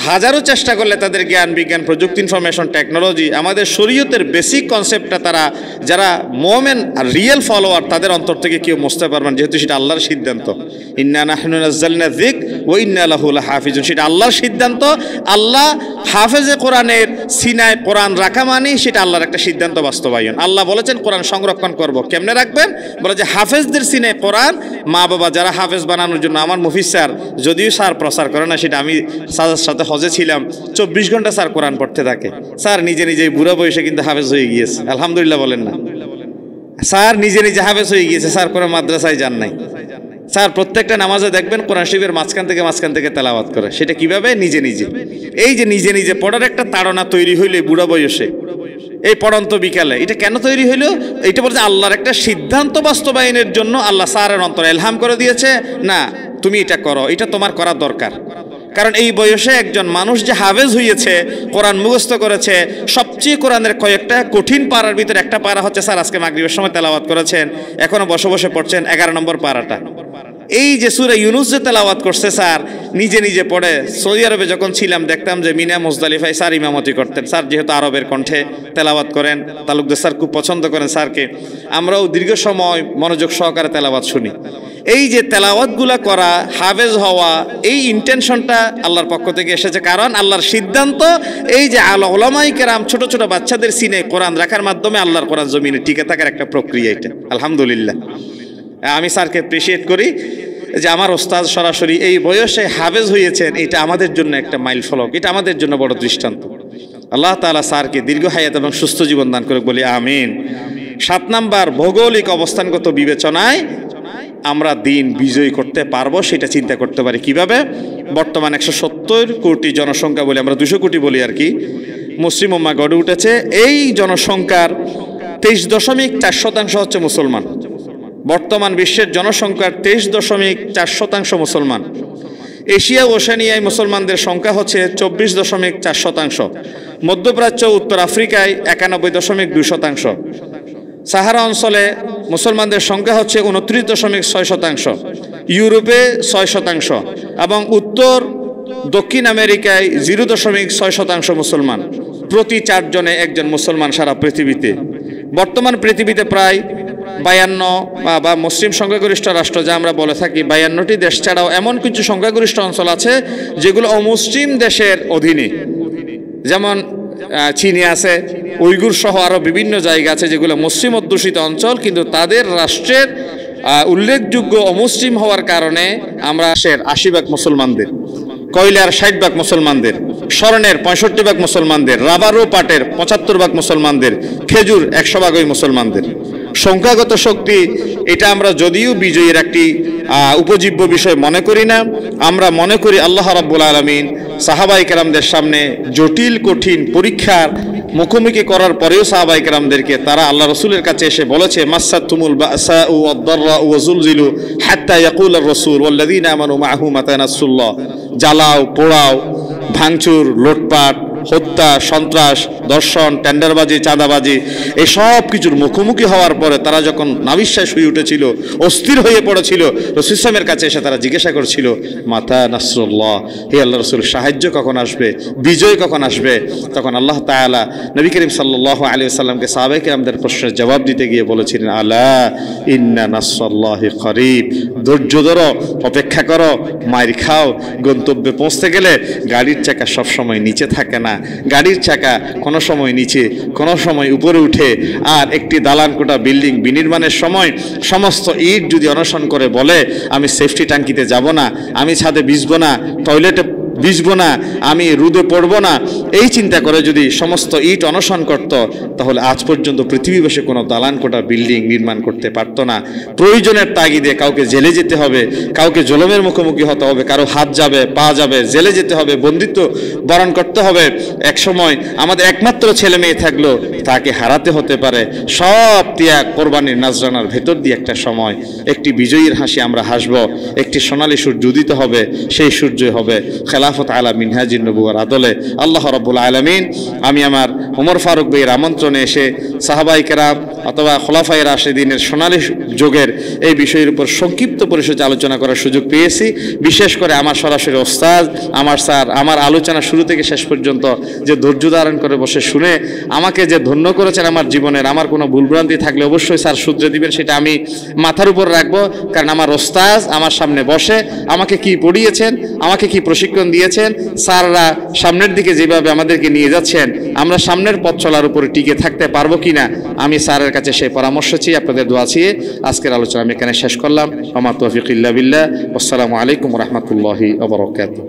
হাজারো চেষ্টা করলে তাদের জ্ঞান বিজ্ঞান প্রযুক্তি ইনফরমেশন টেকনোলজি আমাদের শরীয়তের বেসিক কনসেপ্টটা তারা যারা মোমেন আর রিয়েল ফলোয়ার তাদের অন্তর থেকে কেউ মুছতে পারবেন, যেহেতু সেটা আল্লাহর সিদ্ধান্ত। ইন্না নাহনু নাযালনা যিকর ওয়া ইন্না লাহু লাহাফিজুন, সেটা আল্লাহর সিদ্ধান্ত। আল্লাহ হাফেজে কোরআনের সিনায় কোরআন রাখা মানে সেটা আল্লাহর একটা সিদ্ধান্ত বাস্তবায়ন। আল্লাহ বলেছেন কোরআন সংরক্ষণ করব, কেমনে রাখবেন? বলে যে হাফেজদের সিনায় কোরআন, মা বাবা যারা হাফেজ বানানোর জন্য, আমার মুফিজ স্যার যদিও স্যার প্রচার করে না সেটা, আমি স্যারের সাথে হজে ছিলাম, 24 ঘন্টা স্যার কোরআন পড়তে থাকে। স্যার নিজে নিজেই বুড়া বয়সে কিন্তু হাফেজ হয়ে গিয়েছে, আলহামদুলিল্লাহ বলেন না? স্যার নিজে নিজে হাফেজ হয়ে গিয়েছে, স্যার কোনো মাদ্রাসায় যান নাই। স্যার প্রত্যেকটা নামাজে দেখবেন কোরআন শরীফের মাঝখান থেকে তেলাওয়াত করে। সেটা কিভাবে? নিজে নিজে। এই যে নিজে নিজে পড়ার একটা তাড়না তৈরি হইলে বুড়া বয়সে, এই পড়ন্ত বিকালে, এটা কেন তৈরি হইল? এটা বলতে আল্লাহর একটা সিদ্ধান্ত বাস্তবায়নের জন্য আল্লাহ স্যারের অন্তরে ইলহাম করে দিয়েছে, না তুমি এটা করো, এটা তোমার করা দরকার। কারণ এই বয়সে একজন মানুষ যে হাফেজ হয়েছে, কোরআন মুখস্থ করেছে, সবচেয়ে কোরআনের কয়েকটা কঠিন পারার ভিতরে একটা পারা হচ্ছে, স্যার আজকে মাগরিবের সময় তেলাওয়াত করেছেন, এখনো বসে বসে পড়ছেন 11 নম্বর পারাটা। এই যে সূরা ইউনুস যে তেলাওয়াত করছে স্যার নিজে নিজে পড়ে। সৌদি আরবে যখন ছিলাম দেখতাম যে মিনা মুজদালিফায় স্যার ইমামতি করতেন। স্যার যেহেতু আরবের কণ্ঠে তেলাওয়াত করেন, তালুকদার স্যার খুব পছন্দ করেন স্যারকে, আমরাও দীর্ঘ সময় মনোযোগ সহকারে তেলাওয়াত শুনি। এই যে তেলাওয়াতগুলা করা, হাফেজ হওয়া, এই ইন্টেনশনটা আল্লাহর পক্ষ থেকে এসেছে। কারণ আল্লাহর সিদ্ধান্ত এই যে উলামায়ে কেরাম ছোট ছোট বাচ্চাদের সিনে কোরআন রাখার মাধ্যমে আল্লাহর কোরআন জমিনে টিকে থাকার একটা প্রক্রিয়া, এটা আলহামদুলিল্লাহ। আমি স্যারকে অ্যাপ্রিসিয়েট করি যে আমার ওস্তাদ সরাসরি এই বয়সে হাফেজ হয়েছেন, এটা আমাদের জন্য একটা মাইল ফলক, এটা আমাদের জন্য বড় দৃষ্টান্ত। আল্লাহ তাআলা স্যারকে দীর্ঘ হায়াত এবং সুস্থ জীবন দান করে, বলি আমিন। 7 নাম্বার, ভৌগোলিক অবস্থানগত বিবেচনায় আমরা দিন বিজয়ী করতে পারবো সেটা চিন্তা করতে পারি। কিভাবে? বর্তমান 170 কোটি জনসংখ্যা বলি, আমরা 200 কোটি বলি আর কি, মুসলিম উম্মাহ গড়ে উঠেছে। এই জনসংখ্যার 23.4% হচ্ছে মুসলমান। বর্তমান বিশ্বের জনসংখ্যার 23.4% মুসলমান। এশিয়া ওশেনিয়ায় মুসলমানদের সংখ্যা হচ্ছে 24.4%। মধ্যপ্রাচ্য উত্তর আফ্রিকায় 91.2%। সাহারা অঞ্চলে মুসলমানদের সংখ্যা হচ্ছে 29.6%। ইউরোপে 6% এবং উত্তর দক্ষিণ আমেরিকায় 0.6% মুসলমান। প্রতি 4 জনে একজন মুসলমান সারা পৃথিবীতে। বর্তমান পৃথিবীতে প্রায় 52 বা মুসলিম সংখ্যাগরিষ্ঠ রাষ্ট্র যা আমরা বলে থাকি, 52টি দেশ ছাড়াও এমন কিছু সংখ্যাগরিষ্ঠ অঞ্চল আছে যেগুলো অমুসলিম দেশের অধীনে, যেমন চীনে আছে, উইগুর সহ আরও বিভিন্ন জায়গা আছে যেগুলো মুসলিম অধ্যুষিত অঞ্চল, কিন্তু তাদের রাষ্ট্রের উল্লেখযোগ্য অমুসলিম হওয়ার কারণে আমরা 80% মুসলমানদের, কয়লার 60% মুসলমানদের, স্বর্ণের 65% মুসলমানদের, রাবার ও পাটের 75% মুসলমানদের, খেজুর 100% মুসলমানদের। সংখ্যাগত শক্তি এটা আমরা যদিও বিজয়ীর একটি উপজীব্য বিষয় মনে করি না, আমরা মনে করি আল্লাহ রাব্বুল আলামিন সাহাবায়ে কেরামদের সামনে জটিল কঠিন পরীক্ষার মুখোমুখি করার পরেও সাহাবায়ে কেরামদেরকে তারা আল্লাহ রসুলের কাছে এসে বলেছে, মাসাতুমুল বাসাউ ওয়াদ-দাররাউ ওয়া যুলজিলু হাত্তা ইয়াকুলার রাসূল ওয়াল্লাযীনা আমানু মাআহু মাতা নাসরুল্লাহ। জ্বালাও পোড়াও, ভাঙচুর, লুটপাট, হত্যা, সন্ত্রাস, দর্শন, টেন্ডারবাজি, চাঁদাবাজি, এই সব কিছুর মুখোমুখি হওয়ার পরে তারা যখন নাবিশ্বাস হয়ে উঠেছিল, অস্থির হয়ে পড়েছিল, রাসূল সাল্লাল্লাহু কাছে এসে তারা জিজ্ঞাসা করছিল, মাতা নাসরুল্লাহ, হে আল্লাহ রাসূল সাহায্য কখন আসবে, বিজয় কখন আসবে? তখন আল্লাহ তাআলা নবী করিম সাল্লাল্লাহু আলাইহি ওয়াসাল্লামকে সাহাবায়ে কেরামদের প্রশ্নের জবাব দিতে গিয়ে বলেছিলেন, আলা ইন্না নাসরাল্লাহি করিব, ধৈর্য ধরো, অপেক্ষা করো, মাইর খাও। গন্তব্যে পৌঁছতে গেলে গাড়ির চাকা সবসময় নিচে থাকে না, গাড়ির চাকা কোনো সময় নিচে কোনো সময় উপরে উঠে। আর একটি দালানকোটা বিল্ডিং বিনির্মাণের সময় সমস্ত ইট যদি অনশন করে বলে আমি সেফটি ট্যাঙ্কিতে যাব না, আমি ছাদে ভিজবো না, টয়লেটে ভিজবো না, আমি রোদে পড়বো না, এই চিন্তা করে যদি সমস্ত ইট অনশন করত, তাহলে আজ পর্যন্ত পৃথিবীবাসী কোনো দালান কোটা বিল্ডিং নির্মাণ করতে পারত না। প্রয়োজনের তাগিদে কাউকে জেলে যেতে হবে, কাউকে জলমের মুখোমুখি হতে হবে, কারো হাত যাবে, পা যাবে, জেলে যেতে হবে, বন্দিত্ব বরণ করতে হবে। এক সময় আমাদের একমাত্র ছেলে মেয়ে থাকলো, তাকে হারাতে হতে পারে। সব ত্যাগ কোরবানির নাজরানার ভেতর দিয়ে একটা সময় একটি বিজয়ীর হাসি আমরা হাসব, একটি সোনালী সূর্য উদিত হবে, সেই সূর্যই হবে খেলাফত আলা মিনহাজিন নবুয়ার আদলে। আল্লাহ রাব্বুল আলামিন, আমি আমার ওমর ফারুক ভাইয়ের আমন্ত্রণে এসে সাহাবায়ে কেরাম অথবা খোলাফায়ে রাশিদিনের সোনালী যুগের এই বিষয়ের উপর সংক্ষিপ্ত পরিসরে আলোচনা করার সুযোগ পেয়েছি। বিশেষ করে আমার সরাসরি ওস্তাদ, আমার স্যার, আমার আলোচনা শুরু থেকে শেষ পর্যন্ত যে ধৈর্য ধারণ করে বসে শুনে আমাকে যে ধন্য করেছেন আমার জীবনের, আমার কোনো ভুলভ্রান্তি থাকলে অবশ্যই স্যার শুধরে দিবেন, সেটা আমি মাথার উপর রাখবো। কারণ আমার ওস্তাদ আমার সামনে বসে আমাকে কি পড়িয়েছেন, আমাকে কি প্রশিক্ষণ দিয়েছেন, স্যাররা সামনের দিকে যেভাবে আমাদেরকে নিয়ে যাচ্ছেন, আমরা সামনের পথ চলার উপরে টিকে থাকতে পারবো কিনা, আমি স্যারের কাছে সেই পরামর্শ চেয়ে আপনাদের দোয়া চেয়ে আজকের আলোচনা আমি এখানে শেষ করলাম। আমার তৌফিক ইল্লা বিল্লাহ। আসসালামু আলাইকুম ওয়া রাহমাতুল্লাহি ওয়া বারাকাতুহু।